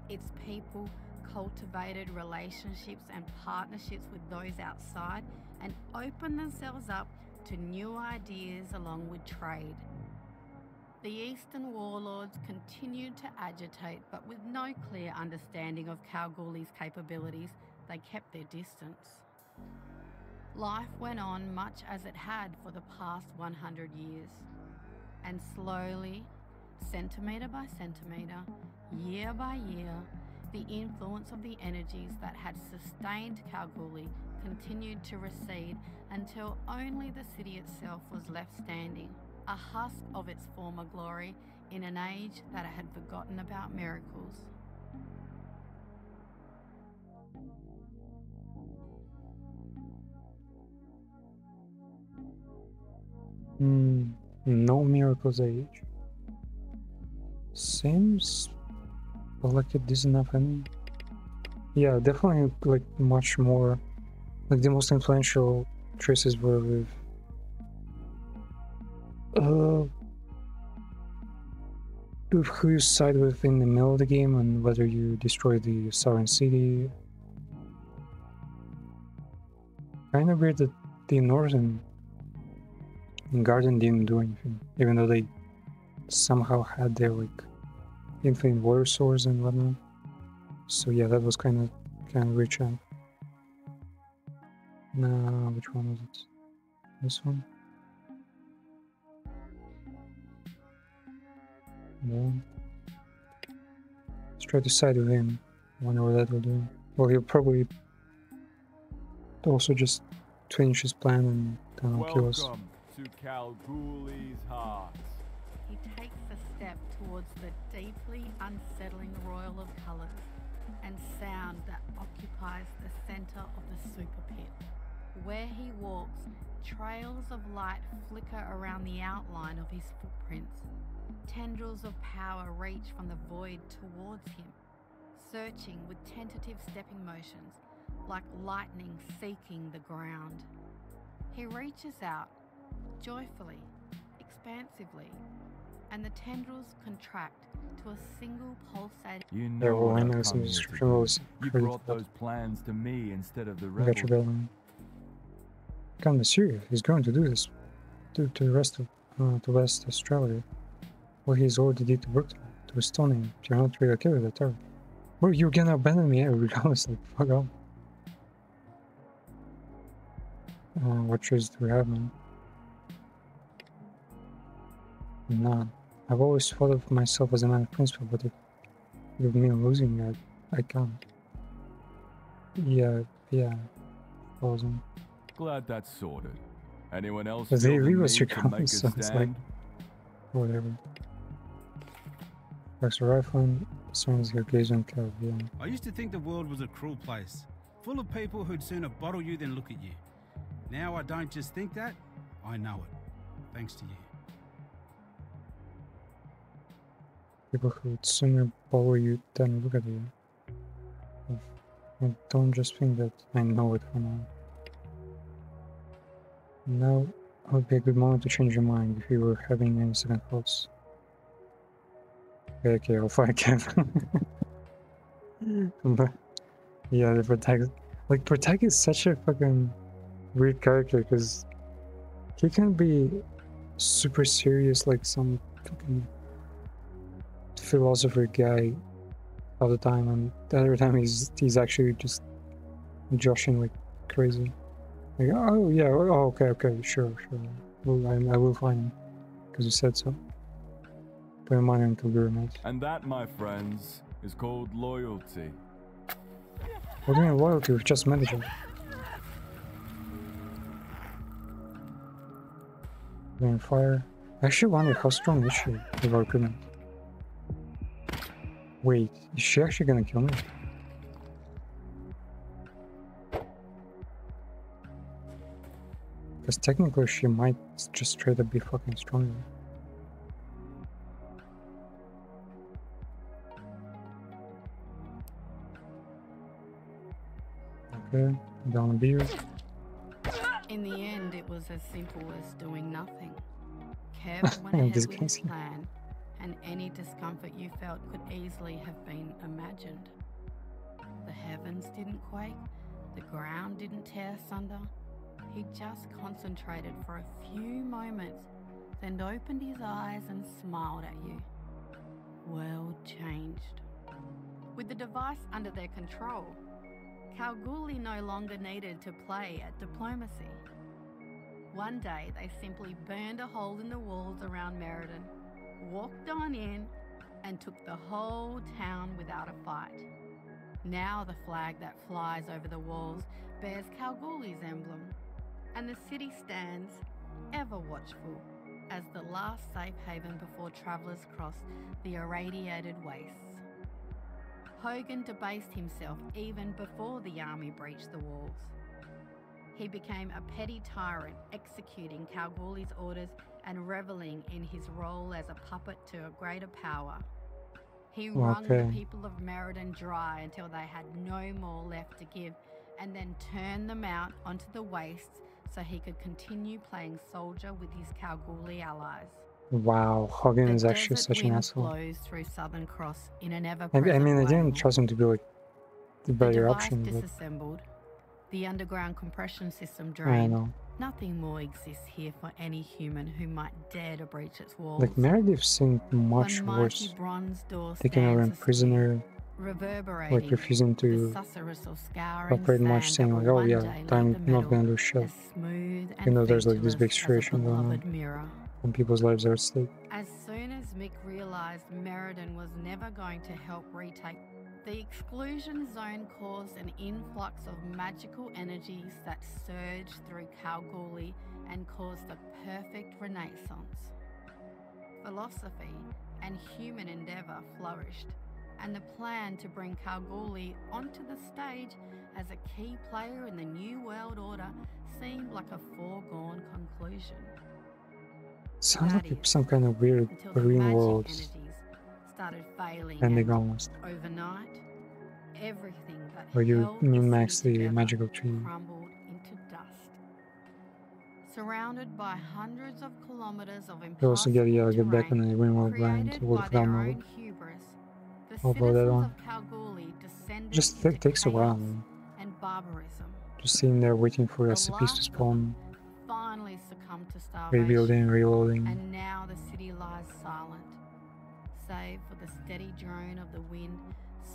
Its people cultivated relationships and partnerships with those outside and opened themselves up to new ideas along with trade. The Eastern warlords continued to agitate, but with no clear understanding of Kalgoorlie's capabilities, they kept their distance. Life went on much as it had for the past 100 years. And slowly, centimetre by centimetre, year by year, the influence of the energies that had sustained Kalgoorlie continued to recede until only the city itself was left standing, a husk of its former glory in an age that had forgotten about miracles. No miracles age. Seems like it isn't enough. I mean, yeah, definitely like much more. Like the most influential choices were with who you side with in the middle of the game and whether you destroy the Sovereign City. Kind of weird that the Northern Garden didn't do anything, even though they somehow had their like infinite water source and whatnot. So yeah, that was kind of rich. Now, which one was it? This one? No. Let's try to side with him. I wonder what that will do. Well, he'll probably also just finish his plan and kill us. Welcome to Kalgoorlie's heart. He takes a step towards the deeply unsettling royal of colours and sound that occupies the centre of the super pit. Where he walks, trails of light flicker around the outline of his footprints. Tendrils of power reach from the void towards him, searching with tentative stepping motions, like lightning seeking the ground. He reaches out, joyfully, expansively, and the tendrils contract to a single pulsating... You know what I'm coming to. You brought those plans to me instead of the rebels. Come to Syria. He's going to do this to the rest of to West Australia. What he's already did to Brookton, to Estonia. You're not really okay with that, are you? Well, you're gonna abandon me regardless, like, fuck off. What choice do we have, man? None. I've always thought of myself as a man of principle, but if with me losing, I can't. Yeah. Frozen. Glad that's sorted. Anyone else they leave us your to make a comments, so it's like, whatever. Extra rifling, surrounds your gaze on Caribbean. I used to think the world was a cruel place, full of people who'd sooner bottle you than look at you. Now I don't just think that, I know it. Thanks to you. People who would sooner bottle you than look at you. I don't just think that, I know it for now. Now would be a good moment to change your mind if you were having any second thoughts. Okay, I'll fight Kev. But yeah, the Protect, like Protect is such a fucking weird character because he can be super serious, like some fucking philosopher guy all the time, and the other time he's actually just joshing like crazy. Like, oh yeah, oh, okay, sure. Well, I will find him, because you said so. Put him on him to be mate. And that, my friends, is called loyalty. What do you mean loyalty? We've just met each other. Doing fire. I actually wonder how strong is she with our equipment. Wait, is she actually gonna kill me? Because technically she might just straight up be fucking stronger. Okay, down a beer. In the end, it was as simple as doing nothing. Kev went ahead with his plan, and any discomfort you felt could easily have been imagined. The heavens didn't quake, the ground didn't tear asunder. He just concentrated for a few moments, then opened his eyes and smiled at you. World changed. With the device under their control, Kalgoorlie no longer needed to play at diplomacy. One day, they simply burned a hole in the walls around Meriden, walked on in, and took the whole town without a fight. Now the flag that flies over the walls bears Kalgoorlie's emblem, and the city stands, ever watchful, as the last safe haven before travellers cross the irradiated wastes. Hogan debased himself even before the army breached the walls. He became a petty tyrant, executing Kalgoorlie's orders and revelling in his role as a puppet to a greater power. He wrung the people of Meriden dry until they had no more left to give, and then turned them out onto the wastes so he could continue playing soldier with his Kalgoorlie allies. Wow, Hogan is actually such an asshole. Blows through Southern Cross in an I mean, I didn't trust him to be like the better option. Disassembled. The underground compression system drained. I know. Nothing more exists here for any human who might dare to breach its walls. Like Meredith seemed much worse. Taking her in prisoner, like refusing to operate much, saying like, oh yeah, I'm not gonna do shit. You know, there's like this big situation going on, and people's lives are at stake. As soon as Mick realized Meriden was never going to help retake, the exclusion zone caused an influx of magical energies that surged through Kalgoorlie and caused a perfect renaissance. Philosophy and human endeavour flourished, and the plan to bring Kalgoorlie onto the stage as a key player in the New World Order seemed like a foregone conclusion. Sounds like some kind of weird Marine world started failing ending almost. Overnight, everything that where you min-max the magical tree. Crumbled into dust. Surrounded by hundreds of kilometers of you also get back on the Rimworld land to Wolfram mode. Although that one just takes a while. And barbarism. Just sitting there waiting for SCPs to spawn. Finally succumbed to starvation. Rebuilding, reloading. And now the city lies silent, save for the steady drone of the wind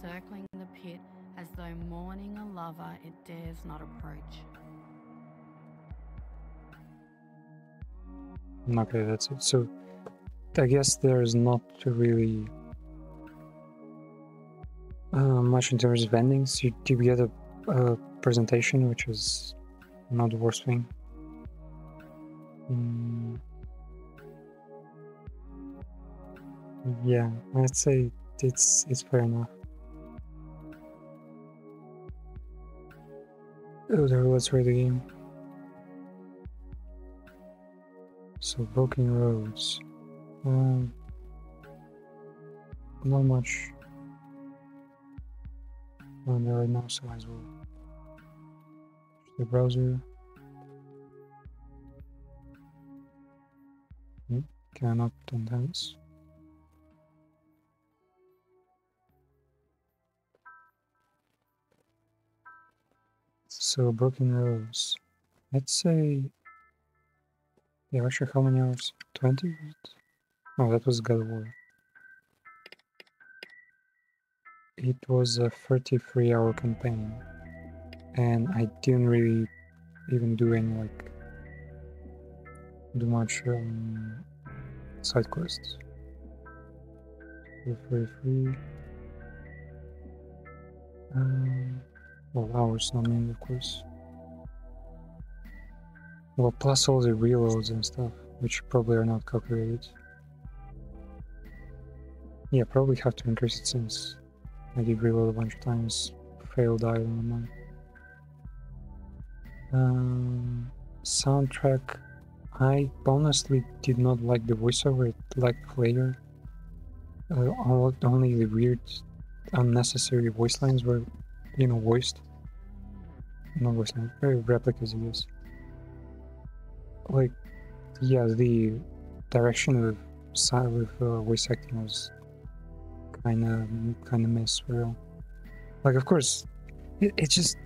circling the pit as though mourning a lover it dares not approach. Okay, that's it. So, I guess there's not really much in terms of endings. You get a presentation, which is not the worst thing. Yeah, I'd say it's fair enough. Oh, let's read the game. So, broken roads. Not much on there right now, so might as well. The browser. Cannot enhance. So, broken roads. Let's say. Yeah, actually, how many hours? 20? Oh, that was God of War. It was a 33-hour campaign, and I didn't really even do any like much side quests. Very free. Well, hours not many, of course. Well, plus all the reloads and stuff, which probably are not calculated. Yeah, probably have to increase it since I did reload a bunch of times, failed died on mine. Soundtrack, I honestly did not like the voiceover, it lacked flavor. Only the weird, unnecessary voice lines were, you know, voiced. Not voice lines, replicas, I guess. Like, yeah, the direction of voice acting was kind of miss for real. Like, of course, it just,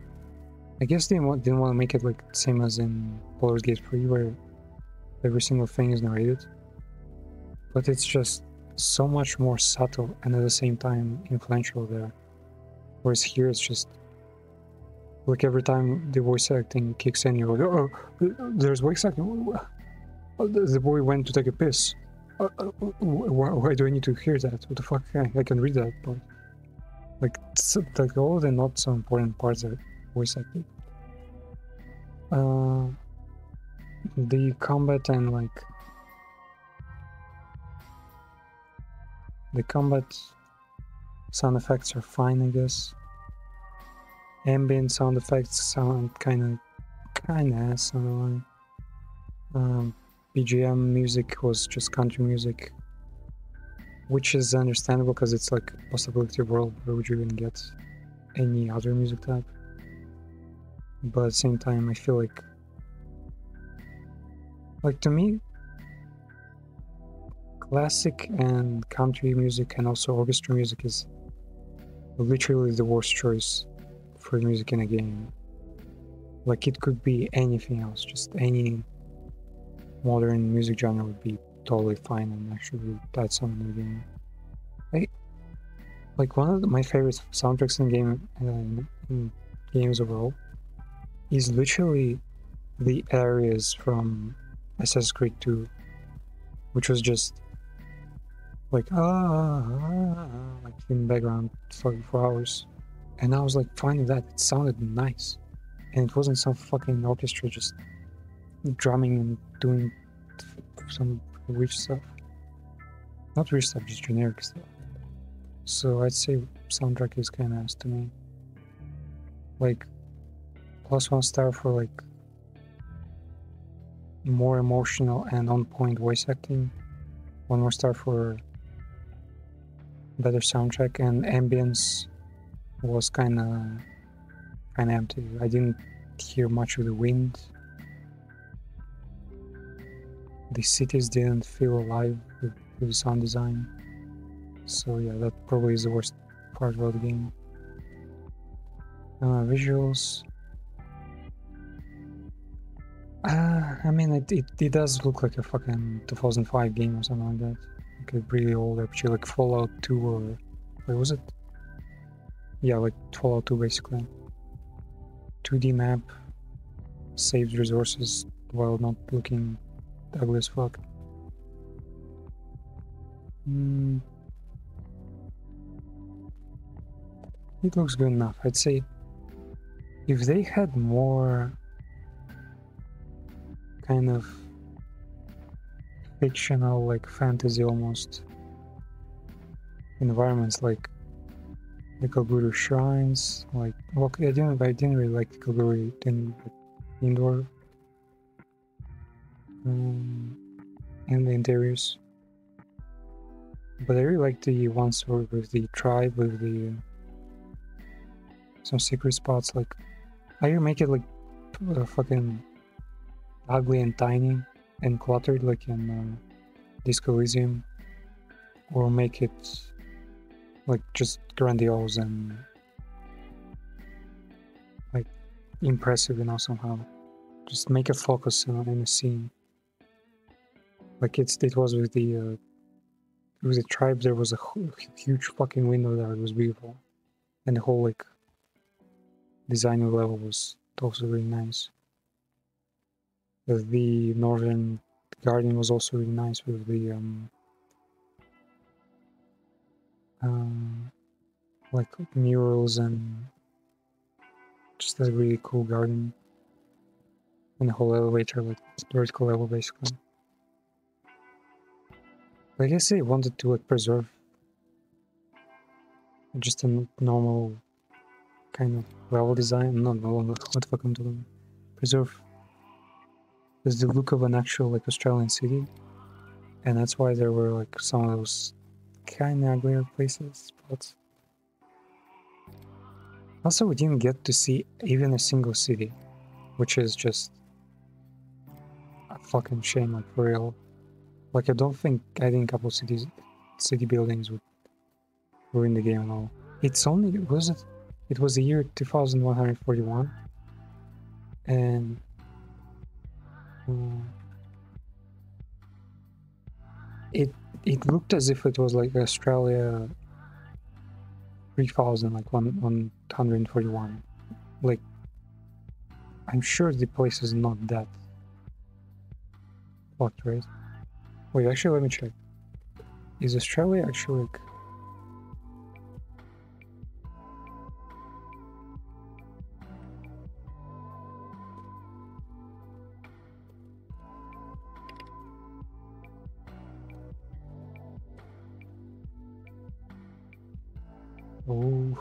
I guess they didn't want to make it like same as in Baldur's Gate 3, where every single thing is narrated. But it's just so much more subtle and at the same time influential there. Whereas here it's just like every time the voice acting kicks in, you're like, oh, there's voice acting. The boy went to take a piss. Why do I need to hear that? What the fuck? I can read that part. Like all the not so important parts are voice acting. The combat and like the combat sound effects are fine, I guess. Ambient sound effects sound kinda ass on the line. BGM music was just country music, which is understandable because it's like a possibility world where would you even get any other music type. But at the same time, I feel like to me, classic and country music and also orchestra music is literally the worst choice for music in a game. Like, it could be anything else, just any modern music genre would be totally fine and actually add something to the game. Like one of my favorite soundtracks in games overall is literally the areas from Assassin's Creed 2, which was just like like in the background for hours, and I was like finding that it sounded nice, and it wasn't some fucking orchestra just drumming and doing some weird stuff. Not weird stuff, just generic stuff. So I'd say soundtrack is kinda ass to me. Like +1 star for like more emotional and on point voice acting. 1 more star for better soundtrack, and ambience was kinda empty. I didn't hear much of the wind. The cities didn't feel alive with the sound design. So yeah, that probably is the worst part about the game. Visuals. I mean, it does look like a fucking 2005 game or something like that. Like a really old RPG, like Fallout 2 or... Wait, was it? Yeah, like Fallout 2 basically. 2D map. Saves resources while not looking ugly as fuck. It looks good enough. I'd say if they had more kind of fictional, like fantasy almost environments, like the Koguru shrines, like, well, I didn't really like the Koguru indoor and the interiors, but I really like the ones with the tribe, with the some secret spots. Like, either make it like fucking ugly and tiny and cluttered like in Disco Elysium, or make it like just grandiose and like impressive, you know, somehow. Just make a focus in a scene. Like it was with the tribe. There was a huge fucking window there. It was beautiful, and the whole like design of the level was also really nice. The northern garden was also really nice with the like murals and just a really cool garden. And the whole elevator, like vertical level basically. I guess they wanted to like preserve just a normal kind of level design. Not what the fuck I'm doing. Preserve is the look of an actual like Australian city, and that's why there were like some of those kind of uglier places. But also, we didn't get to see even a single city, which is just a fucking shame, like for real. Like I don't think adding a couple city buildings would ruin the game at all. It's only it was the year 2141, and it looked as if it was like Australia 3000, like 141. Like I'm sure the place is not that fucked, right? Wait, actually, let me check. Is Australia actually like...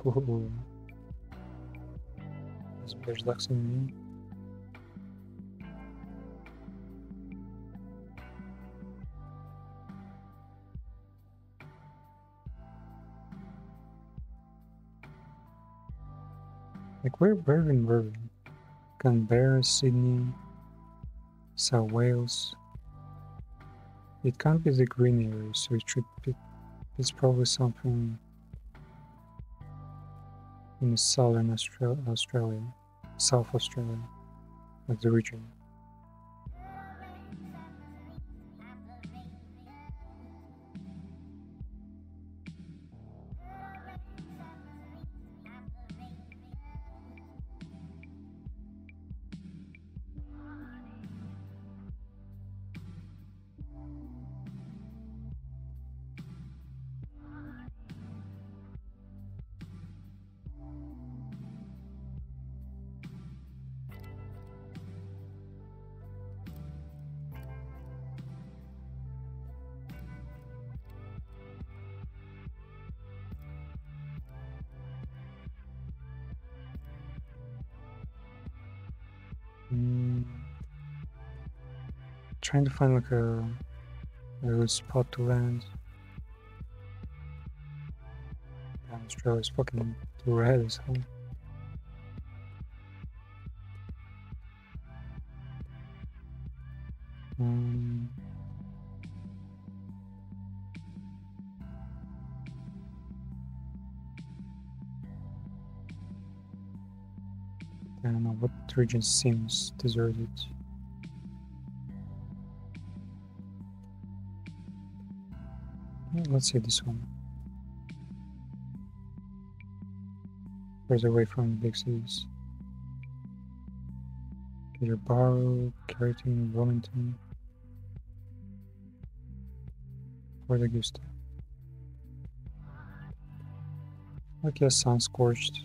Oh, there's ducks in me. Like we're in Berlin, Canberra, Sydney, South Wales. It can't be the green area, so it should be. It's probably something in southern Australia, South Australia, like the region. Trying to find like a good spot to land. Yeah, Australia's fucking red as hell. I don't know what region seems deserted. Let's see this one. Further away from the big cities. Peterborough, Carrington, Wilmington, Port Augusta. Okay, sun scorched.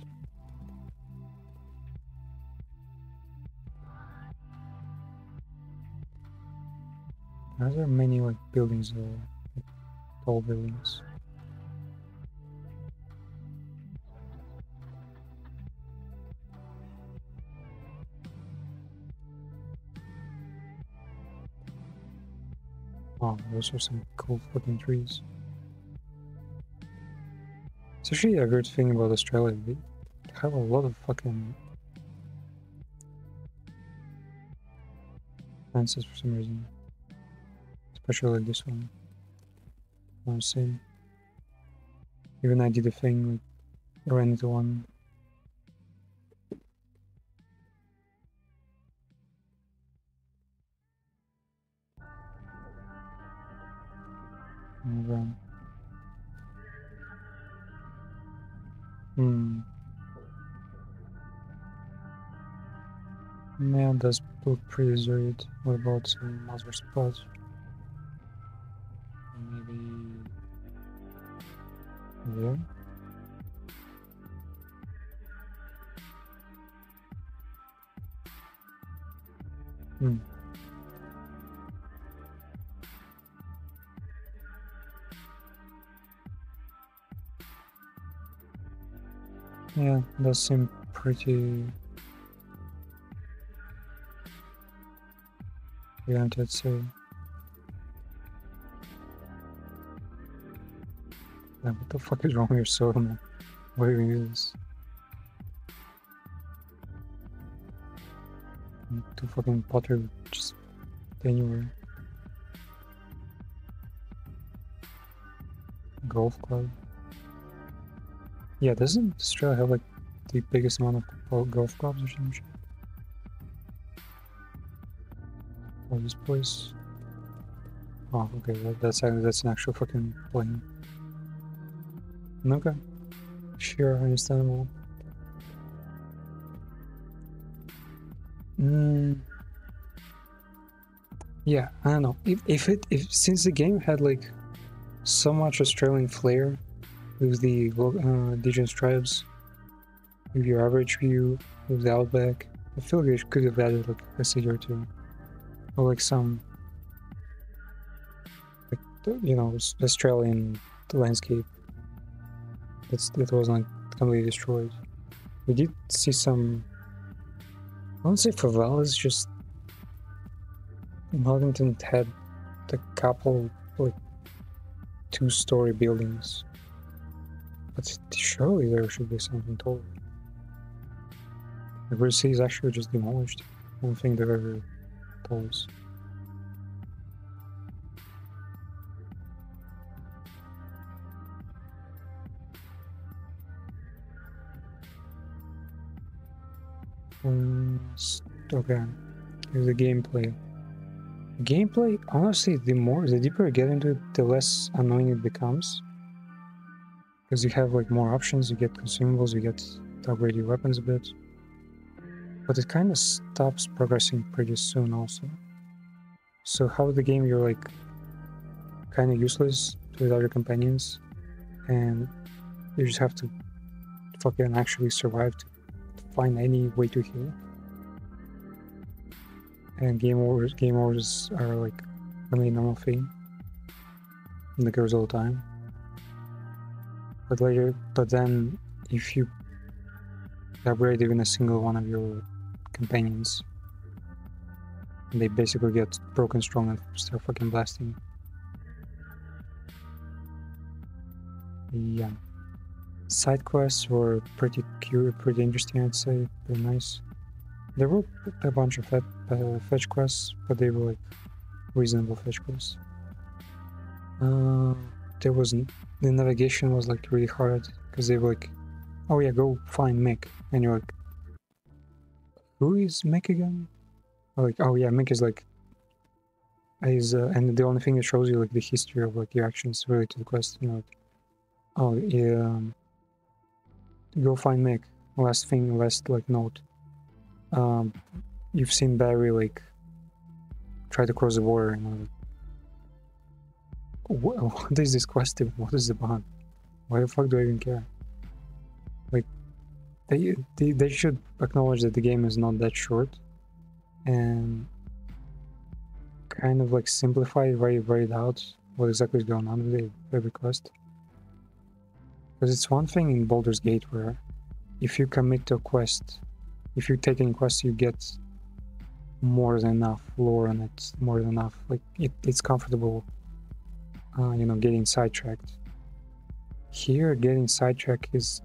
Are there many like buildings there? Tall buildings. Oh, those are some cool fucking trees. It's actually a good thing about Australia. They have a lot of fucking fences for some reason. Especially like this one. I'm saying. Even I did a thing like ran into one. And run. Yeah, those look pretty deserted. What about some other spots? Maybe there? Yeah, does seem pretty oriented, so yeah, what the fuck is wrong with your soda, man? Why do you use this? To fucking potter just anywhere. Golf club. Yeah, doesn't Australia have like the biggest amount of golf clubs or some shit? Oh, this place. Oh, okay, that's an actual fucking plane. Okay, sure, understandable. Yeah, I don't know. If since the game had like so much Australian flair with the indigenous tribes, with your average view, with the outback, I feel like it could have added like a city or two, or like some, like, you know, Australian landscape that wasn't completely destroyed. We did see some, I won't say favelas, just Wellington had a couple like 2-story buildings, but surely there should be something taller. The Great Sea is actually just demolished. I don't think they're ever tallest. Okay, here's the gameplay. Gameplay, honestly, the deeper you get into it, the less annoying it becomes. Because you have like more options, you get consumables, you get to upgrade your weapons a bit. But it kind of stops progressing pretty soon also. So how the game you're like kind of useless without your companions, and you just have to fucking actually survive to find any way to heal. And game overs are like really normal thing. And it goes all the time. But then if you upgrade even a single one of your companions, they basically get broken strong and start fucking blasting. Yeah. Side quests were pretty cute, pretty interesting, I'd say, pretty nice. There were a bunch of fetch quests, but they were like reasonable fetch quests. The navigation was like really hard, because they were like, oh yeah, go find Mick, and you're like, who is Mick again? Or like, oh yeah, Mick is like, and the only thing that shows you like the history of like your actions related to the quest, you know, like, oh yeah, go find Mick. Last like note. You've seen Barry like try to cross the border, and what is this quest even? What is the bond? Why the fuck do I even care? Like, they should acknowledge that the game is not that short, and kind of like simplify, write it out what exactly is going on with every quest. Because it's one thing in Baldur's Gate where if you commit to a quest, if you take any quest, you get more than enough lore on it, more than enough, like it's comfortable, you know, getting sidetracked. Here, getting sidetracked is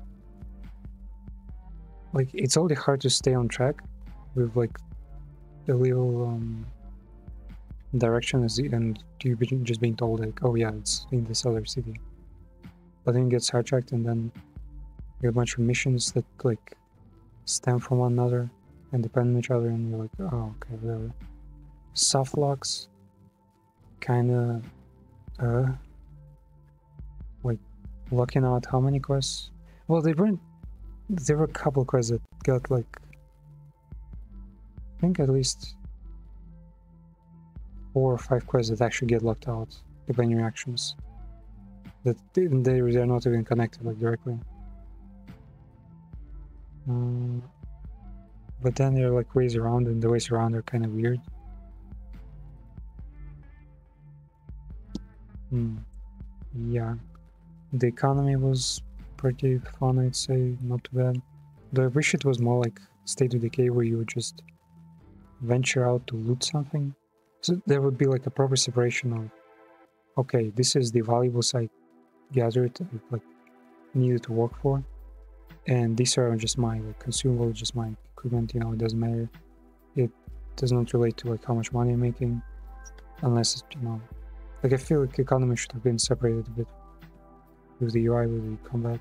like, it's already hard to stay on track with like a little direction, and you just being told like, oh yeah, it's in this other city. But then you get sidetracked, and then you have a bunch of missions that like stem from one another and depend on each other, and you're like, oh okay, whatever. Soft locks, kinda like looking out how many quests. Well, there were a couple quests that got like, I think at least 4 or 5 quests that actually get locked out depending on your actions. That they're not even connected like directly. But then there are like ways around, and the ways around are kind of weird. Yeah, the economy was pretty fun, I'd say, not too bad. Though I wish it was more like State of Decay, where you would just venture out to loot something. So there would be like a proper separation of, okay, this is the valuables I gathered, like needed to work for, and these are just my like consumables, just my equipment. You know, it doesn't matter. It does not relate to like how much money I'm making, unless it's, you know, like I feel like economy should have been separated a bit with the UI, with the combat.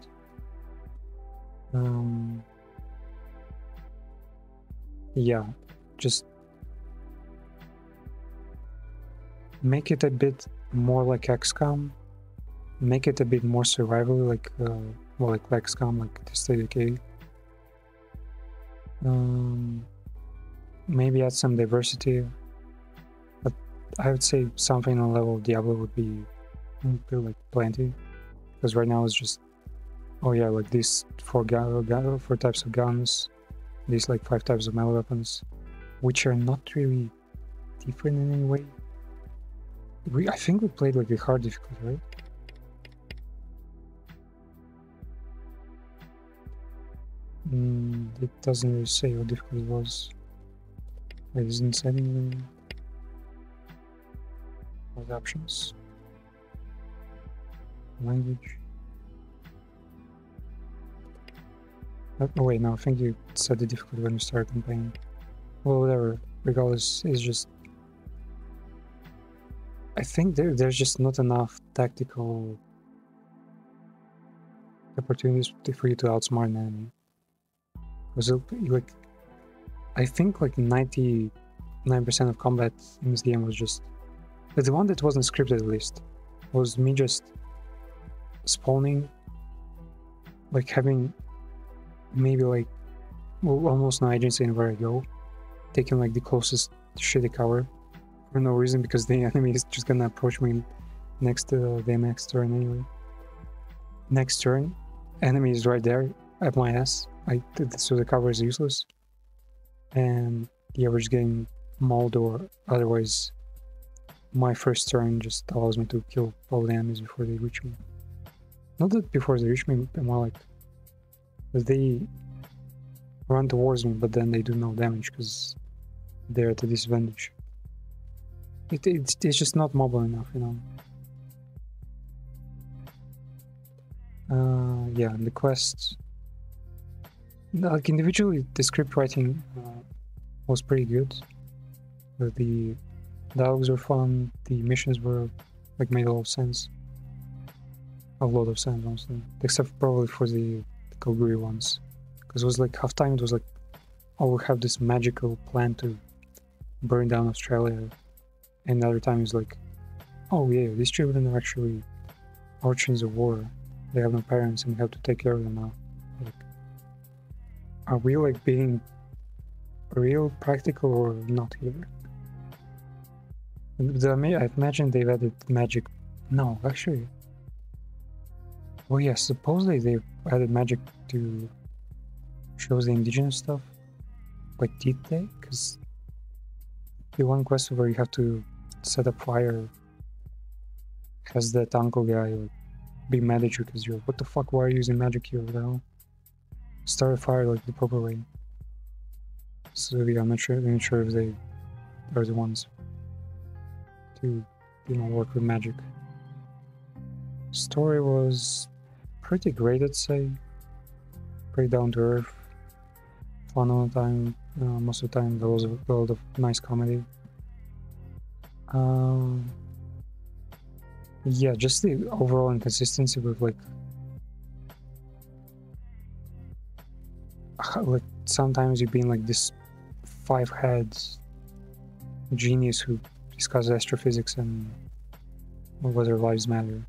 Yeah, just make it a bit more like XCOM. Make it a bit more survival, like like XCOM, like the State of Decay. Maybe add some diversity, but I would say something on the level of Diablo would be like plenty, because right now it's just, oh yeah, like these 4 types of guns, these like 5 types of melee weapons, which are not really different in any way. I think we played like the hard difficulty, right? It doesn't really say what difficult it was. It isn't setting the options. Language. Oh wait, no, I think you set the difficulty when you start campaign. Well, whatever. Regardless, it's just, I think there's just not enough tactical opportunities for you to outsmart an enemy. Because like, I think like 99% of combat in this game was just, the one that wasn't scripted at least, was me just spawning, like having maybe like almost no agency in where I go, taking like the closest shitty cover for no reason, because the enemy is just gonna approach me next to the next turn anyway. Next turn, enemy is right there at my ass. So the cover is useless, and yeah, we're just getting mauled, or otherwise my first turn just allows me to kill all the enemies before they reach me. Not that before they reach me, but more like they run towards me, but then they do no damage because they're at a disadvantage. It's just not mobile enough, you know. Yeah, and the quests, like individually, the script writing was pretty good. The dialogues were fun. The missions were like made a lot of sense. A lot of sense, honestly. Except probably for the Kalgoorlie ones, because it was like half time. It was like, oh, we have this magical plan to burn down Australia, and the other time is like, oh yeah, these children are actually urchins of war. They have no parents, and we have to take care of them now. Like, are we like being real practical or not here? I imagine they've added magic. No, actually. Well, yeah, supposedly they've added magic to show the indigenous stuff. But did they? Because the one quest where you have to set up fire has that uncle guy like, be mad at you because you're, what the fuck, why are you using magic here? What the hell? Start a fire like the proper way. So yeah, I'm not sure if they are the ones to, you know, work with magic. Story was pretty great, I'd say. Pretty down to earth. Fun all the time. Most of the time there was a lot of nice comedy. Yeah, just the overall inconsistency with like sometimes you've been like this 5-head genius who discusses astrophysics and whether lives matter.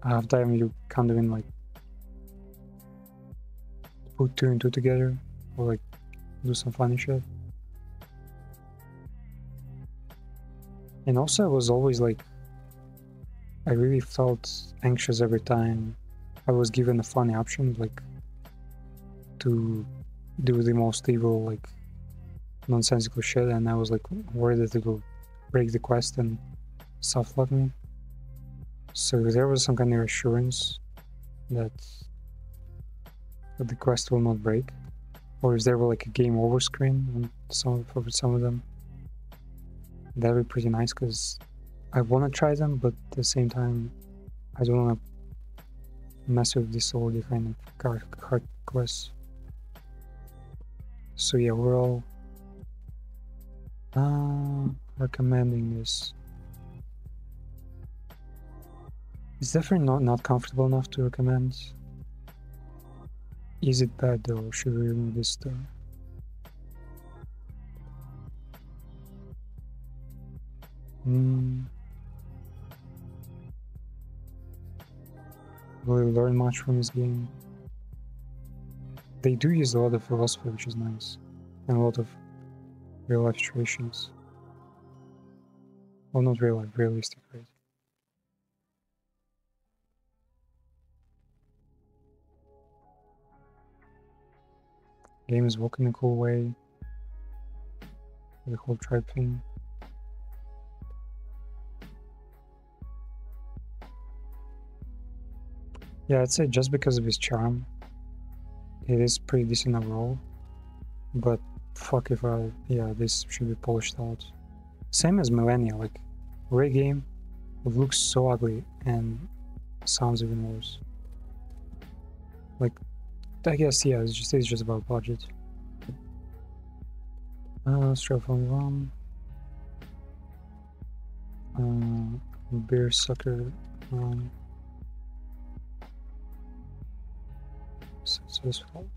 Half time you can't even like put 2 and 2 together or like do some funny shit. And also I was always like, I really felt anxious every time I was given a funny option, like to do the most evil, like nonsensical shit, and I was like worried that it will break the quest and soft lock me. So if there was some kind of assurance that the quest will not break, or if there were like a game over screen on for some of them, that would be pretty nice, because I want to try them, but at the same time I don't want to mess with this already kind of hard quests. So yeah, we're all recommending this. It's definitely not comfortable enough to recommend. Is it bad though? Should we remove this stuff? Will we learn much from this game? They do use a lot of philosophy, which is nice, and a lot of real life situations. Well, not real life, realistic, right? Game is working in a cool way. The whole tribe thing. Yeah, I'd say just because of his charm, it is pretty decent overall. But fuck if this should be polished out. Same as Millennia, like, great game, it looks so ugly and sounds even worse. Like, I guess, yeah, it's just about budget. Straight from Beer Sucker, successful.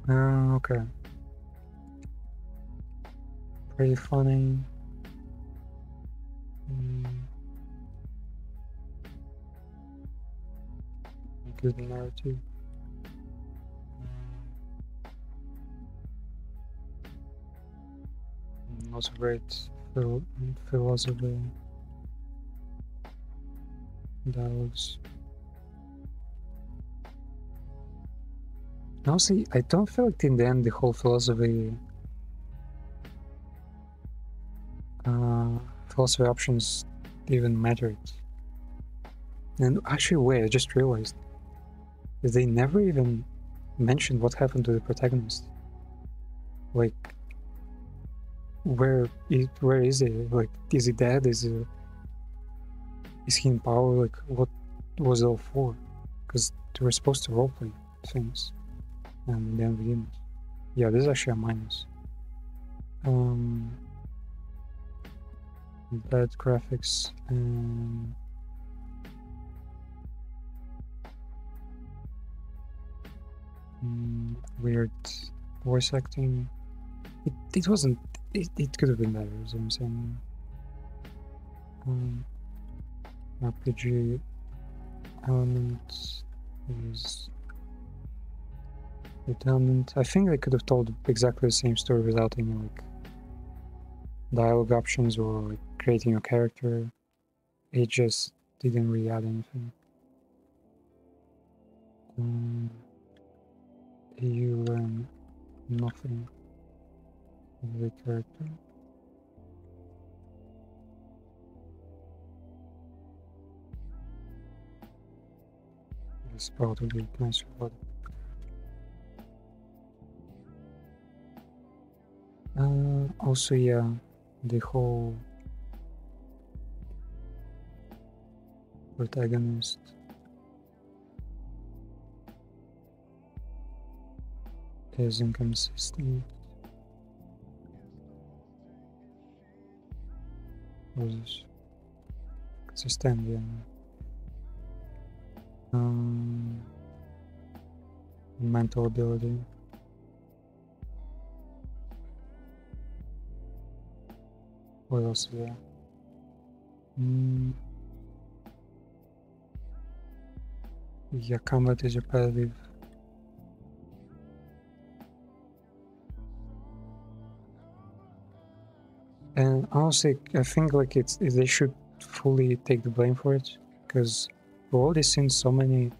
Okay. Pretty funny. Good narrative. Also great philosophy. Dialogues. Honestly, I don't feel like in the end the whole philosophy options even mattered. And actually, wait, I just realized that they never even mentioned what happened to the protagonist. Like, where is he? Like, is he dead? Is he in power? Like, what was it all for? Because they were supposed to roleplay things, and then we didn't. Yeah, this is actually a minus. Bad graphics and weird voice acting. It wasn't. It could have been better, is what I'm saying. RPG elements is redundant. I think they could have told exactly the same story without any like dialogue options or like creating a character. It just didn't really add anything. You learn nothing of the character. It's probably nice for also, yeah, the whole protagonist is inconsistent. What is this? Consistent, yeah. Mental ability. What else is there? Yeah, combat is repetitive. And honestly, I think like they should fully take the blame for it, because we've already seen so many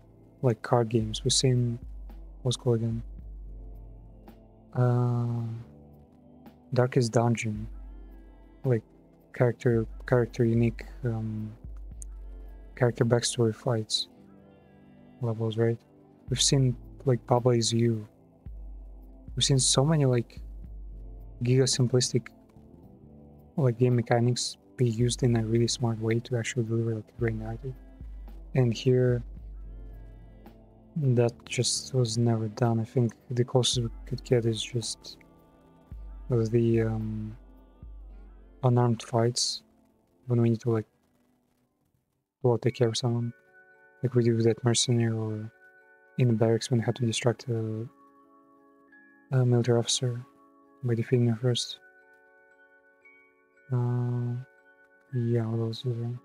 like card games. We've seen what's it called again? Darkest Dungeon, like character unique character backstory fights levels, right? We've seen like Baba Is You. We've seen so many like giga simplistic like game mechanics be used in a really smart way to actually deliver like a great narrative. And here that just was never done. I think the closest we could get is just the unarmed fights when we need to like take care of someone, like we do with that mercenary, or in the barracks when we had to distract a military officer by defeating her first. Yeah, what else is there?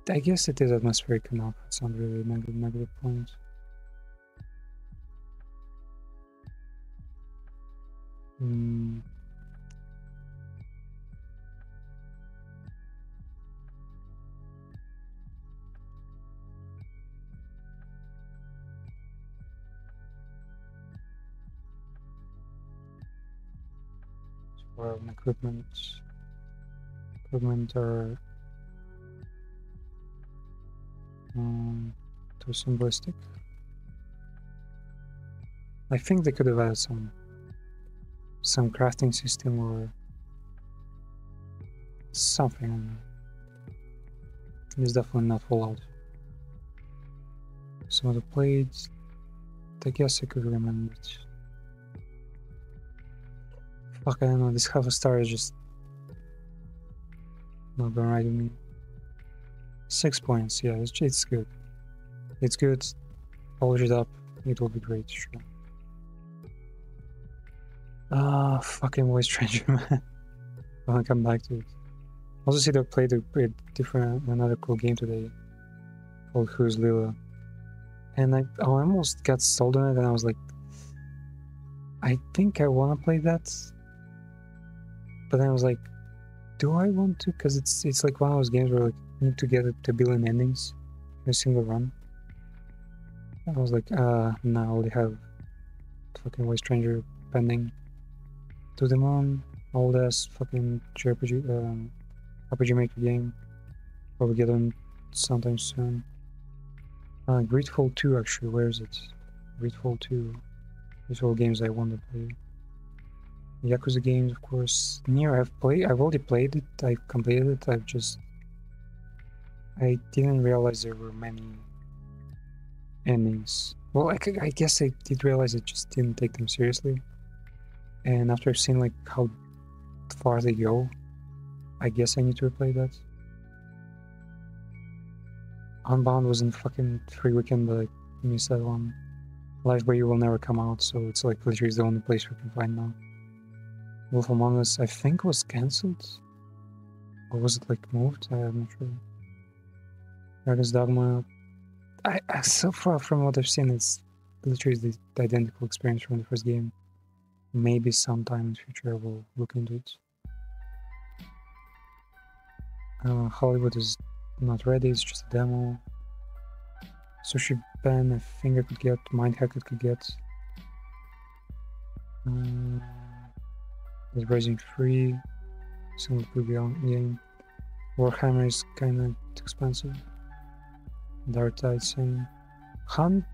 I guess it is atmospheric enough. It's not really a negative point. For equipment are too simplistic. I think they could have had some crafting system or something. It's definitely not Fallout. Some of the blades, I guess I could remember it. Fuck, I don't know, this half a star is just not going right with me. 6 points, yeah, it's good. It's good, polish it up, it will be great, sure. Fucking Voice Stranger, man. I wanna come back to it. Also see they played another cool game today called Who's Lila. And I almost got sold on it, and I was like, I think I wanna play that. But then I was like, do I want to? Because it's like one of those games where like you need to get it to 1 billion endings in a single run. I was like, no, I already have fucking Voice Stranger pending. Do them on old ass fucking RPG Maker game. Probably get on sometime soon. Greedfall 2 actually, where is it? Greedfall 2. These are all games I want to play. Yakuza games, of course. Nier I've already played it, I've completed it, I didn't realize there were many endings. Well, I guess I did realize I just didn't take them seriously. And after I've seen like how far they go, I guess I need to replay that. Unbound was in fucking free weekend, but I missed that one. Life by You will never come out, so it's like literally the only place we can find now. Wolf Among Us, I think, was cancelled? Or was it like moved? I'm not sure. Dragon's Dogma, so far from what I've seen, it's literally the identical experience from the first game. Maybe sometime in the future I will look into it. Hollywood is not ready, it's just a demo. Sushi Pen, I think I could get. Mindhack I could get. There's Rising 3, some good game. Warhammer is kinda expensive. Dark Tide, same. Hunt,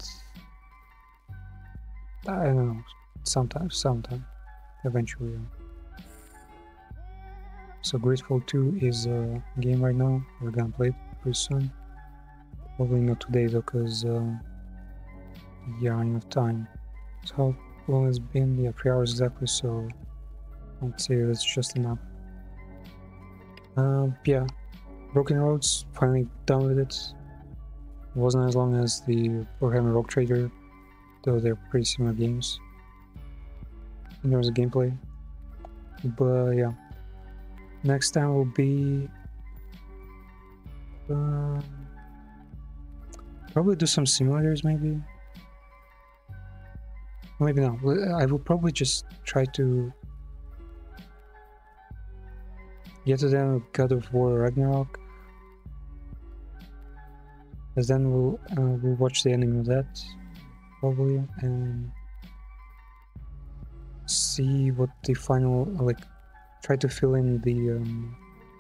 I don't know. Sometime. Eventually. So Greedfall 2 is a game right now. We're gonna play it pretty soon. Probably not today though, because yeah, I don't have time. So how long it's been? Yeah, 3 hours exactly, so I'd say that's just enough. Yeah, Broken Roads, finally done with it. It wasn't as long as the Warhammer Rogue Trader, though they're pretty similar games. And there was a gameplay. But yeah. Next time will be Probably do some simulators, maybe. Maybe not. I will probably just try to get to the end of God of War Ragnarok. Because then we'll watch the ending of that, probably, and see what the final, like, try to fill in the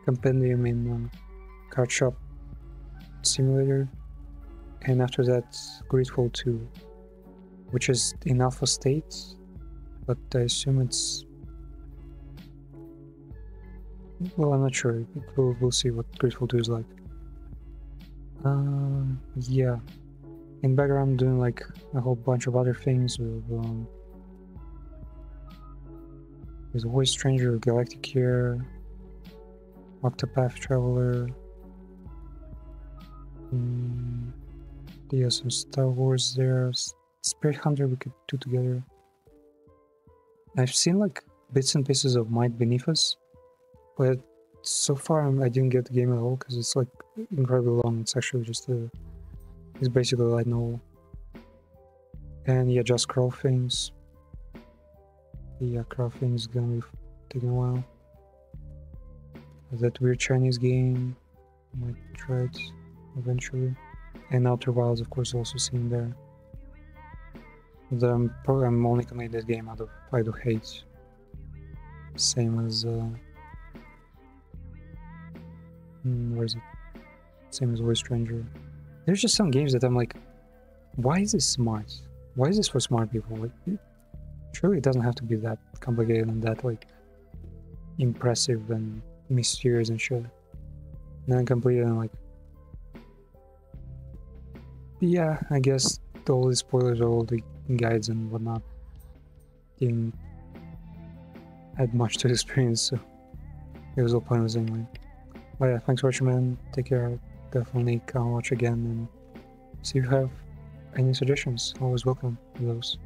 compendium in Card Shop Simulator, and after that Gridfall 2, which is in alpha state, but I assume it's, well, I'm not sure. We'll see what Gridfall 2 is like. Yeah. In background I'm doing like a whole bunch of other things with Voice Stranger, Galactic Gear, Octopath Traveler, yeah, some Star Wars there, Spirit Hunter we could do together. I've seen like bits and pieces of Might Beneath Us, but so far I didn't get the game at all because it's like incredibly long. It's actually just it's basically a light novel. And yeah, just Crawl Things. Yeah, Crawl Things is gonna be taking a while. That weird Chinese game, might try it eventually. And Outer Wilds, of course, also seen there. I'm only gonna make this game out of hate. Same as where is it? Same as Voice Stranger. There's just some games that I'm like, why is this smart? Why is this for smart people? Like, surely it doesn't have to be that complicated and that like impressive and mysterious and shit. And then completed and like, yeah, I guess all the spoilers, all the guides and whatnot didn't add much to the experience, so it was all pointless anyway. But yeah, thanks for watching, man. Take care. Definitely come watch again and see if you have any suggestions. Always welcome those.